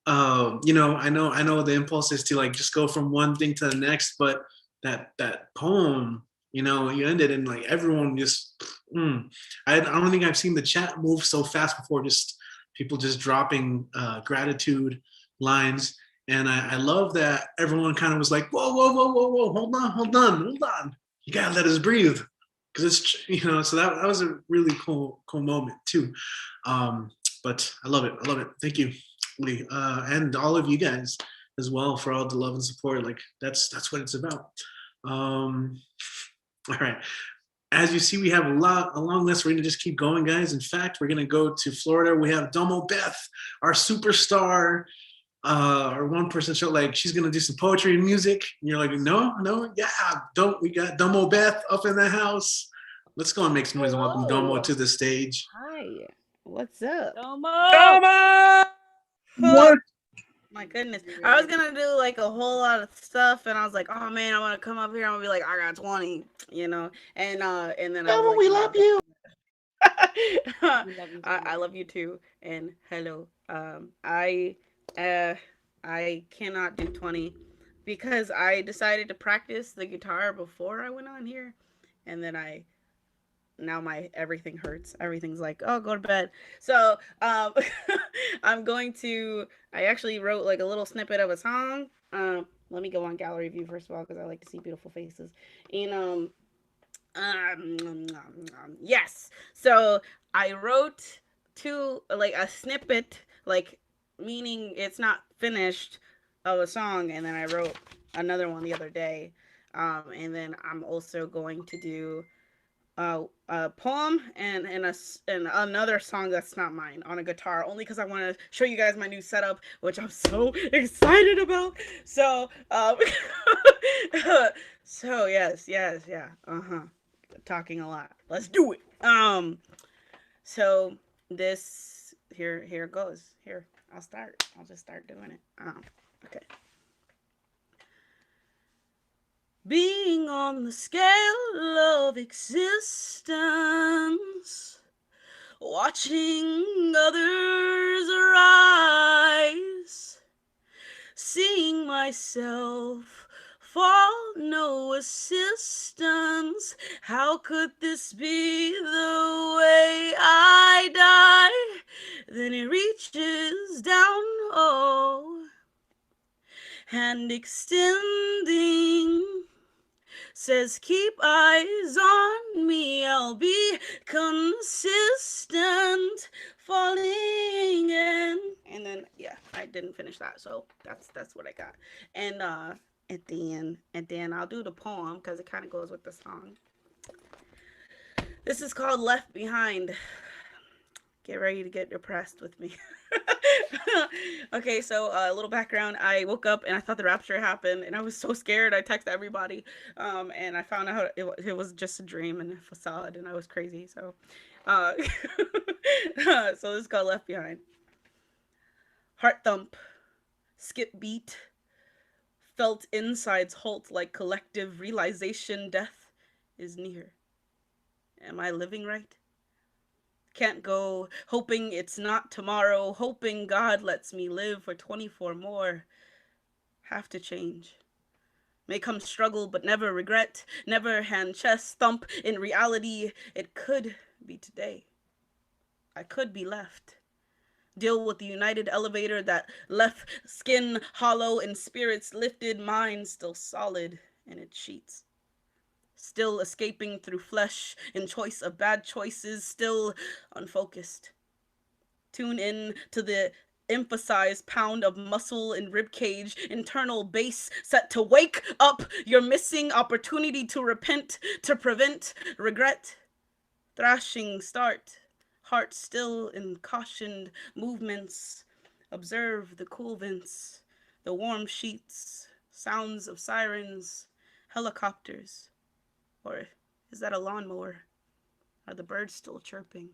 I know the impulse is to just go from one thing to the next, but that poem, you ended and everyone just I don't think I've seen the chat move so fast before, just people just dropping gratitude lines. And I love that everyone kind of was like, whoa, hold on. You gotta let us breathe. Because it's, so that was a really cool moment too. But I love it. Thank you, Lee, and all of you guys as well for all the love and support. That's what it's about. All right. As you see, we have a long list. We're gonna just keep going, guys. In fact, we're gonna go to Florida. We have Domo Beth, our superstar, our one-person show. She's gonna do some poetry and music. And you're like, no, yeah, we got Domo Beth up in the house. Let's go and make some noise and welcome Domo to the stage. Hi, what's up? Domo! What? My goodness, I was gonna do a whole lot of stuff, and I was like, oh man, I want to come up here. I'm gonna be like, I got 20, and then Domo, we love you. I love you too, and hello. I cannot do 20 because I decided to practice the guitar before I went on here, and then now my everything hurts. Everything's like, oh, go to bed. So I actually wrote a little snippet of a song. Let me go on gallery view first of all, because I like to see beautiful faces. And yes. So I wrote a snippet, meaning it's not finished, of a song, and then I wrote another one the other day. And then I'm also going to do a poem and another song that's not mine on a guitar, only because I want to show you guys my new setup, which I'm so excited about. So so yes, yeah, talking a lot. Let's do it. So this here it goes. Here, I'll just start doing it. Okay. Being on the scale of existence, watching others rise, seeing myself fall, no assistance. How could this be the way I die? Then it reaches down, and extending, says keep eyes on me, I'll be consistent, falling in. And then I didn't finish that, so that's what I got. And at the end, and then I'll do the poem because it kind of goes with the song. This is called Left Behind. Get ready to get depressed with me. Okay, so a little background. I woke up and I thought the rapture happened, and I was so scared. I texted everybody, and I found out it was just a dream and a facade, and I was crazy. So, so this is called Left Behind. Heart thump, skip beat, felt insides halt like collective realization death is near. Am I living right? Can't go, hoping it's not tomorrow, hoping God lets me live for 24 more. Have to change. May come struggle, but never regret, never hand chest thump. In reality, it could be today. I could be left. Deal with the united elevator that left skin hollow and spirits lifted, mind still solid in its sheets. Still escaping through flesh in choice of bad choices, still unfocused. Tune in to the emphasized pound of muscle and rib cage, internal base set to wake up your missing opportunity to repent, to prevent regret. Thrashing start, heart still in cautioned movements. Observe the cool vents, the warm sheets, sounds of sirens, helicopters. Or is that a lawnmower? Are the birds still chirping?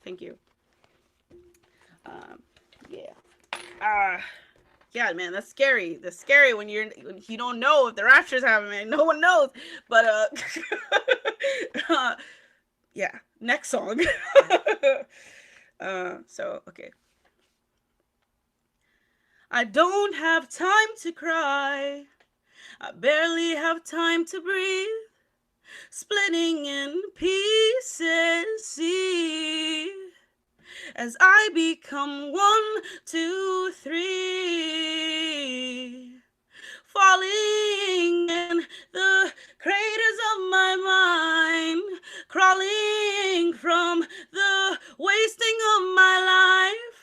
Thank you. Yeah. Yeah, man, that's scary. That's scary when you don't know if the rapture's happening. No one knows. But yeah. Next song. So okay. I don't have time to cry. I barely have time to breathe. Splitting in pieces, see, as I become 1, 2, 3, falling in the craters of my mind, crawling from the wasting of my life.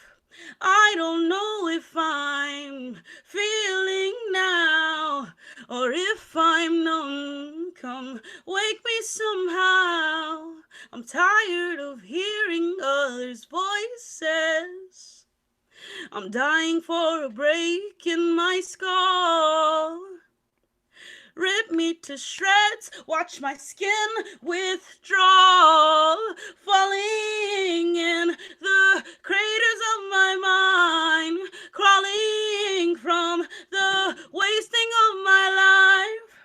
I don't know if I'm feeling now or if I'm numb. Come wake me somehow. I'm tired of hearing others' voices. I'm dying for a break in my skull. Rip me to shreds, watch my skin withdraw, falling in the craters of my mind, crawling from the wasting of my life.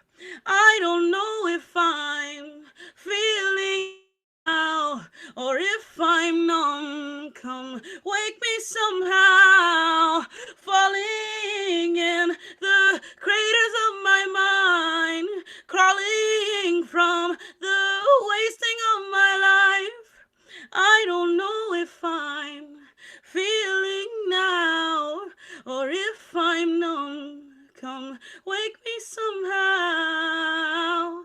I don't know if I'm feeling now or if I'm numb. Come wake me somehow, falling in the craters of my mind, crawling from the wasting of my life. I don't know if I'm feeling now or if I'm numb. Come wake me somehow.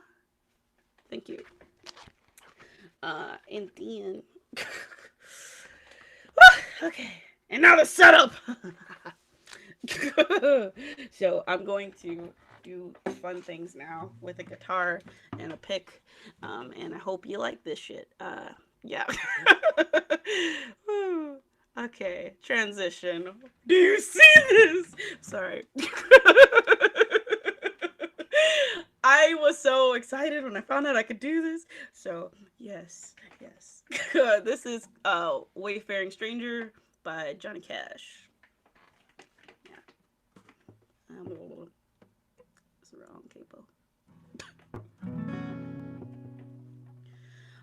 Thank you. And then okay, and now the setup. So I'm going to do fun things now with a guitar and a pick, and I hope you like this shit. Yeah. Okay, transition. Do you see this? Sorry. I was so excited when I found out I could do this. So yes. This is Wayfaring Stranger by Johnny Cash. Yeah. It's the wrong capo.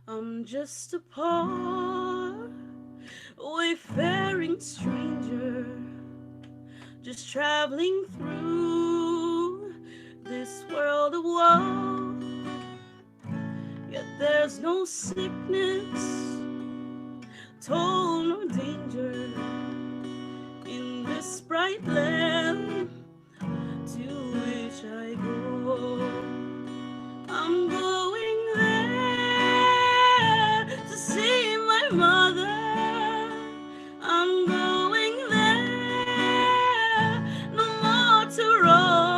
I'm just a poor wayfaring stranger, just traveling through this world of woe. Yet there's no sickness, toll nor danger in this bright land to which I go. I'm going there to see my mother. I'm going there, no more to roam.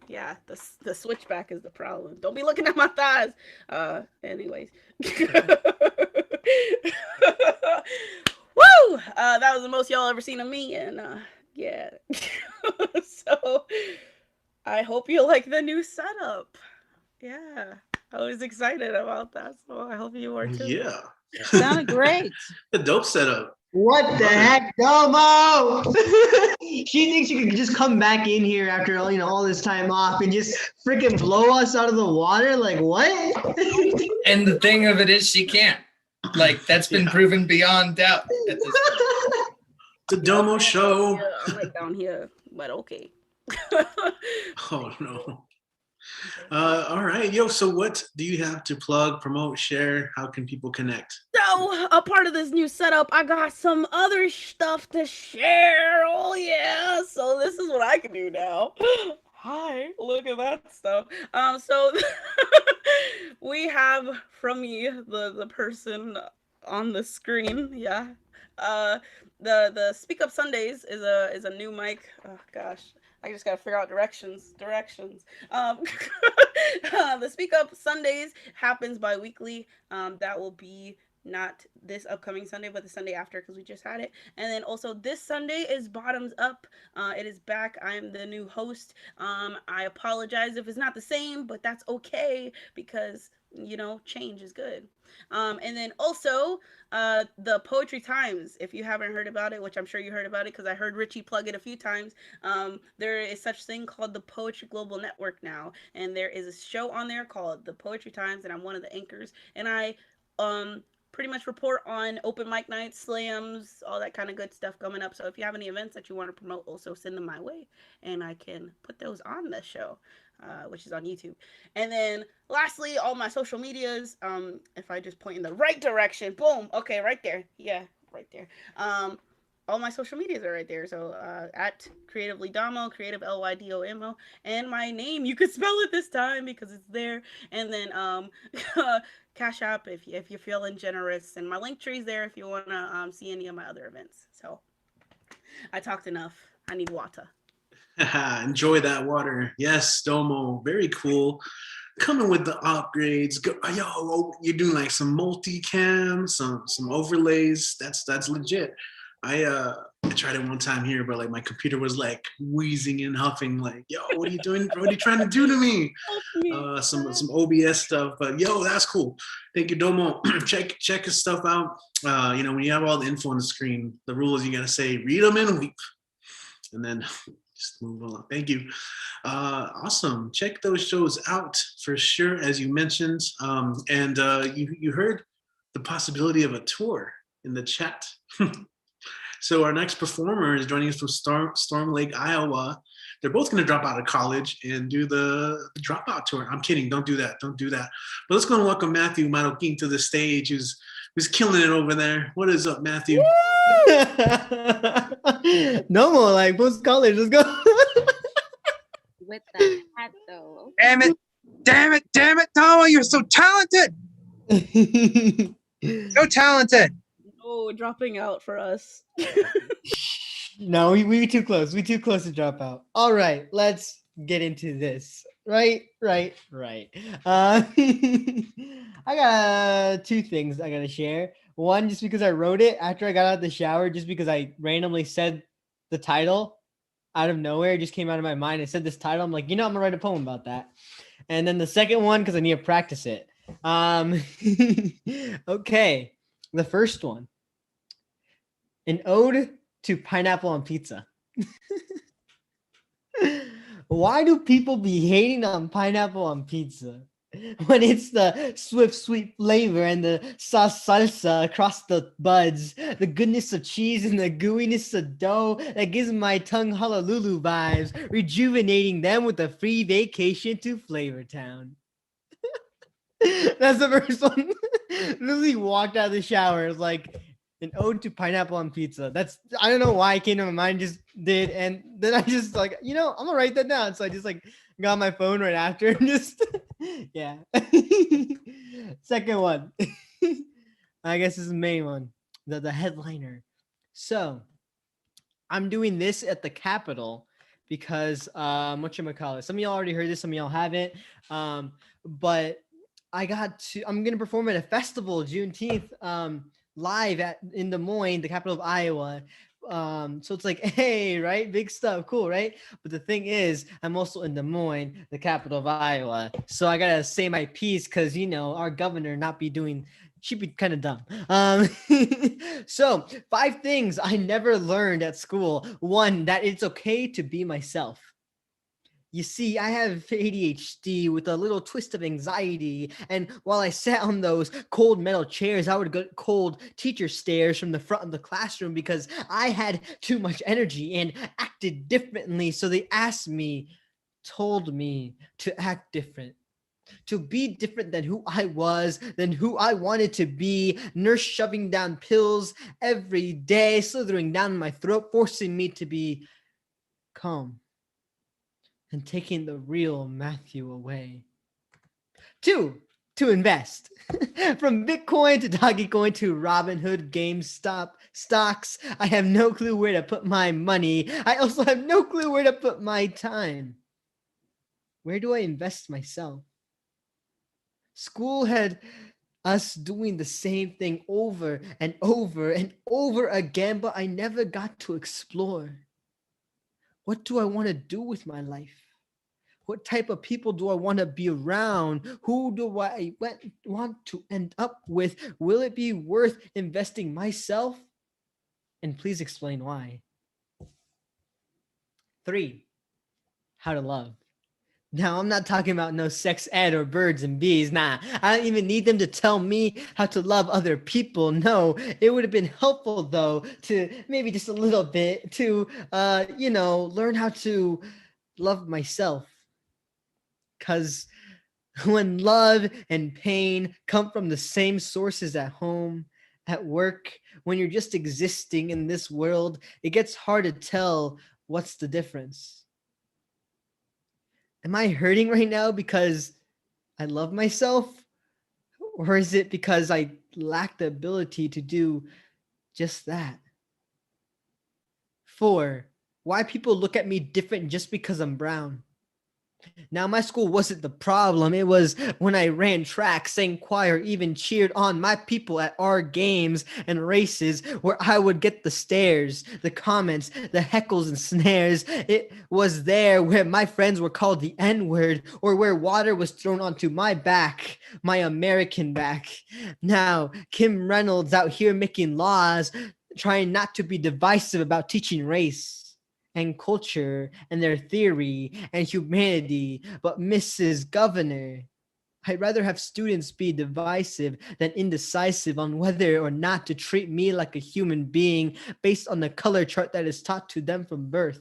yeah, the switchback is the problem. Don't be looking at my thighs. Anyways. Woo! That was the most y'all ever seen of me, and yeah. So I hope you like the new setup. Yeah, I was excited about that, so I hope you were too. Yeah. Sounded great. A dope setup. What the heck, Domo? She thinks she can just come back in here after all this time off and just freaking blow us out of the water. Like what? And the thing of it is, she can't. Like that's been proven beyond doubt at this point. The Domo Show. I'm like down here, but okay. Oh no. All right, yo. So, what do you have to plug, promote, share? How can people connect? So, a part of this new setup, I got some other stuff to share. Oh yeah. So this is what I can do now. Hi, look at that stuff. So we have from me, the person on the screen. Yeah. The Speak Up Sundays is a new mic. Oh gosh. I just gotta figure out directions. The Speak Up Sundays happens bi-weekly. That will be not this upcoming Sunday, but the Sunday after, because we just had it. And then also this Sunday is Bottoms Up. It is back. I am the new host. I apologize if it's not the same, but that's okay, because change is good. And then also the Poetry Times, if you haven't heard about it, which I'm sure you heard about it because I heard Richie plug it a few times. There is such thing called the Poetry Global Network now, and there is a show on there called the Poetry Times, and I'm one of the anchors, and I pretty much report on open mic nights, slams, all that kind of good stuff coming up. So if you have any events that you want to promote, also send them my way, and I can put those on the show, which is on YouTube. And then lastly, all my social medias, if I just point in the right direction, boom, okay, right there. Yeah, right there. All my social medias are right there. So at Creatively Domo, Creative LYDOMO, and my name, you could spell it this time because it's there. And then Cash App if you're feeling generous, and my link tree's there if you want to see any of my other events. So I talked enough. I need water. Enjoy that water. Yes, Domo, very cool. Coming with the upgrades. Yo, you're doing like some multicam, some overlays. That's legit. I tried it one time here, but like my computer was like wheezing and huffing, like, yo, what are you doing? What are you trying to do to me? Some OBS stuff, but yo, that's cool. Thank you, Domo. check his stuff out. When you have all the info on the screen, the rule is you gotta say, read them and weep, and then just move along. Thank you. Awesome. Check those shows out for sure, as you mentioned. And you heard the possibility of a tour in the chat. So our next performer is joining us from Storm Lake, Iowa. They're both going to drop out of college and do the dropout tour. I'm kidding. Don't do that. Don't do that. But let's go and welcome Matthew Maroquin to the stage, who's killing it over there. What is up, Matthew? No more like post college. Let's go. With the hat though. Damn it, Tomo, you're so talented. So talented. Oh, dropping out for us. No, we too close. We too close to drop out. All right, let's get into this. Right. I got two things I gotta share. One, just because I wrote it after I got out of the shower, just because I randomly said the title out of nowhere. It just came out of my mind. I said this title. I'm like, I'm gonna write a poem about that. And then the second one, because I need to practice it. Okay, the first one. An ode to pineapple on pizza. Why do people be hating on pineapple on pizza when it's the sweet flavor and the sauce salsa across the buds, the goodness of cheese and the gooiness of dough that gives my tongue Honolulu vibes, rejuvenating them with a free vacation to Flavor Town? That's the first one. Literally walked out of the shower. It was like an ode to pineapple on pizza. I don't know why it came to my mind, just did. And then I just like, I'm gonna write that down. So I just like got my phone right after and just, yeah. Second one. I guess this is the main one, the headliner. So I'm doing this at the Capitol because whatchamacallit, some of y'all already heard this, some of y'all haven't. But I'm gonna perform at a festival Juneteenth live in Des Moines, the capital of Iowa. So it's like, hey, right, big stuff, cool, right? But the thing is, I'm also in Des Moines, the capital of Iowa, so I gotta say my piece because our governor she'd be kind of dumb. So 5 things I never learned at school. 1, that it's okay to be myself. You see, I have ADHD with a little twist of anxiety, and while I sat on those cold metal chairs, I would get cold teacher stares from the front of the classroom because I had too much energy and acted differently. So they told me to act different, to be different than who I was, than who I wanted to be. Nurse shoving down pills every day, slithering down my throat, forcing me to be calm and taking the real Matthew away. 2, to invest. From Bitcoin to Dogecoin to Robinhood, GameStop, stocks, I have no clue where to put my money. I also have no clue where to put my time. Where do I invest myself? School had us doing the same thing over and over and over again, but I never got to explore. What do I want to do with my life? What type of people do I want to be around? Who do I want to end up with? Will it be worth investing myself? And please explain why. 3, how to love. Now, I'm not talking about no sex ed or birds and bees. Nah, I don't even need them to tell me how to love other people. No, it would have been helpful, though, to maybe just a little bit to, learn how to love myself. Because when love and pain come from the same sources at home, at work, when you're just existing in this world, it gets hard to tell what's the difference. Am I hurting right now because I love myself? Or is it because I lack the ability to do just that? 4, why people look at me different just because I'm brown. Now, my school wasn't the problem. It was when I ran track, sang choir, even cheered on my people at our games and races where I would get the stares, the comments, the heckles and snares. It was there where my friends were called the N-word or where water was thrown onto my back, my American back. Now, Kim Reynolds out here making laws, trying not to be divisive about teaching race and culture and their theory and humanity. But Mrs. Governor, I'd rather have students be divisive than indecisive on whether or not to treat me like a human being based on the color chart that is taught to them from birth.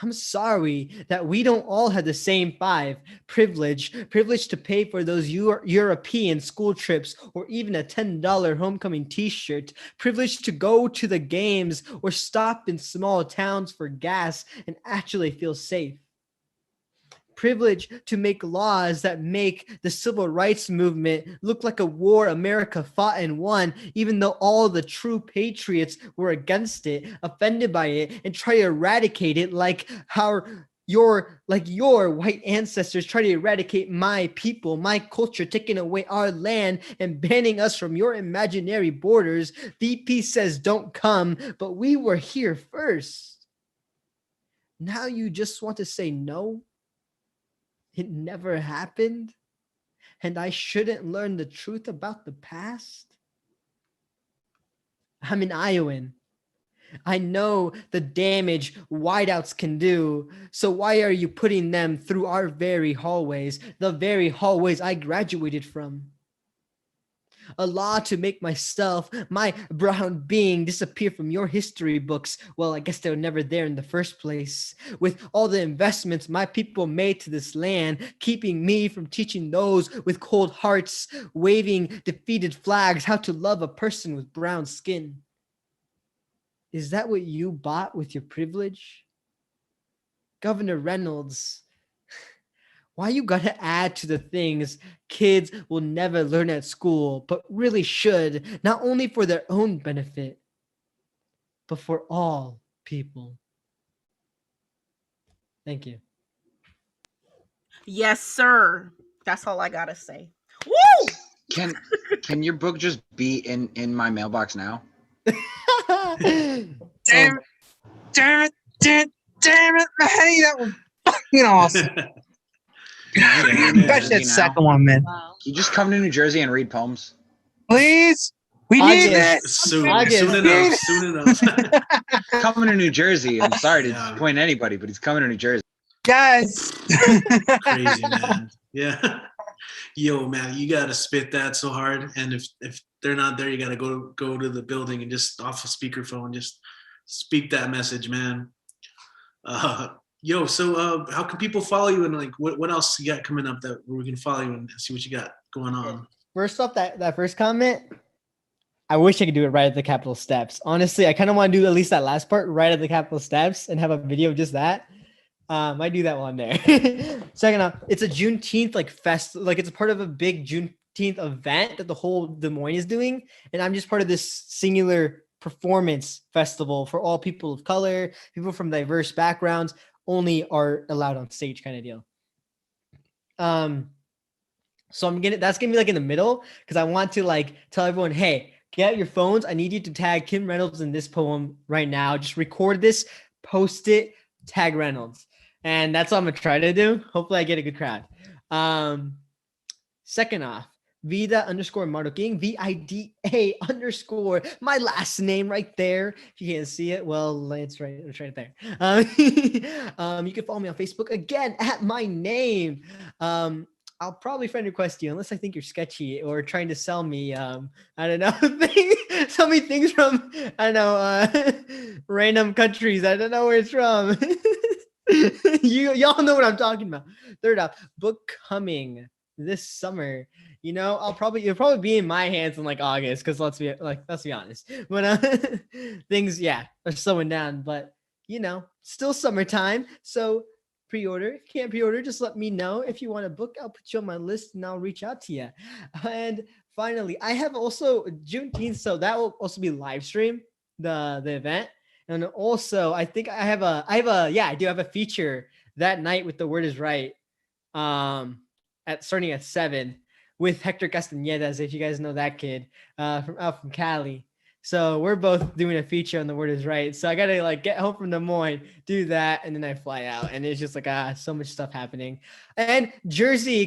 I'm sorry that we don't all have the same 5. Privilege to pay for those European school trips or even a $10 homecoming t-shirt. Privilege to go to the games or stop in small towns for gas and actually feel safe. Privilege to make laws that make the civil rights movement look like a war America fought and won, even though all the true patriots were against it, offended by it, and try to eradicate it like how your white ancestors try to eradicate my people, my culture, taking away our land and banning us from your imaginary borders. VP says don't come, but we were here first. Now you just want to say no? It never happened, and I shouldn't learn the truth about the past? I'm an Iowan. I know the damage whiteouts can do, so why are you putting them through our very hallways, the very hallways I graduated from? A law to make myself, my brown being, disappear from your history books. Well, I guess they were never there in the first place. With all the investments my people made to this land, keeping me from teaching those with cold hearts, waving defeated flags, how to love a person with brown skin. Is that what you bought with your privilege? Governor Reynolds, why you gotta add to the things kids will never learn at school, but really should, not only for their own benefit, but for all people? Thank you. Yes, sir. That's all I gotta say. Woo! Can your book just be in my mailbox now? Damn it! Damn it! Damn it! Hey, that was fucking awesome. Especially that second one, man. Can you just come to New Jersey and read poems? Please, we need it. Soon enough. Soon enough. Coming to New Jersey. I'm sorry to disappoint anybody, but he's coming to New Jersey. Yes. Crazy, man. Yeah. Yo, man, you gotta spit that so hard, and if they're not there, you gotta go to the building and just off a speakerphone, just speak that message, man. Yo, so how can people follow you, and like what else you got coming up that we can follow you and see what you got going on? First off, that first comment, I wish I could do it right at the Capitol steps. Honestly, I kind of want to do at least that last part right at the Capitol steps and have a video of just that. Might do that while I'm there. Second off, it's a Juneteenth it's a part of a big Juneteenth event that the whole Des Moines is doing, and I'm just part of this singular performance festival for all people of color, people from diverse backgrounds, only are allowed on stage kind of deal. So that's gonna be like in the middle because I want to like tell everyone, hey, get out your phones. I need you to tag Kim Reynolds in this poem right now. Just record this, post it, tag Reynolds. And that's what I'm gonna try to do. Hopefully I get a good crowd. Second off, Vida_Marroquin, VIDA_ my last name right there. If you can't see it, well, it's right there. You can follow me on Facebook again at my name. I'll probably friend request you unless I think you're sketchy or trying to sell me. I don't know, sell me things from random countries. I don't know where it's from. Y'all know what I'm talking about. Third off, book coming this summer. It'll probably be in my hands in like August because let's be honest. But things are slowing down. But still summertime. So pre-order. If you can't pre-order, just let me know. If you want a book, I'll put you on my list and I'll reach out to you. And finally, I have also Juneteenth, so that will also be live stream the event. And also, I think I do have a feature that night with The Word Is Right, starting at 7 with Hector Castañedas, if you guys know that kid from Cali. So we're both doing a feature on The Word Is Right. So I gotta like get home from Des Moines, do that, and then I fly out. And it's just like so much stuff happening. And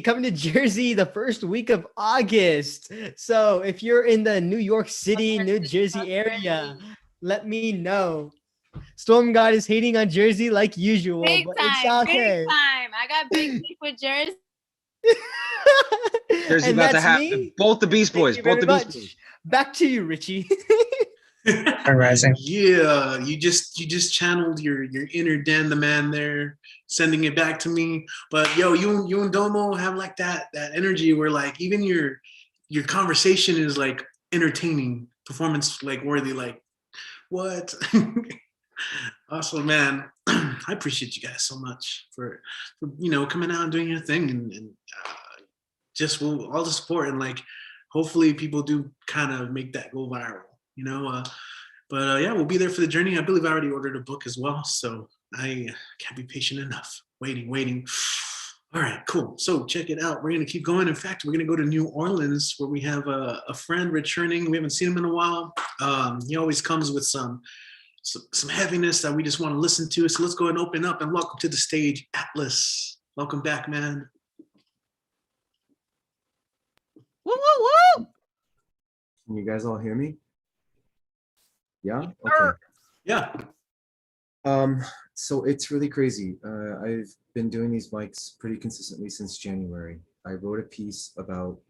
coming to Jersey the first week of August. So if you're in the New York City, New Jersey area, let me know. Storm God is hating on Jersey like usual, Big but time, it's okay. big time. I got big beef with Jersey. Jersey And about to that's have me. both the Beast Boys. Thank you Both the very Beast much. Boys. Back to you, Richie. Rising. Yeah, you just channeled your inner Dan the man there, sending it back to me. But yo, you and Domo have like that energy where like even your conversation is like entertaining, performance like worthy. Like what? Awesome, man. I appreciate you guys so much for coming out and doing your thing and just all the support and like hopefully people do kind of make that go viral. But we'll be there for the journey. I believe I already ordered a book as well, so I can't be patient enough. Waiting. All right, cool. So check it out. We're gonna keep going. In fact, we're gonna go to New Orleans where we have a friend returning. We haven't seen him in a while. He always comes with some heaviness that we just want to listen to. So let's go and open up and welcome to the stage, Atlas. Welcome back, man. Woo, woo, woo! Can you guys all hear me? Yeah? Sure. Okay. Yeah. So it's really crazy. I've been doing these mics pretty consistently since January. I wrote a piece about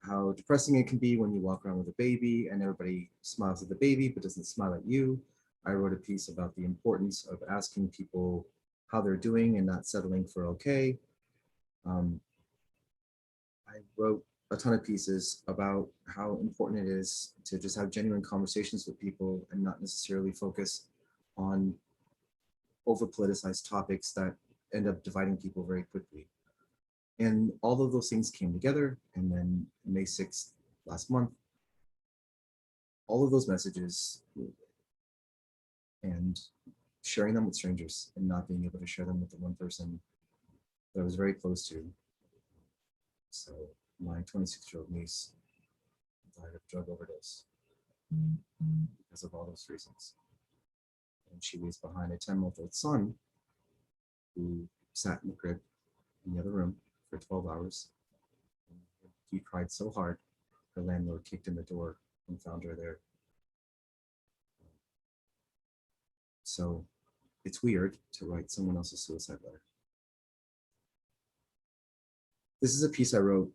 how depressing it can be when you walk around with a baby and everybody smiles at the baby but doesn't smile at you. I wrote a piece about the importance of asking people how they're doing and not settling for okay. I wrote a ton of pieces about how important it is to just have genuine conversations with people and not necessarily focus on over-politicized topics that end up dividing people very quickly. And all of those things came together, and then May 6th last month, all of those messages and sharing them with strangers and not being able to share them with the one person that I was very close to. So my 26-year-old niece died of drug overdose because of all those reasons. And she leaves behind a 10-month-old son who sat in the crib in the other room for 12 hours. And he cried so hard, her landlord kicked in the door and found her there. So it's weird to write someone else's suicide letter. This is a piece I wrote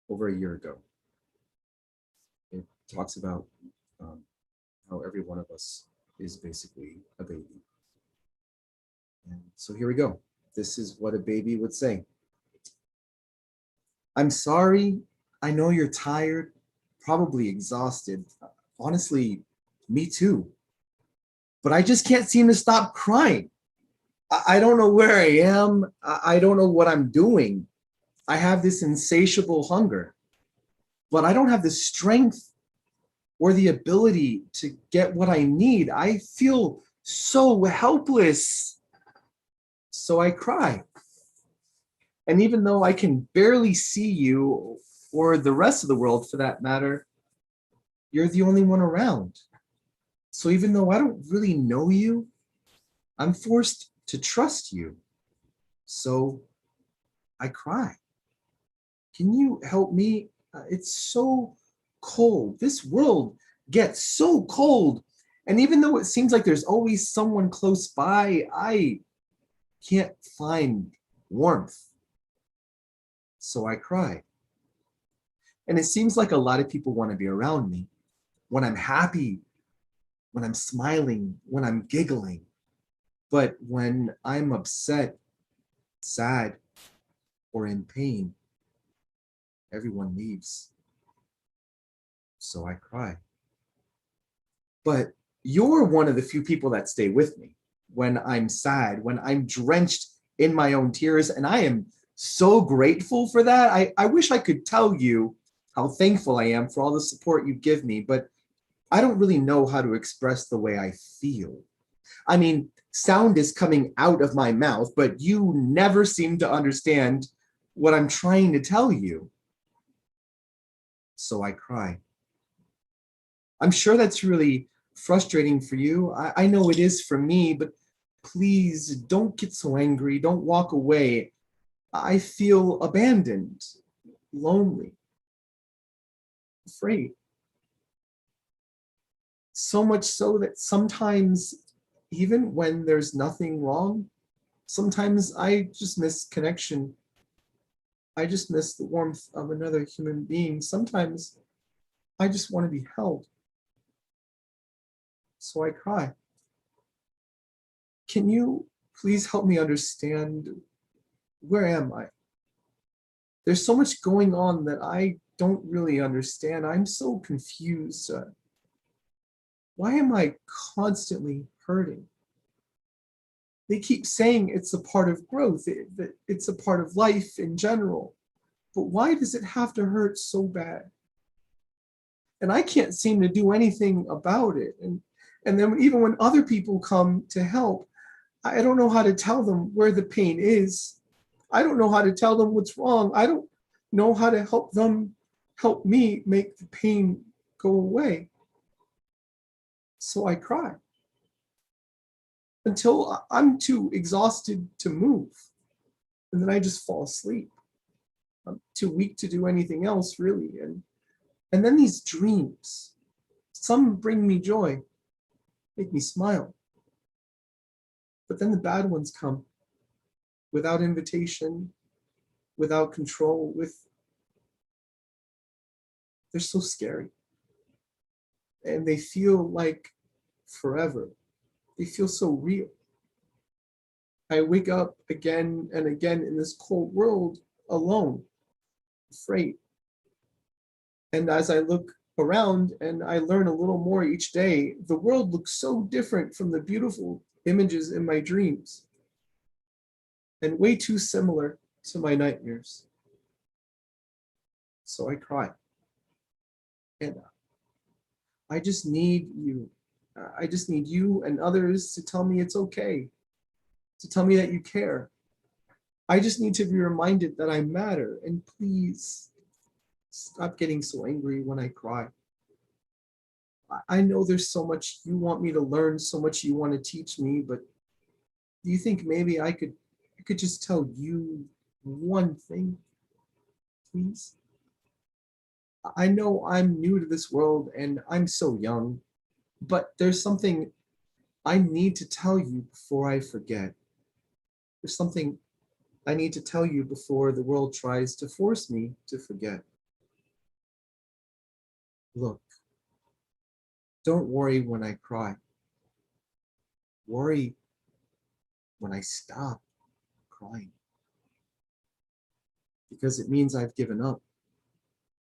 over a year ago. It talks about how every one of us is basically a baby. And so here we go. This is what a baby would say. I'm sorry. I know you're tired, probably exhausted. Honestly, me too. But I just can't seem to stop crying. I don't know where I am. I don't know what I'm doing. I have this insatiable hunger, but I don't have the strength or the ability to get what I need. I feel so helpless. So I cry. And even though I can barely see you, or the rest of the world for that matter, you're the only one around. So even though I don't really know you, I'm forced to trust you. So I cry. Can you help me? It's so cold. This world gets so cold. And even though it seems like there's always someone close by, I can't find warmth. So I cry. And it seems like a lot of people want to be around me when I'm happy, when I'm smiling, when I'm giggling. But when I'm upset, sad, or in pain, everyone leaves. So I cry. But you're one of the few people that stay with me when I'm sad, when I'm drenched in my own tears, and I am so grateful for that. I wish I could tell you how thankful I am for all the support you give me, but I don't really know how to express the way I feel. I mean, sound is coming out of my mouth, but you never seem to understand what I'm trying to tell you. So I cry. I'm sure that's really frustrating for you. I know it is for me, but please don't get so angry. Don't walk away. I feel abandoned, lonely, afraid. So much so that sometimes, even when there's nothing wrong, sometimes I just miss connection. I just miss the warmth of another human being. Sometimes I just want to be held. So I cry. Can you please help me understand, where am I? There's so much going on that I don't really understand. I'm so confused. Why am I constantly hurting? They keep saying it's a part of growth, that it's a part of life in general. But why does it have to hurt so bad? And I can't seem to do anything about it. And then even when other people come to help, I don't know how to tell them where the pain is. I don't know how to tell them what's wrong. I don't know how to help them help me make the pain go away. So I cry until I'm too exhausted to move. And then I just fall asleep. I'm too weak to do anything else, really. And then these dreams, some bring me joy, make me smile. But then the bad ones come without invitation, without control, they're so scary. And they feel like forever. They feel so real. I wake up again and again in this cold world alone, afraid. And as I look around and I learn a little more each day, the world looks so different from the beautiful images in my dreams, and way too similar to my nightmares. So I cry. And I just need you I just need you and others to tell me it's okay, to tell me that you care. I just need to be reminded that I matter, and please stop getting so angry when I cry. I know there's so much you want me to learn, so much you want to teach me, but do you think maybe I could just tell you one thing, please? I know I'm new to this world and I'm so young, but there's something I need to tell you before I forget. There's something I need to tell you before the world tries to force me to forget. Look, don't worry when I cry. Worry when I stop crying. Because it means I've given up,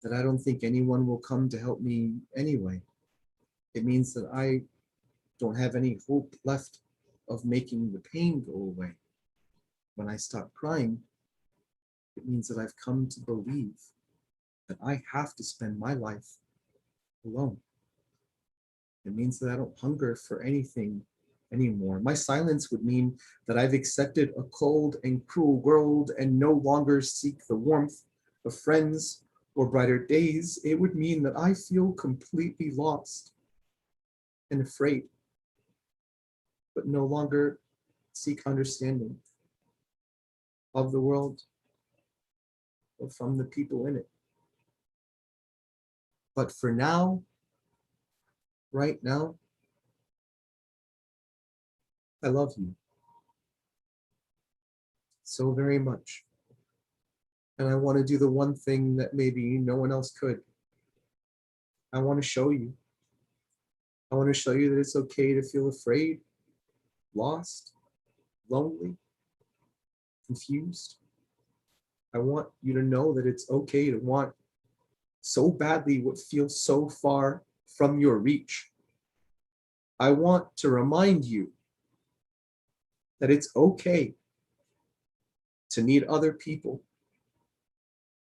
that I don't think anyone will come to help me anyway. It means that I don't have any hope left of making the pain go away. When I stop crying, it means that I've come to believe that I have to spend my life alone. It means that I don't hunger for anything anymore. My silence would mean that I've accepted a cold and cruel world and no longer seek the warmth of friends or brighter days. It would mean that I feel completely lost and afraid, but no longer seek understanding of the world or from the people in it. But for now, right now, I love you so very much. And I want to do the one thing that maybe no one else could. I want to show you. I want to show you that it's okay to feel afraid, lost, lonely, confused. I want you to know that it's okay to want so badly what feels so far from your reach. I want to remind you that it's okay to need other people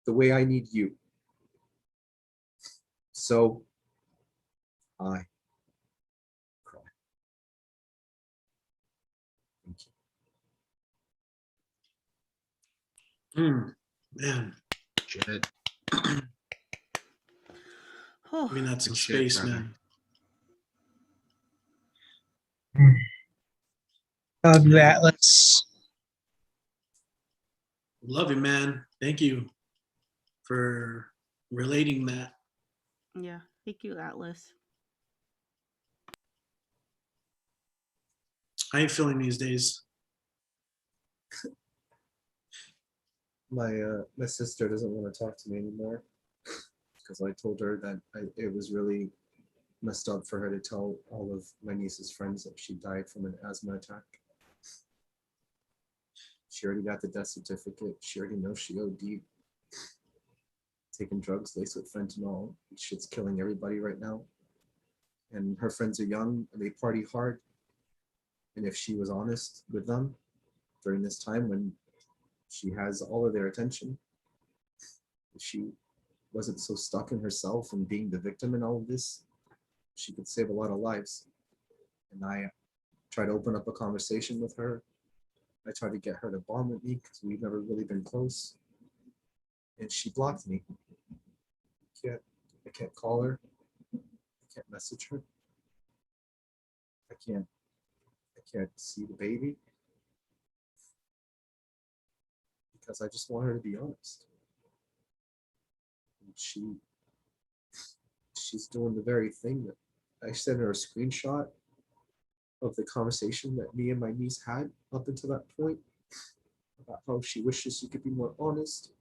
the way I need you. So I cry. Thank you. Man. Shit. I mean, that's some Shit, space, brother. man. Love you, Atlas. Love you, man. Thank you for relating that. Yeah. Thank you, Atlas. How you feeling these days? My sister doesn't want to talk to me anymore because I told her that it was really messed up for her to tell all of my niece's friends that she died from an asthma attack. She already got the death certificate. She already knows she OD'd. Taking drugs laced with fentanyl. Shit's killing everybody right now. And her friends are young and they party hard. And if she was honest with them during this time when she has all of their attention, if she wasn't so stuck in herself and being the victim in all of this, she could save a lot of lives. And I tried to open up a conversation with her. I tried to get her to bond with me because we've never really been close. And she blocked me. I can't call her. I can't message her. I can't see the baby because I just want her to be honest. And she's doing the very thing that I sent her a screenshot of the conversation that me and my niece had up until that point about how she wishes she could be more honest,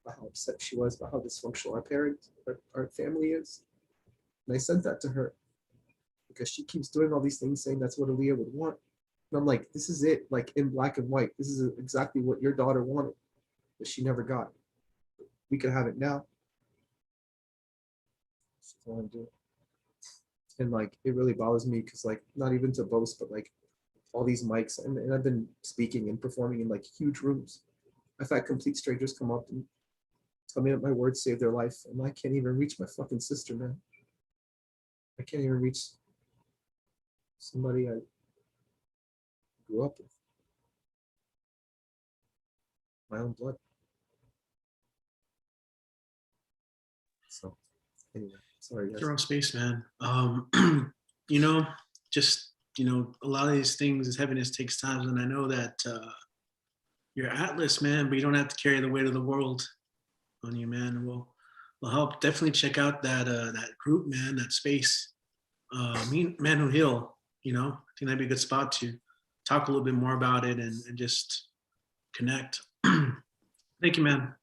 about how upset she was, about how dysfunctional our family is. And I sent that to her because she keeps doing all these things saying that's what Aaliyah would want. And I'm like, this is it, like in black and white. This is exactly what your daughter wanted, but she never got. We could have it now. She doesn't want to do it. And like, it really bothers me because like, not even to boast, but like all these mics, and I've been speaking and performing in like huge rooms. I've had complete strangers come up and tell me that my words saved their life, and I can't even reach my fucking sister, man. I can't even reach somebody I grew up with, my own blood. So anyway, sorry guys. Throw space, man. You know, just a lot of these things, this heaviness takes time, and I know that you're Atlas, man, but you don't have to carry the weight of the world on you, man. We'll help. Definitely check out that group, man, that space. Man Who Heal. I think that'd be a good spot to talk a little bit more about it and just connect. Thank you, man.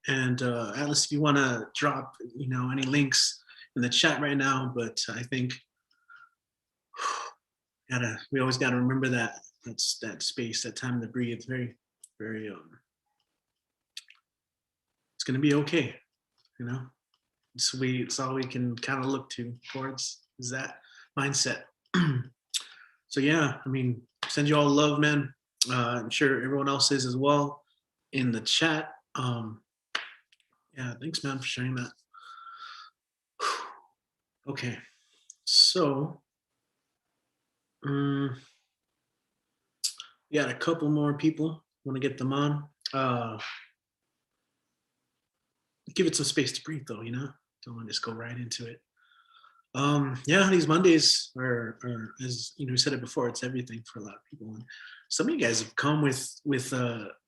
And Atlas, if you want to drop, any links in the chat right now, but I think we always gotta remember that's that space, that time to breathe. Very, very. It's gonna be okay. It's all we can kind of look towards is that mindset. So yeah, send you all love, man. I'm sure everyone else is as well in the chat. Yeah, thanks, man, for sharing that. Okay, so we got a couple more people. Want to get them on. Give it some space to breathe, though. Don't want to just go right into it. Yeah, these Mondays are as we said it before, it's everything for a lot of people. And some of you guys have come with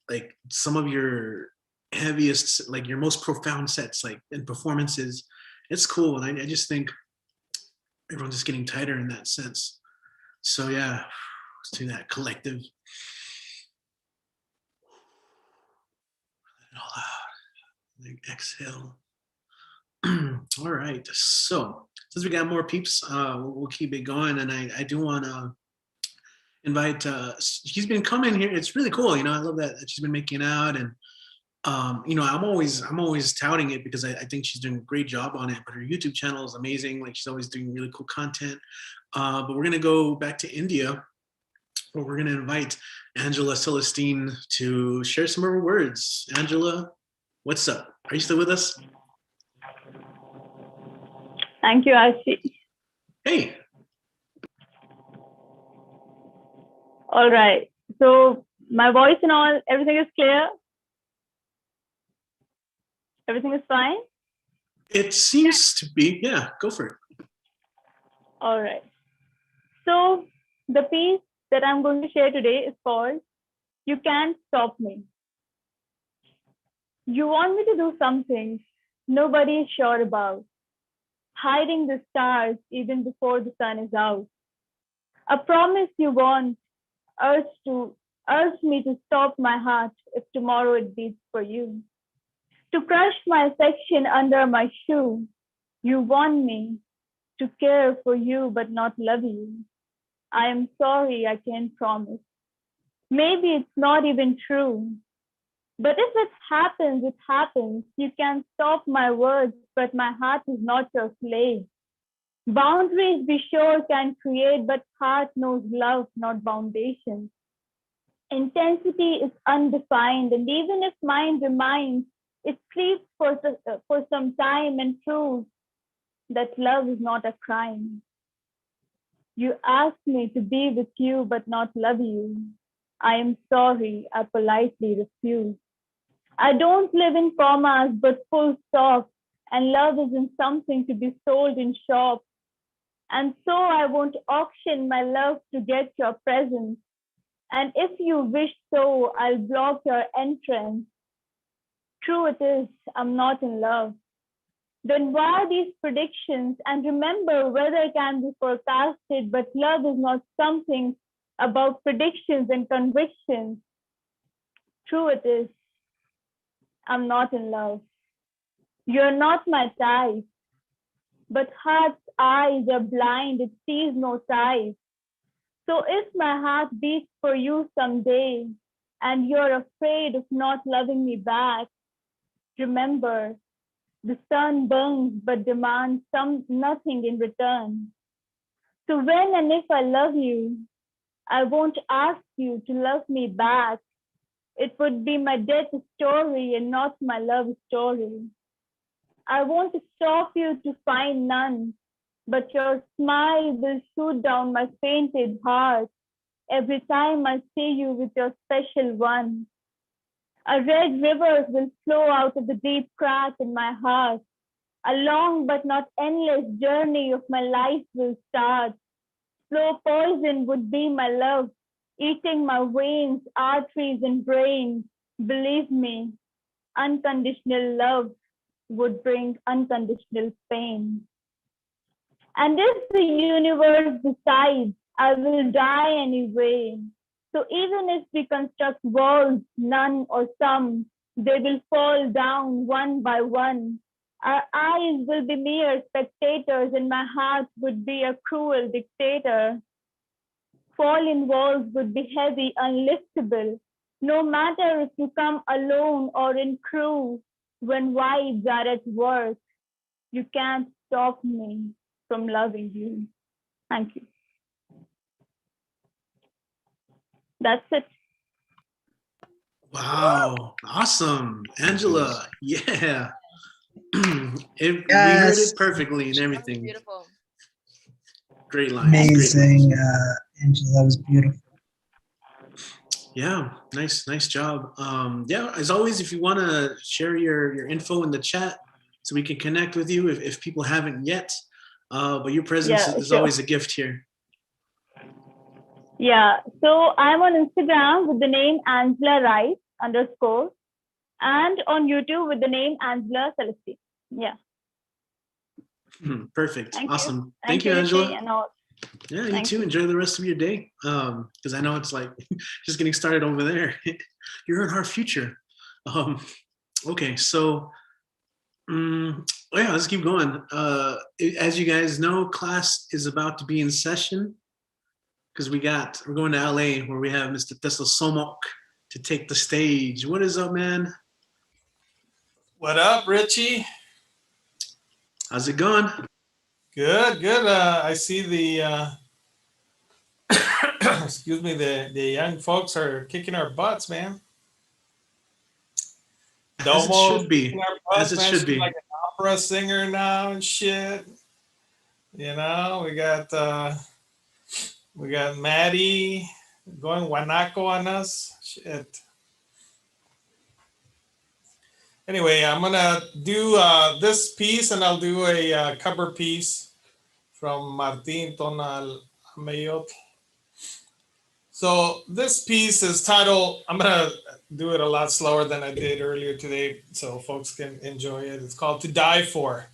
like some of your heaviest, like your most profound sets, like and performances. It's cool, and I just think everyone's just getting tighter in that sense. So yeah, let's do that collective. Let it all out. Like exhale. All right, so since we got more peeps, we'll keep it going, and I do want to invite. She's been coming here. It's really cool. I love that she's been making out, and I'm always touting it because I think she's doing a great job on it. But her YouTube channel is amazing. Like she's always doing really cool content. But we're gonna go back to India, where we're gonna invite Angela Celestine to share some of her words. Angela, what's up? Are you still with us? Thank you, Archie. Hey. All right. So my voice and all, everything is clear? Everything is fine? It seems to be. Yeah, go for it. All right. So the piece that I'm going to share today is called You Can't Stop Me. You want me to do something nobody is sure about, hiding the stars even before the sun is out. A promise you want urge me to stop my heart if tomorrow it beats for you. To crush my affection under my shoe. You want me to care for you but not love you. I am sorry, I can't promise. Maybe it's not even true. But if it happens, it happens. You can stop my words, but my heart is not your slave. Boundaries we sure can create, but heart knows love, not foundations. Intensity is undefined, and even if mind reminds, it sleeps for some time and proves that love is not a crime. You asked me to be with you, but not love you. I am sorry, I politely refuse. I don't live in commas, but full stop, and love isn't something to be sold in shops. And so I won't auction my love to get your presence. And if you wish so, I'll block your entrance. True it is, I'm not in love. Then why these predictions? And remember, weather can be forecasted, but love is not something about predictions and convictions. True it is, I'm not in love. You're not my type, but heart's eyes are blind, it sees no type. So if my heart beats for you someday, and you're afraid of not loving me back, remember, the sun burns but demands nothing in return. So when and if I love you, I won't ask you to love me back. It would be my death story and not my love story. I won't stop you to find none. but your smile will shoot down my fainted heart every time I see you with your special one. A red river will flow out of the deep crack in my heart. A long but not endless journey of my life will start. Slow poison would be my love, eating my veins, arteries, and brain. Believe me, unconditional love would bring unconditional pain. And if the universe decides I will die anyway, so even if we construct walls, none or some, they will fall down one by one. Our eyes will be mere spectators, and my heart would be a cruel dictator. Fallen walls would be heavy, unliftable. No matter if you come alone or in crew, when vibes are at work, you can't stop me from loving you. Thank you. That's it. Wow, awesome, Angela. Yeah, we heard Yes. it perfectly and everything. Beautiful. Great lines. Great Amazing, lines. Angela. That was beautiful. Yeah, nice job. Yeah, as always, if you want to share your info in the chat so we can connect with you if people haven't yet. But your presence is sure. always a gift here. Yeah, so I'm on Instagram with the name Angela Rice _ and on YouTube with the name Angela Celestine. Yeah. Perfect. Thank Awesome. You. Thank you, Richie, Angela. and all. Yeah, you Thank too. you. Enjoy the rest of your day. Because I know it's like just getting started over there. You're in our future. Okay, so yeah, let's keep going. As you guys know, class is about to be in session because we're going to LA where we have Mr. Tesla Somok to take the stage. What is up, man? What up, Richie? How's it going? Good. I see the excuse me, the young folks are kicking our butts, man. As it should be. As it should She's be. like an opera singer now and shit. You know, we got Maddie going Wanako on us. Shit. Anyway, I'm gonna do this piece, and I'll do a cover piece from Martin Tonal Amayot. So this piece is titled, I'm gonna do it a lot slower than I did earlier today so folks can enjoy it. It's called To Die For.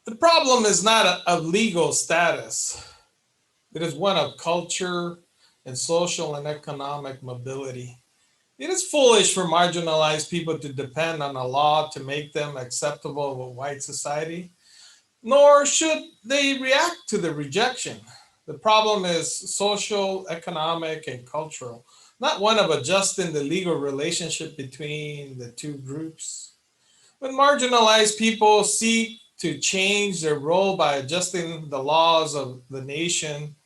The problem is not a legal status. It is one of culture and social and economic mobility. It is foolish for marginalized people to depend on a law to make them acceptable with white society, nor should they react to the rejection. The problem is social, economic, and cultural, not one of adjusting the legal relationship between the two groups. When marginalized people seek to change their role by adjusting the laws of the nation,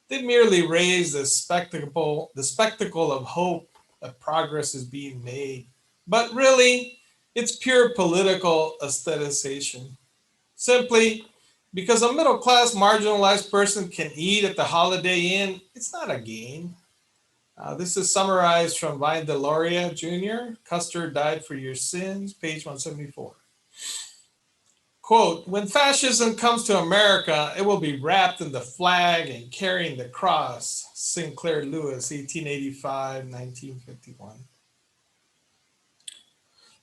they merely raise the spectacle of hope that progress is being made. But really, it's pure political aestheticization. Simply because a middle-class marginalized person can eat at the Holiday Inn, it's not a gain. This is summarized from Vine Deloria Jr., Custer Died for Your Sins, page 174. Quote, when fascism comes to America, it will be wrapped in the flag and carrying the cross. Sinclair Lewis, 1885, 1951.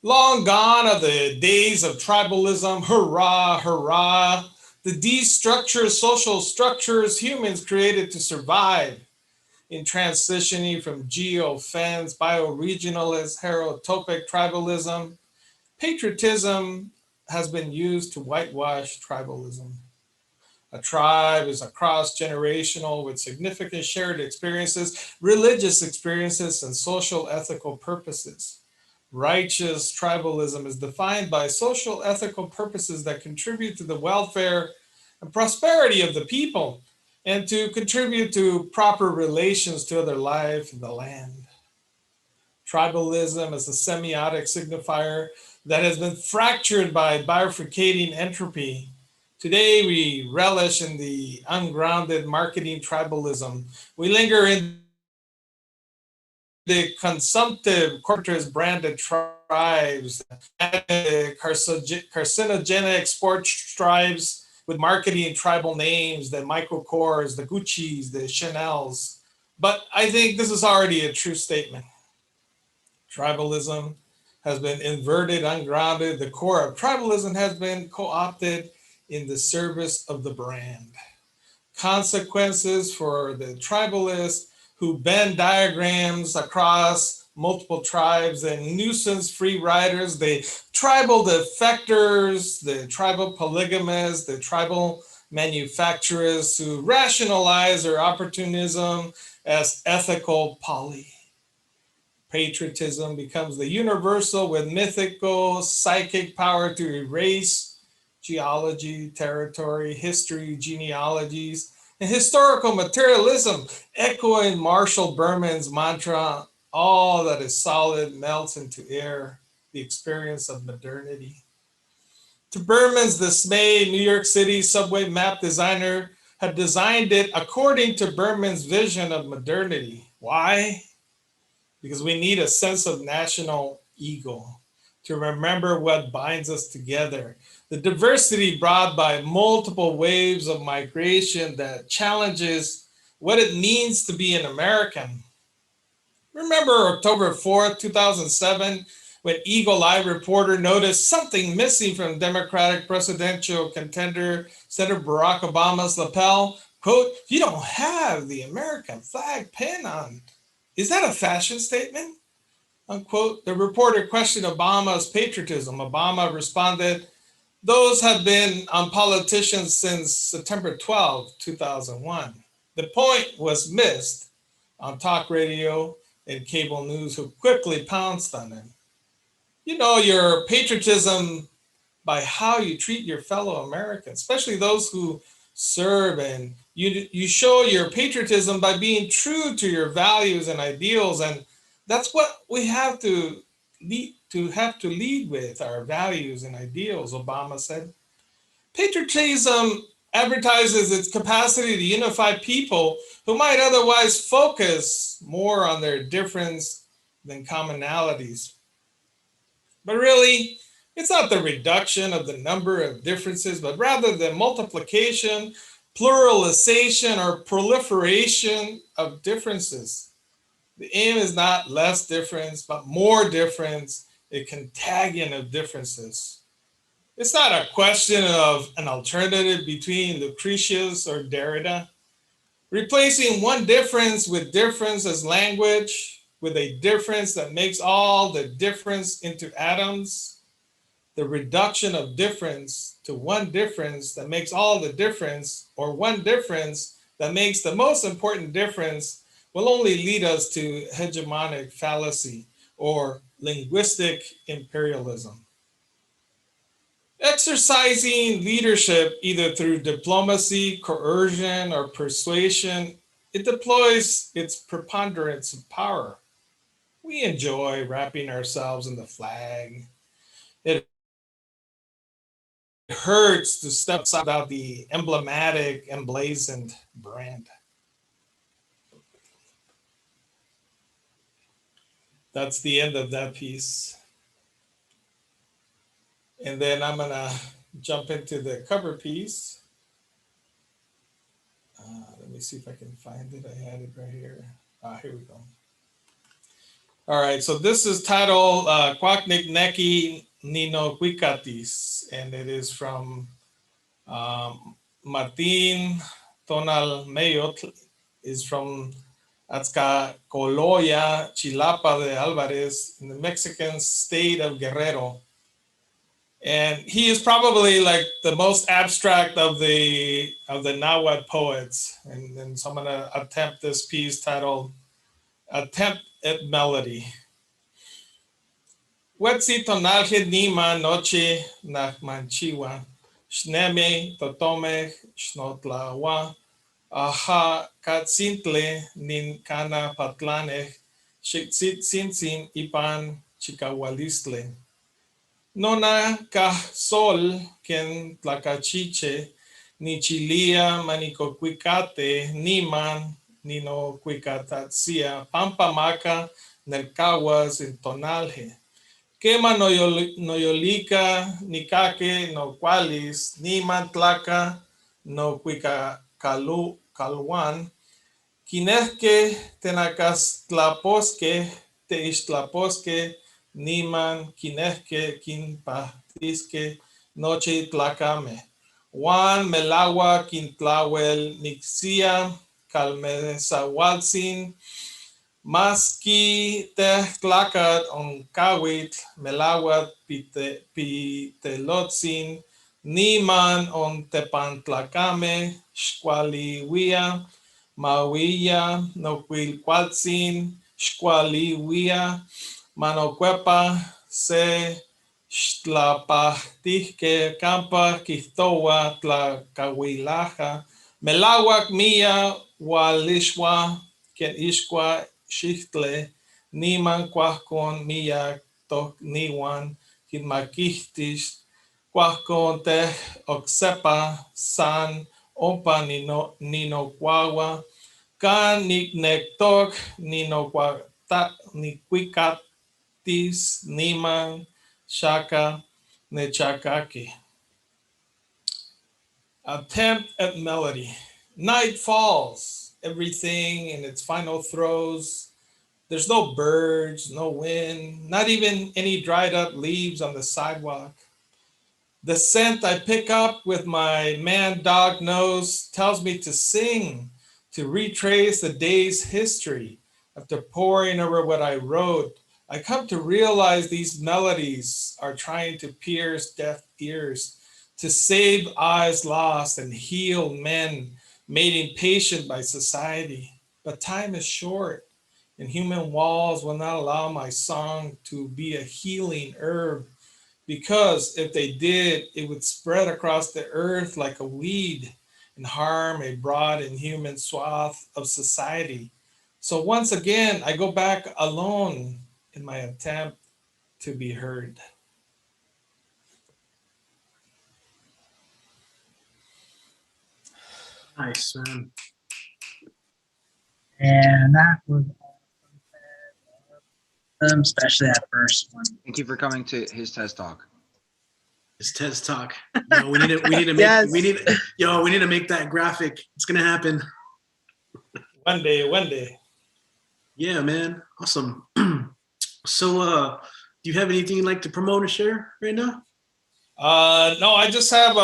Long gone are the days of tribalism, hurrah, hurrah. The destructured social structures humans created to survive. In transitioning from geo-fence, bioregionalist, heterotopic tribalism, patriotism has been used to whitewash tribalism. A tribe is a cross-generational with significant shared experiences, religious experiences, and social ethical purposes. Righteous tribalism is defined by social ethical purposes that contribute to the welfare and prosperity of the people and to contribute to proper relations to other life and the land. Tribalism is a semiotic signifier that has been fractured by bifurcating entropy. Today, we relish in the ungrounded marketing tribalism. We linger in the consumptive corporatist branded tribes, carcinogenic sports tribes with marketing tribal names, the Michael Kors, the Gucci's, the Chanel's. But I think this is already a true statement. Tribalism has been inverted, ungrounded. The core of tribalism has been co-opted in the service of the brand. Consequences for the tribalists who bend diagrams across multiple tribes and nuisance free riders, the tribal defectors, the tribal polygamists, the tribal manufacturers who rationalize their opportunism as ethical poly. Patriotism becomes the universal with mythical psychic power to erase geology, territory, history, genealogies, and historical materialism, echoing Marshall Berman's mantra, all that is solid melts into air, the experience of modernity. To Berman's dismay, New York City subway map designer had designed it according to Berman's vision of modernity. Why? Because we need a sense of national ego to remember what binds us together. The diversity brought by multiple waves of migration that challenges what it means to be an American. Remember October 4th, 2007, when Eagle Eye reporter noticed something missing from Democratic presidential contender Senator Barack Obama's lapel? Quote, "You don't have the American flag pin on. Is that a fashion statement?" Unquote. The reporter questioned Obama's patriotism. Obama responded, "Those have been on politicians since September 12, 2001. The point was missed on talk radio and cable news, who quickly pounced on it. You know your patriotism by how you treat your fellow Americans, especially those who serve, and you show your patriotism by being true to your values and ideals, and that's what we have to lead with, our values and ideals," Obama said. Patriotism advertises its capacity to unify people who might otherwise focus more on their difference than commonalities. But really, it's not the reduction of the number of differences, but rather the multiplication, pluralization, or proliferation of differences. The aim is not less difference, but more difference, a contagion of differences. It's not a question of an alternative between Lucretius or Derrida. Replacing one difference with difference as language, with a difference that makes all the difference into atoms, the reduction of difference to one difference that makes all the difference, or one difference that makes the most important difference, will only lead us to hegemonic fallacy or linguistic imperialism. Exercising leadership either through diplomacy, coercion, or persuasion, it deploys its preponderance of power. We enjoy wrapping ourselves in the flag. It hurts to step aside without the emblematic, emblazoned brand. That's the end of that piece. And then I'm gonna jump into the cover piece. Let me see if I can find it. I had it right here. Here we go. All right, so this is titled Kwaknik Neki Nino Kwikatis, and it is from Martin Tonal Mayot, is from Azcacoloya, Chilapa de Alvarez, in the Mexican state of Guerrero. And he is probably like the most abstract of the Nahuatl poets. And so I'm gonna attempt this piece titled Attempt at Melody. Wetzitonalje nima noche nachmanchiwa, shneme totome shnotlawa, aha katzintle nin kana patlane, xitzitzintzin ipan chikawalistle. Nona ka sol ken tlacachiche, ni chilia manico cuicate, niman, nino cuicatatsia, pampamaca, nelcahuas en tonalje. Quema noyolica, nikake, no cualis, niman tlaca, no cuicacaluan, Kinehke tenacastlaposque, teixtlaposque, niman, kinehke, kinpahtisque, noche tlacame. Juan melagua, quintlawel, nixia, calmesahualtzin, maski tehtlacat on kawit, melagua pitelotzin, niman on tepantlacame, xcualiwia, Mawia, Noquilquatzin, Xcualiwia, Manocuepa, Se, Xtlapahtihque, Campa, Quihtowa, Tlacahuilaja, Melawak Mia, Walishwa, Kenishwa, Xihtle, Niman, Cuahcon, Mia, Tocniwan, Kitmaquihtis, Cuahcon, Teh, Oxepa, San, Opa nino cuagua, can nectoc nino niquicatis niman shaka nechakaki. Attempt at melody. Night falls, everything in its final throes. There's no birds, no wind, not even any dried up leaves on the sidewalk. The scent I pick up with my man-dog nose tells me to sing, to retrace the day's history. After poring over what I wrote, I come to realize these melodies are trying to pierce deaf ears, to save eyes lost and heal men made impatient by society. But time is short, and human walls will not allow my song to be a healing herb, because if they did, it would spread across the earth like a weed and harm a broad and human swath of society. So once again, I go back alone in my attempt to be heard. Nice, man. And that was awesome, especially that first one. Thank you for coming to his TED Talk. His TED Talk. Yo, we need to make Yes. we need to make that graphic. It's gonna happen. One day. Yeah, man. Awesome. So do you have anything you'd like to promote or share right now? No, I just have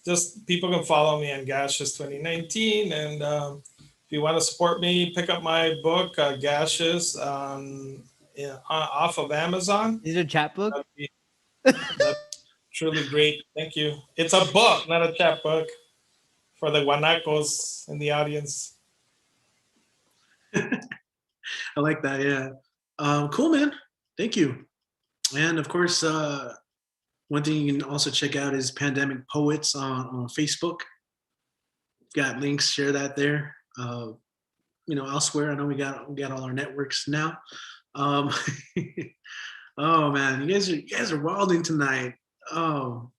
just people can follow me on Gaseous 2019, and if you want to support me, pick up my book Gaseous off of Amazon. Is it a chapbook? That's truly great. Thank you. It's a book, not a chapbook, for the guanacos in the audience. I like that. Yeah. Cool, man. Thank you. And of course, one thing you can also check out is Pandemic Poets on Facebook. Got links, share that there. Elsewhere. I know we got all our networks now. Oh man, you guys are wilding tonight. Oh.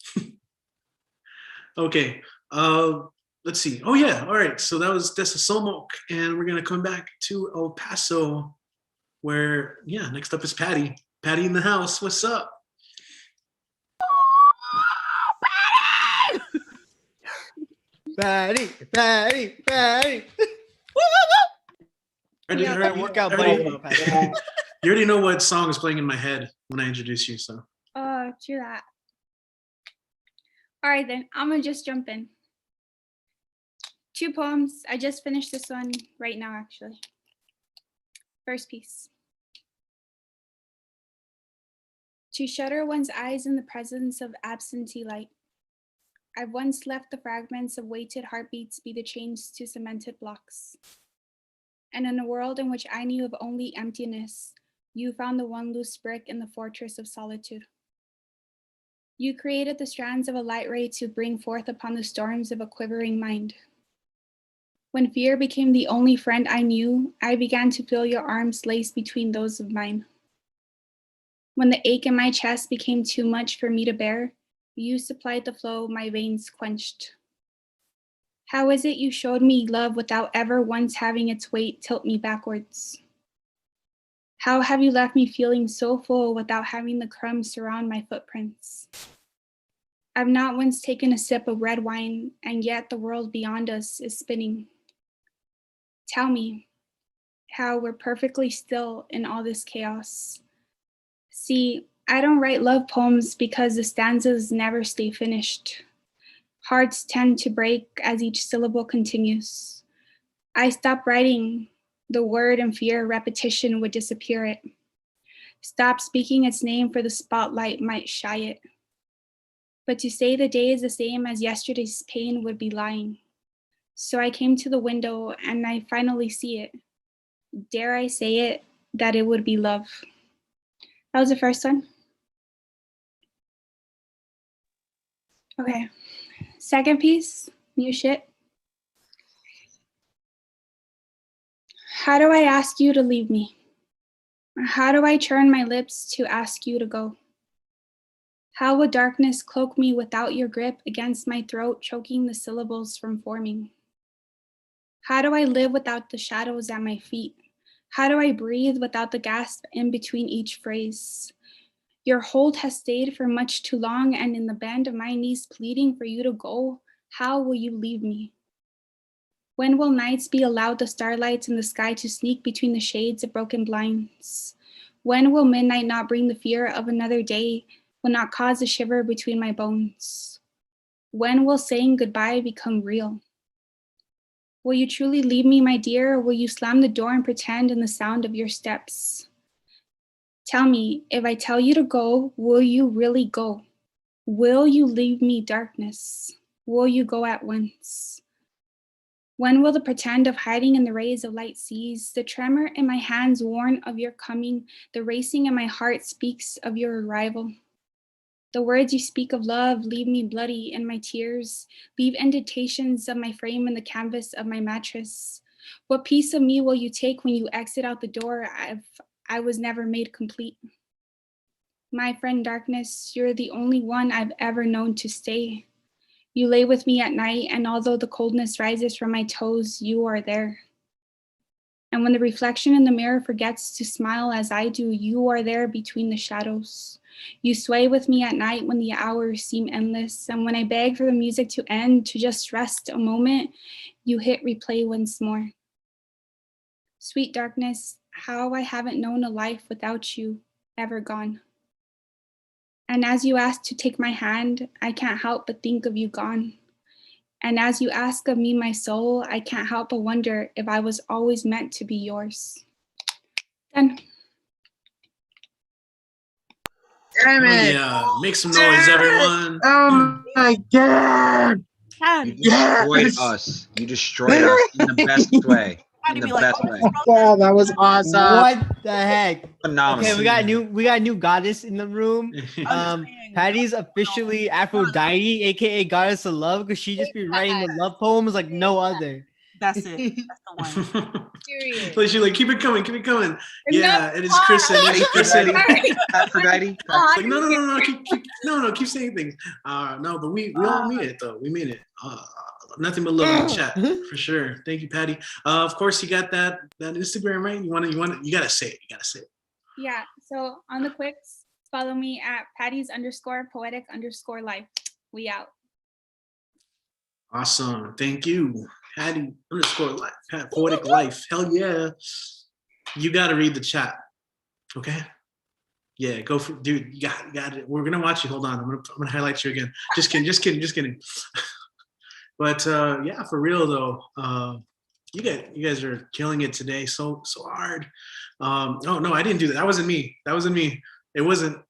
Okay. Let's see. Oh yeah. All right. So that's a Somok, and we're gonna come back to El Paso, where next up is Patty. Patty in the house. What's up? Patty. Workout buddy. You already know what song is playing in my head when I introduce you, so. Oh, true that. All right, then I'm gonna just jump in. 2 poems. I just finished this one right now, actually. First piece. To shutter one's eyes in the presence of absentee light. I've once left the fragments of weighted heartbeats be the chains to cemented blocks. And in a world in which I knew of only emptiness, you found the one loose brick in the fortress of solitude. You created the strands of a light ray to bring forth upon the storms of a quivering mind. When fear became the only friend I knew, I began to feel your arms laced between those of mine. When the ache in my chest became too much for me to bear, you supplied the flow my veins quenched. How is it you showed me love without ever once having its weight tilt me backwards? How have you left me feeling so full without having the crumbs surround my footprints? I've not once taken a sip of red wine, and yet the world beyond us is spinning. Tell me how we're perfectly still in all this chaos. See, I don't write love poems because the stanzas never stay finished. Hearts tend to break as each syllable continues. I stop writing the word and fear repetition would disappear it. Stop speaking its name for the spotlight might shy it. But to say the day is the same as yesterday's pain would be lying. So I came to the window and I finally see it. Dare I say it, that it would be love. That was the first one. Okay, second piece, new shit. How do I ask you to leave me? How do I turn my lips to ask you to go? How would darkness cloak me without your grip against my throat, choking the syllables from forming? How do I live without the shadows at my feet? How do I breathe without the gasp in between each phrase? Your hold has stayed for much too long, and in the bend of my knees pleading for you to go, how will you leave me? When will nights be allowed the starlights in the sky to sneak between the shades of broken blinds? When will midnight not bring the fear of another day, will not cause a shiver between my bones? When will saying goodbye become real? Will you truly leave me, my dear, or will you slam the door and pretend in the sound of your steps? Tell me, if I tell you to go, will you really go? Will you leave me, darkness? Will you go at once? When will the pretend of hiding in the rays of light cease? The tremor in my hands warn of your coming, the racing in my heart speaks of your arrival. The words you speak of love leave me bloody in my tears, leave indentations of my frame in the canvas of my mattress. What piece of me will you take when you exit out the door if I was never made complete? My friend darkness, you're the only one I've ever known to stay. You lay with me at night, and although the coldness rises from my toes, you are there. And when the reflection in the mirror forgets to smile as I do, you are there between the shadows. You sway with me at night when the hours seem endless, and when I beg for the music to end, to just rest a moment, you hit replay once more. Sweet darkness, how I haven't known a life without you, ever gone. And as you ask to take my hand, I can't help but think of you gone. And as you ask of me, my soul, I can't help but wonder if I was always meant to be yours. Done. Damn Oh, it! yeah, make some noise, everyone. Oh my god! You Yes! destroyed us. You destroyed us in the best way. In the best way. Yeah, that was awesome. What the heck? Phenomenal. Okay, we got a new goddess in the room. Patty's officially Aphrodite, aka goddess of love, because she just be writing the love poems like no other. That's it. That's the one. So she's like, keep it coming, keep it coming. Yeah, it is Kristen. It is Kristen. Aphrodite. Like, no, keep saying things. No, but we all mean it though. We mean it. Nothing but love in the chat for sure. Thank you, Patty. Of course, you got that Instagram, right? You gotta say it. You gotta say it. Yeah, so on the quicks, follow me at Patty's_poetic_life. We out. Awesome. Thank you, Patty_life. Poetic life. Hell yeah. You gotta read the chat. Okay. Yeah, go for dude. You got it. We're gonna watch you. Hold on. I'm gonna highlight you again. Just kidding. But yeah, for real though, you guys are killing it today so hard. Oh no, I didn't do that. That wasn't me. It wasn't.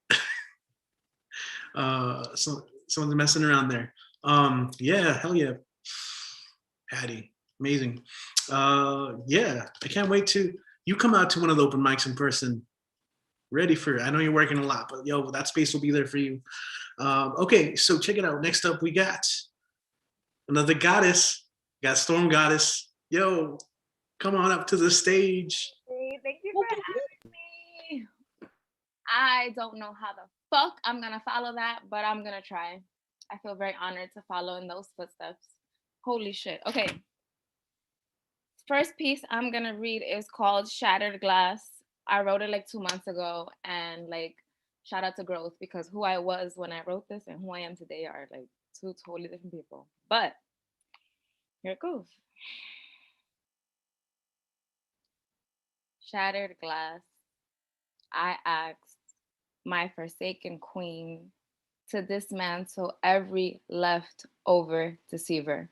Someone's messing around there. Yeah, hell yeah, Patty, amazing. Yeah, I can't wait to you come out to one of the open mics in person. Ready for it. I know you're working a lot, but yo, that space will be there for you. Okay, so check it out. Next up, we got another goddess. Got Storm Goddess. Yo, come on up to the stage. Hey, thank you for having me. I don't know how the fuck I'm gonna follow that, but I'm gonna try. I feel very honored to follow in those footsteps. Holy shit. Okay. First piece I'm gonna read is called Shattered Glass. I wrote it like 2 months ago, and like shout out to growth, because who I was when I wrote this and who I am today are like two totally different people. But here it goes. Shattered glass. I asked my forsaken queen to dismantle every leftover deceiver.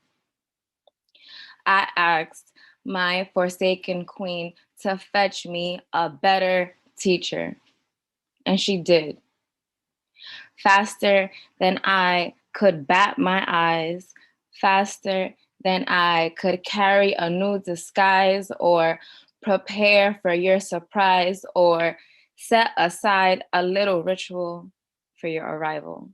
I asked my forsaken queen to fetch me a better teacher, and she did. Faster than I could bat my eyes, faster than I could carry a new disguise or prepare for your surprise or set aside a little ritual for your arrival.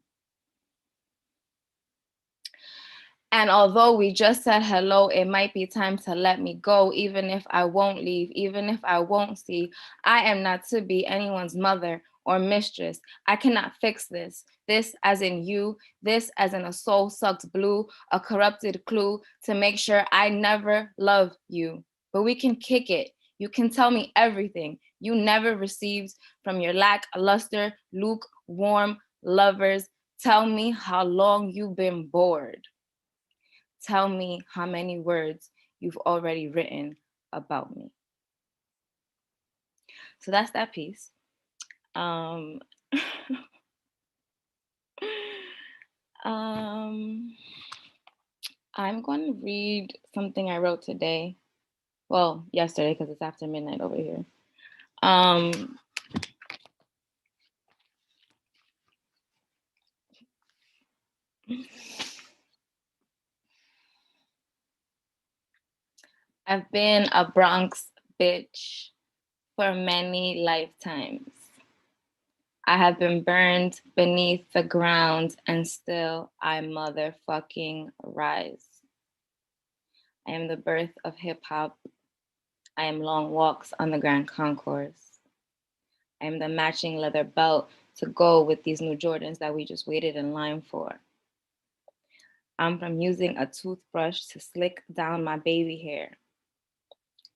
And although we just said hello, it might be time to let me go, even if I won't leave, even if I won't see. I am not to be anyone's mother or mistress. I cannot fix this. This as in you, this as in a soul sucked blue, a corrupted clue to make sure I never love you. But we can kick it. You can tell me everything you never received from your lackluster, lukewarm lovers. Tell me how long you've been bored. Tell me how many words you've already written about me. So that's that piece. I'm going to read something I wrote today. Well, yesterday, because it's after midnight over here. I've been a Bronx bitch for many lifetimes. I have been burned beneath the ground and still I motherfucking rise. I am the birth of hip hop. I am long walks on the Grand Concourse. I am the matching leather belt to go with these new Jordans that we just waited in line for. I'm from using a toothbrush to slick down my baby hair.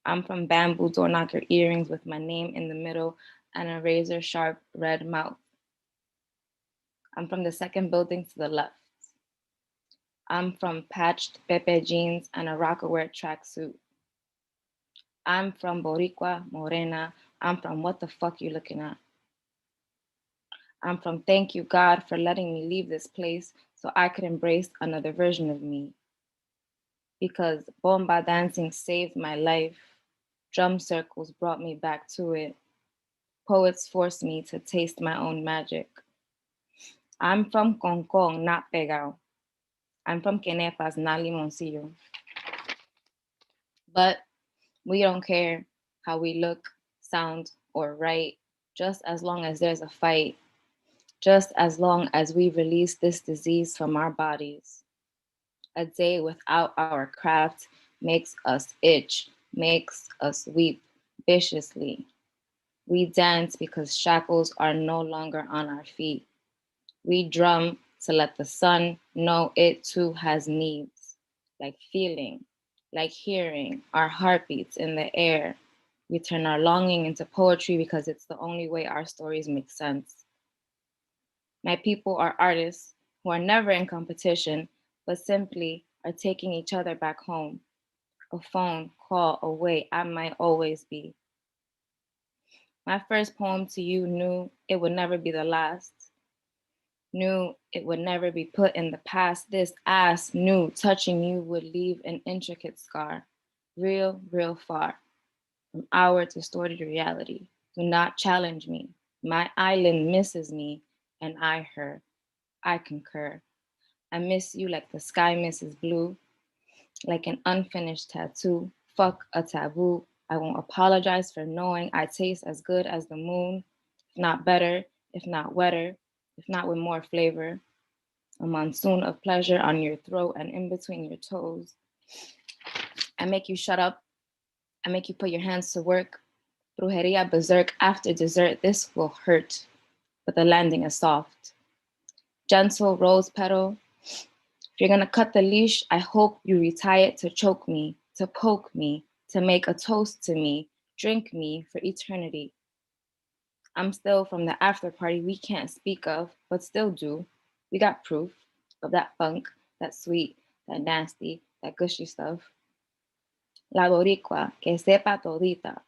I'm from bamboo door knocker earrings with my name in the middle and a razor sharp red mouth. I'm from the second building to the left. I'm from patched Pepe jeans and a Rockaware tracksuit. I'm from Boricua, Morena. I'm from what the fuck you looking at? I'm from thank you God for letting me leave this place so I could embrace another version of me. Because bomba dancing saved my life. Drum circles brought me back to it. Poets forced me to taste my own magic. I'm from Concon, not Pegao. I'm from Kenepas, not Limoncillo. But we don't care how we look, sound, or write, just as long as there's a fight, just as long as we release this disease from our bodies. A day without our craft makes us itch, makes us weep viciously. We dance because shackles are no longer on our feet. We drum to let the sun know it too has needs, like feeling, like hearing our heartbeats in the air. We turn our longing into poetry because it's the only way our stories make sense. My people are artists who are never in competition, but simply are taking each other back home. A phone call away, I might always be. My first poem to you knew it would never be the last. Knew it would never be put in the past. This ass knew touching you would leave an intricate scar. Real, real far. From our distorted reality. Do not challenge me. My island misses me, and I her. I concur. I miss you like the sky misses blue, like an unfinished tattoo. Fuck a taboo. I won't apologize for knowing I taste as good as the moon, if not better, if not wetter, if not with more flavor. A monsoon of pleasure on your throat and in between your toes. I make you shut up. I make you put your hands to work. Brujeria berserk after dessert. This will hurt. but the landing is soft. Gentle rose petal. If you're gonna cut the leash, I hope you retie it to choke me, to poke me, to make a toast to me, drink me for eternity. I'm still from the after party we can't speak of, but still do. We got proof of that funk, that sweet, that nasty, that gushy stuff. La boricua, que sepa todita.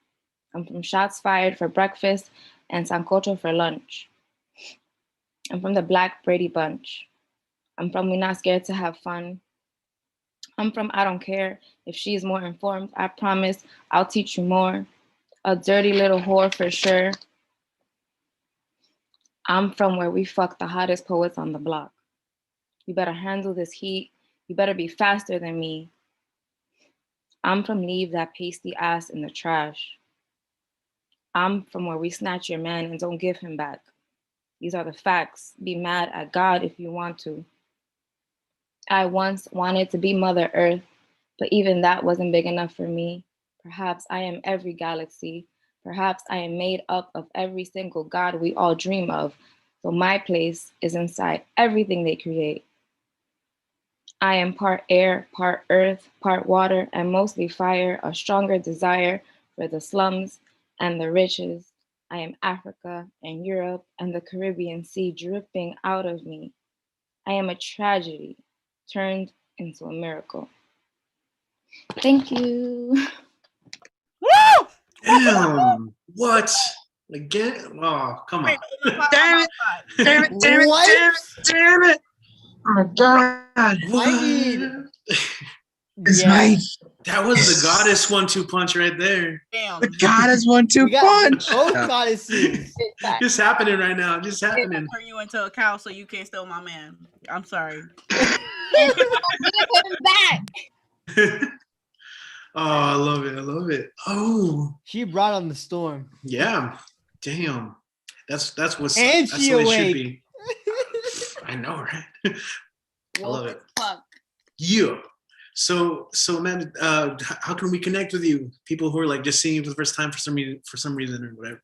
I'm from shots fired for breakfast and sancocho for lunch. I'm from the Black Brady Bunch. I'm from We Not Scared to Have Fun. I'm from I Don't Care if she's more informed. I promise I'll teach you more. A dirty little whore for sure. I'm from where we fuck the hottest poets on the block. You better handle this heat. You better be faster than me. I'm from leave that pasty ass in the trash. I'm from where we snatch your man and don't give him back. These are the facts. Be mad at God if you want to. I once wanted to be Mother Earth, but even that wasn't big enough for me. Perhaps I am every galaxy. Perhaps I am made up of every single God we all dream of. So my place is inside everything they create. I am part air, part earth, part water, and mostly fire, a stronger desire for the slums and the riches. I am Africa and Europe and the Caribbean Sea dripping out of me. I am a tragedy turned into a miracle. Thank you. Woo! Damn. What? Again? Oh, come on. Damn it! Damn it! Damn it! What? Damn it! Damn it! Oh my god! What? I need. It's Yeah. right. That was the goddess 1-2 punch right there. Damn. The goddess 1-2 We got punch. both goddesses. Just happening right now. Just happening. Turn you into a cow so you can't steal my man. I'm sorry. Give him back. Oh, I love it. I love it. Oh, She brought on the storm. yeah. Damn. That's what's And that's she the way it should awake. be. I know, right? I love it. Fuck. Yeah. So man, how can we connect with you? People who are like just seeing you for the first time for some reason or whatever.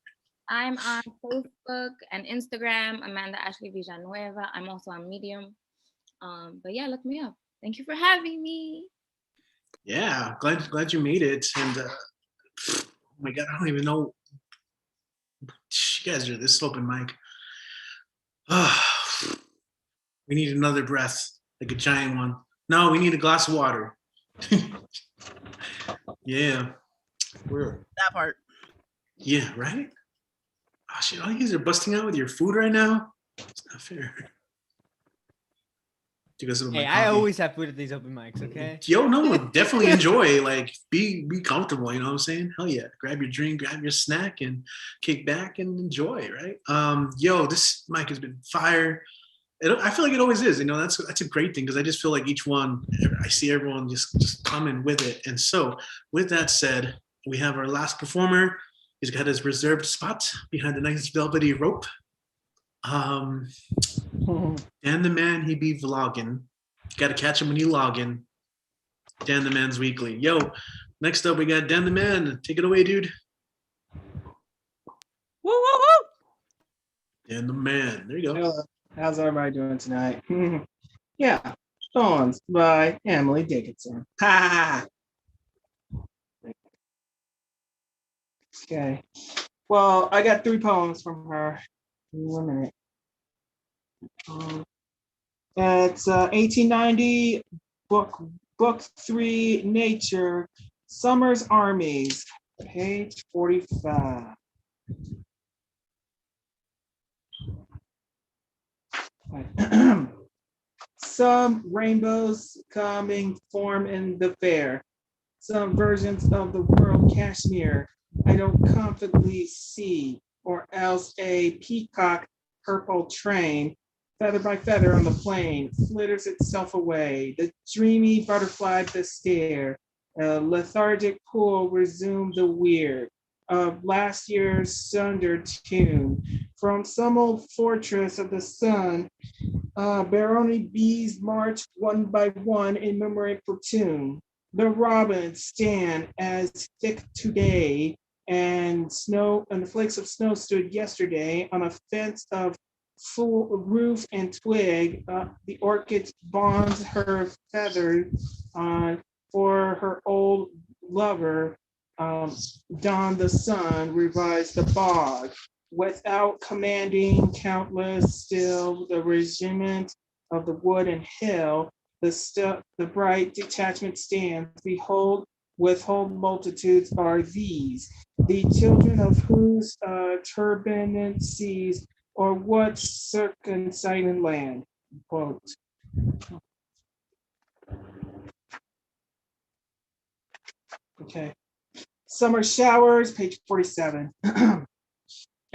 I'm on Facebook and Instagram, Amanda Ashley Villanueva. I'm also on Medium. But yeah, look me up. Thank you for having me. Yeah, glad you made it. And oh my god, I don't even know. You guys are this open mic. We need another breath, like a giant one. No, we need a glass of water. Yeah. That part. Yeah, right? Oh shit, all you guys are busting out with your food right now? It's not fair. You guys Hey, I always have food at these open mics, okay? Yo, no, definitely enjoy. Like, be comfortable. You know what I'm saying? Hell yeah! Grab your drink, grab your snack, and kick back and enjoy. Right? Yo, this mic has been fire. I feel like it always is. You know, that's a great thing because I just feel like each one, I see everyone just coming with it. And so, with that said, we have our last performer. He's got his reserved spot behind the nice velvety rope. Dan the Man, he be vlogging. You got to catch him when you log in. Dan the Man's Weekly. Yo, next up we got Dan the Man. Take it away, dude. Woo, woo, woo. Dan the Man. There you go. Hello. How's everybody doing tonight? Yeah, Stones by Emily Dickinson. Ha! Okay. Well, I got 3 poems from her. Give me 1 minute. It's 1890, book 3, Nature, Summer's Armies, page 45. Some rainbows coming form in the fair. Some versions of the world Kashmir I don't confidently see, or else a peacock purple train, feather by feather on the plain, flitters itself away. The dreamy butterfly the stare, a lethargic pool resumed the weird of last year's sundered tune. From some old fortress of the sun, barony bees march one by one in murmuring platoon. The robins stand as thick today and the flakes of snow stood yesterday on a fence of full roof and twig. The orchid bonds her feathers for her old lover. Dawn the sun revised the bog. Without commanding, countless still the regiment of the wood and hill, the bright detachment stands. Behold, withhold multitudes are these, the children of whose turbulent seas, or what circumcited land. Quote. Okay. Summer showers, page 47.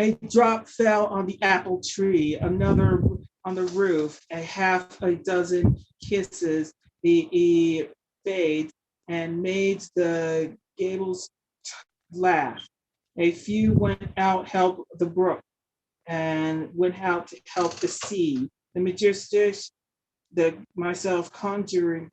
A drop fell on the apple tree, another on the roof, a dozen kisses the fade and made the gables laugh. A few went out help the brook and went out to help the sea. The magicians, myself conjuring,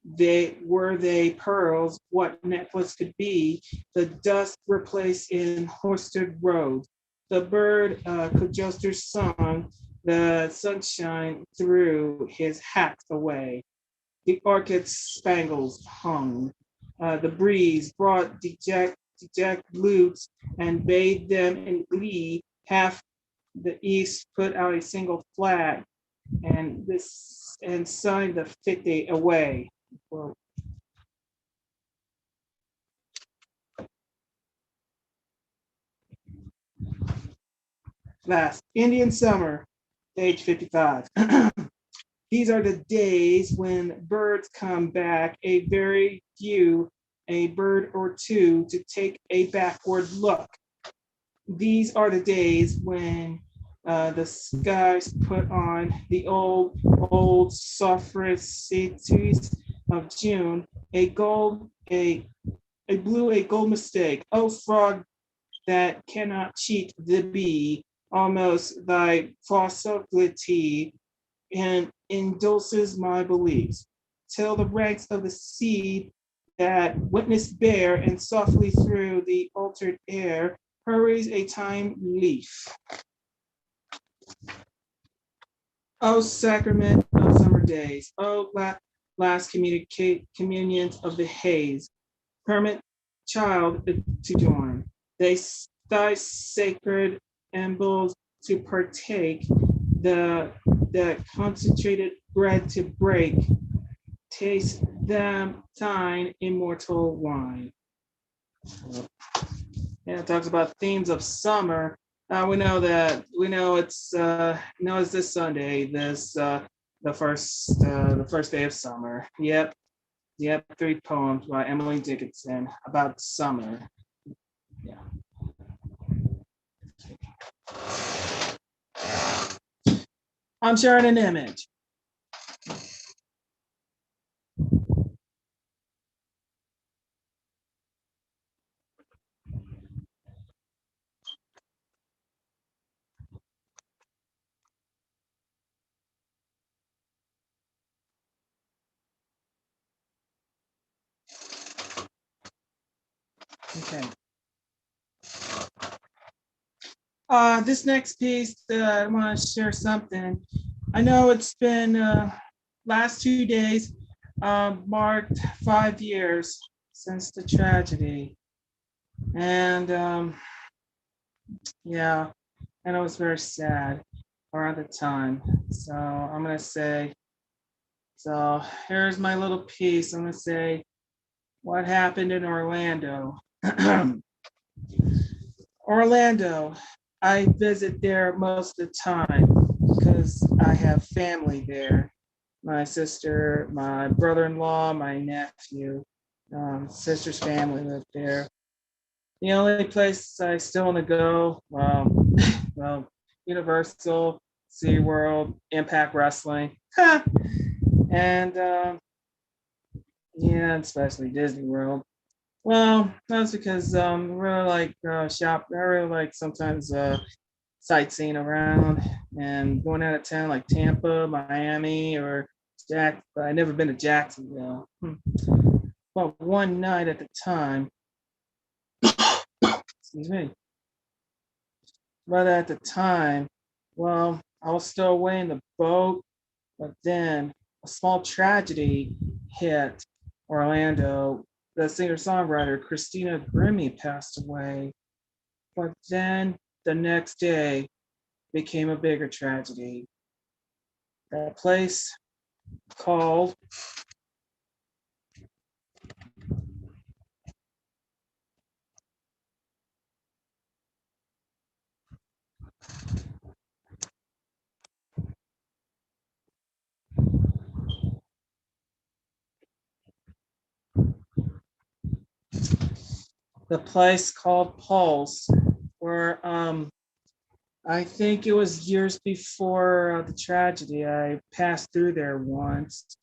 they pearls, what necklace could be, the dust replaced in horsted road. The bird conjuster sung, the sunshine threw his hat away. The orchid spangles hung. The breeze brought deject lutes and bathed them in glee. Half the east put out a single flag and signed the 50 away. Quote. Last, Indian summer, age 55. These are the days when birds come back, a very few, a bird or two, to take a backward look. These are the days when the skies put on the old sophrosytes of June, a blue, a gold mistake. Oh, frog that cannot cheat the bee, almost thy falsity, and endorses my beliefs, till the ranks of the seed that witness bear, and softly through the altered air hurries a time leaf. O sacrament of summer days, O last communion of the haze, permit child to join, thy sacred emblems to partake, the concentrated bread to break, taste them thine immortal wine. Yeah, it talks about themes of summer. We know it's this Sunday, the first day of summer. Yep, 3 poems by Emily Dickinson about summer. Yeah. I'm sharing an image. Okay. This next piece, I want to share something. I know it's been last 2 days marked 5 years since the tragedy, and yeah, and it was very sad around the time. So I'm gonna say, so here's my little piece. I'm gonna say what happened in Orlando. Orlando, I visit there most of the time because I have family there. My sister, my brother-in-law, my nephew, sister's family live there. The only place I still want to go, well, Universal, SeaWorld, Impact Wrestling, and yeah, especially Disney World. Well, that's because I really like shop. I really like sometimes sightseeing around and going out of town like Tampa, Miami, or but I've never been to Jacksonville. Well, one night at the time, excuse me. But at the time, well, I was still away in the boat, but then a small tragedy hit Orlando. The singer-songwriter Christina Grimmie passed away. But then the next day became a bigger tragedy. That place called Pulse, where I think it was years before the tragedy. I passed through there once,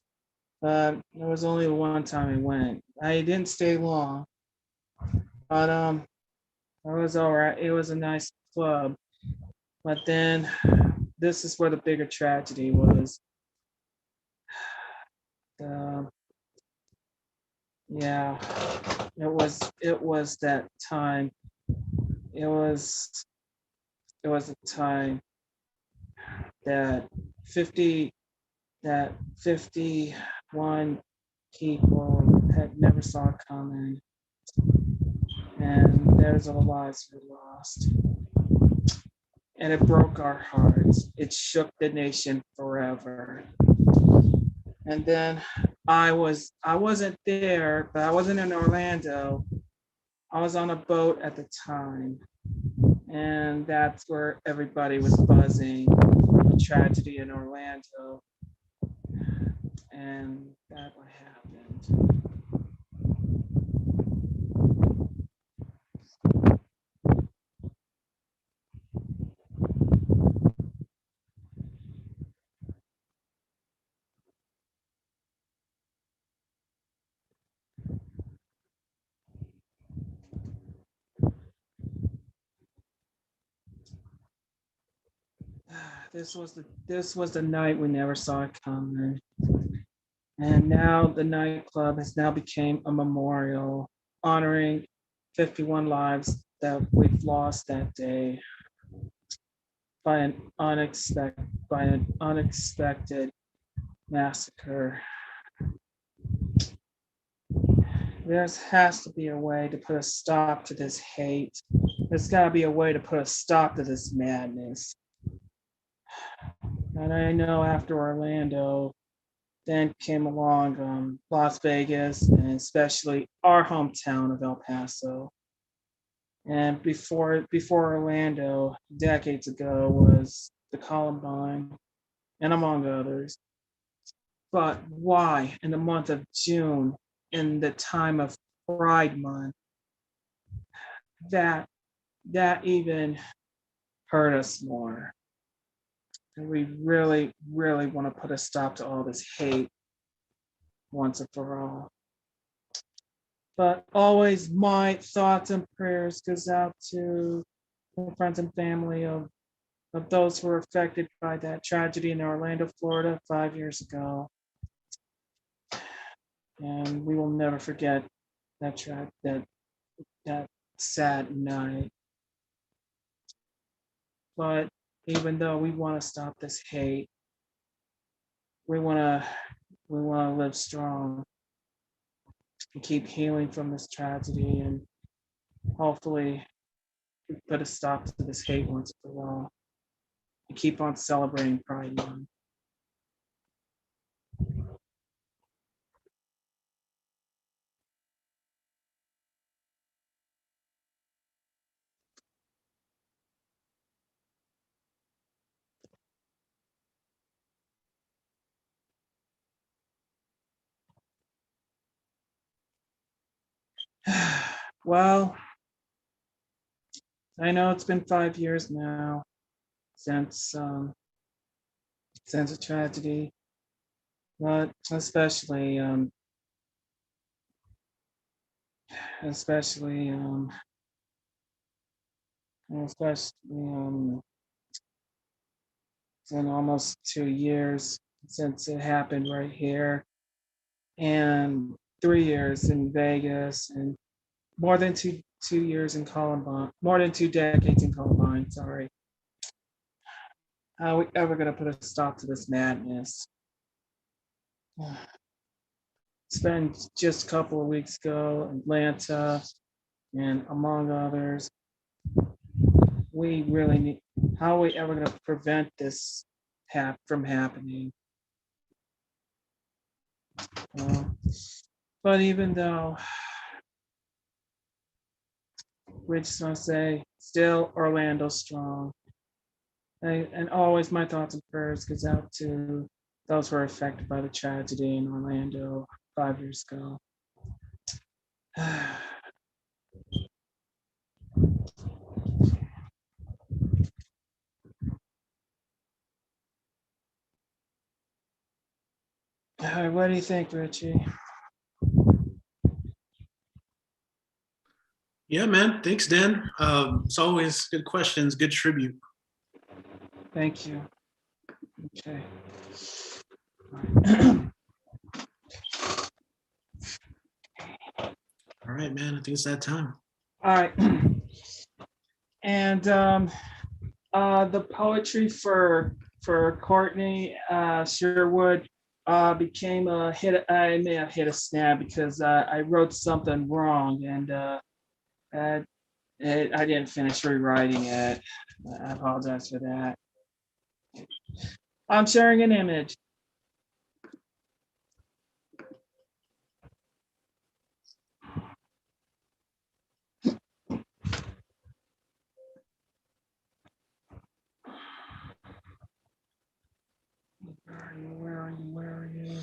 but it was only the one time I went. I didn't stay long, but it was all right. It was a nice club, but then this is where the bigger tragedy was. Uh, yeah, it was that time. It was a time that 50 that 51 people had never saw it coming, and there's a lives were lost, and it broke our hearts. It shook the nation forever. And then I wasn't there, but I wasn't in Orlando. I was on a boat at the time, and that's where everybody was buzzing the tragedy in Orlando, and that what happened. This was the night we never saw it coming. And now the nightclub has now become a memorial honoring 51 lives that we've lost that day by an unexpected massacre. There has to be a way to put a stop to this hate. There's got to be a way to put a stop to this madness. And I know after Orlando, then came along Las Vegas, and especially our hometown of El Paso. And before Orlando, decades ago, was the Columbine, and among others. But why in the month of June, in the time of Pride Month, that even hurt us more? And we really, really want to put a stop to all this hate once and for all. But always my thoughts and prayers goes out to the friends and family of those who were affected by that tragedy in Orlando, Florida 5 years ago. And we will never forget that sad night. But even though we want to stop this hate, we want to live strong and keep healing from this tragedy, and hopefully put a stop to this hate once and for all, and keep on celebrating Pride Month. Well, I know it's been 5 years now since a tragedy, but especially especially it's been almost 2 years since it happened right here, and 3 years in Vegas, and more than 2 years in Columbine, more than 2 decades in Columbine, sorry. How are we ever gonna put a stop to this madness? Spent just a couple of weeks ago in Atlanta, and among others, we really need, how are we ever gonna prevent this from happening? But even though, we just want to say, still Orlando strong. And always my thoughts and prayers goes out to those who are affected by the tragedy in Orlando 5 years ago. All right, what do you think, Richie? Yeah, man. Thanks, Dan. It's always good questions, good tribute. Thank you. Okay. All right, man. I think it's that time. All right. And the poetry for Courtney Sherwood became a hit. I may have hit a snag because I wrote something wrong, and I didn't finish rewriting it. I apologize for that. I'm sharing an image. Where are you? Where are you?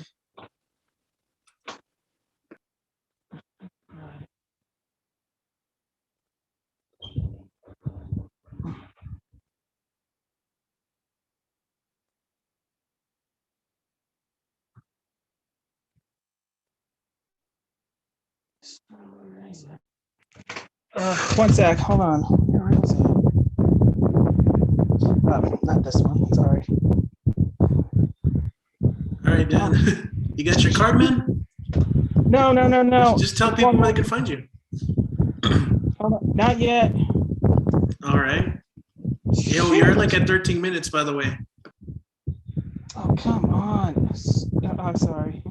One sec, hold on. Where is it? Oh, not this one, sorry. All right, Dan. You got your card, man? No. Just tell people where they can find you. Hold on. Not yet. All right. Yo, you're like at 13 minutes, by the way. Oh, come on. I'm sorry.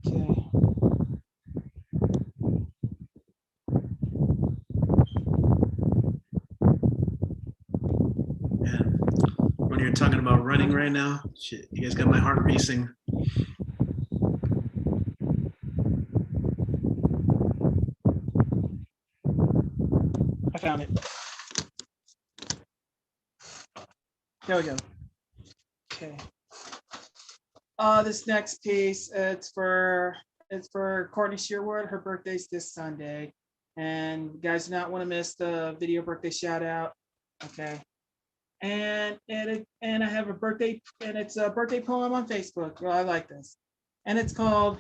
Okay. Man, when you're talking about running right now, shit, you guys got my heart racing. I found it. There we go. Okay. This next piece, it's for Courtney Sherwood. Her birthday's this Sunday, and you guys do not want to miss the video birthday shout out. Okay. And I have a birthday, and it's a birthday poem on Facebook. Well, I like this, and it's called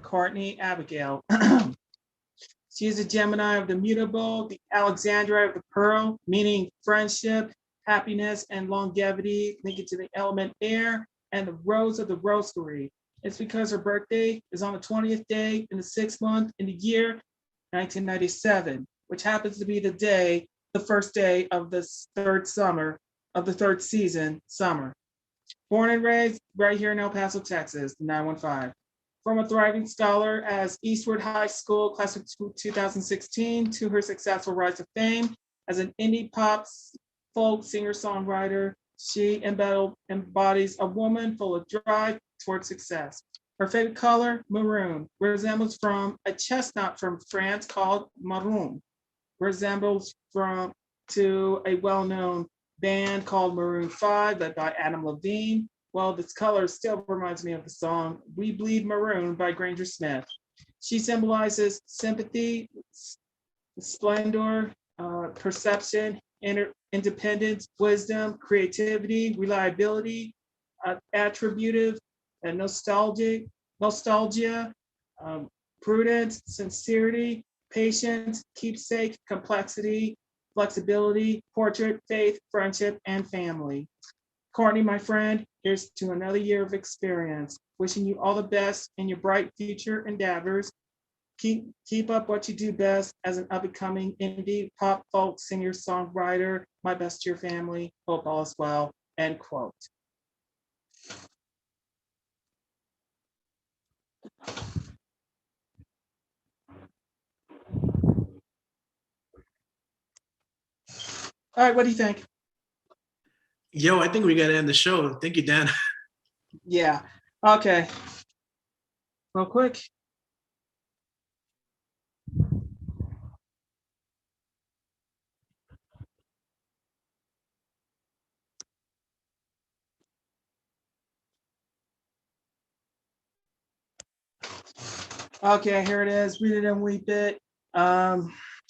Courtney Abigail. She is a Gemini of the mutable, the Alexandra of the pearl, meaning friendship, happiness, and longevity, linked to the element air, and the rose of the rosary. It's because her birthday is on the 20th day in the 6th month in the year 1997, which happens to be the first day of the third season, summer. Born and raised right here in El Paso, Texas, 915. From a thriving scholar as Eastwood High School, class of 2016, to her successful rise to fame as an indie pop folk singer-songwriter, she embodies a woman full of drive toward success. Her favorite color, maroon, resembles from a chestnut from France called Maroon, resembles to a well-known band called Maroon 5 led by Adam Levine. Well, this color still reminds me of the song We Bleed Maroon by Granger Smith. She symbolizes sympathy, splendor, perception, independence, wisdom, creativity, reliability, attributive, and nostalgia, prudence, sincerity, patience, keepsake, complexity, flexibility, portrait, faith, friendship, and family. Courtney, my friend, Here's to another year of experience. Wishing you all the best in your bright future endeavors. Keep up what you do best as an up-and-coming indie pop folk singer-songwriter. My best to your family. Hope all is well. End quote. All right, what do you think? Yo, I think we gotta end the show. Thank you, Dan. Yeah. Okay. Real quick. Okay, here it is. Read it and weep it.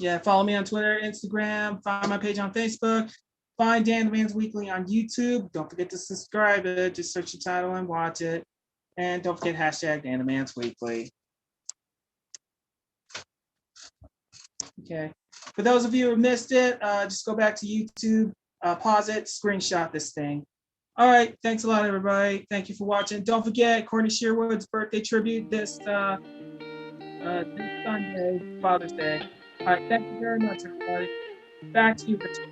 Yeah, follow me on Twitter, Instagram, find my page on Facebook, find Dan the Man's Weekly on YouTube. Don't forget to subscribe it. Just search the title and watch it. And don't forget hashtag Dan the Man's Weekly. Okay. For those of you who missed it, just go back to YouTube, pause it, screenshot this thing. All right. Thanks a lot, everybody. Thank you for watching. Don't forget Courtney Sherwood's birthday tribute this Sunday, Father's Day. All right. Thank you very much, everybody. Back to you, Richard.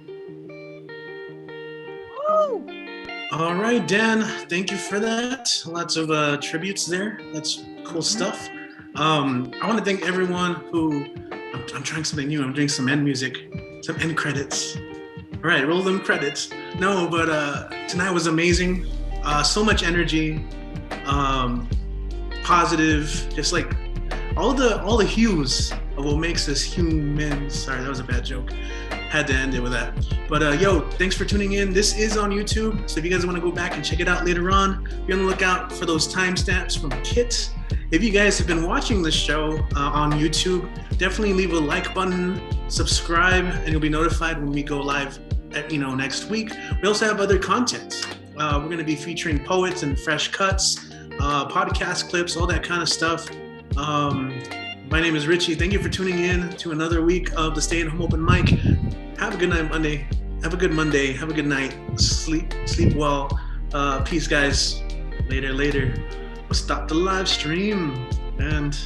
All right, Dan, thank you for that. Lots of tributes there. That's cool stuff. I want to thank everyone who, I'm trying something new. I'm doing some end music, some end credits. All right, roll them credits. No, but tonight was amazing. So much energy, positive, just like all the hues of what makes us human. Sorry, that was a bad joke. Had to end it with that. But yo, thanks for tuning in. This is on YouTube, so if you guys want to go back and check it out later on, be on the lookout for those timestamps from Kit. If you guys have been watching the show on YouTube, definitely leave a like button, subscribe, and you'll be notified when we go live next week. We also have other content. We're going to be featuring poets and fresh cuts, podcast clips, all that kind of stuff. My name is Richie. Thank you for tuning in to another week of the Stay at Home Open Mic. Have a good night, Monday. Have a good Monday. Have a good night. Sleep well. Peace, guys. Later. We'll stop the live stream and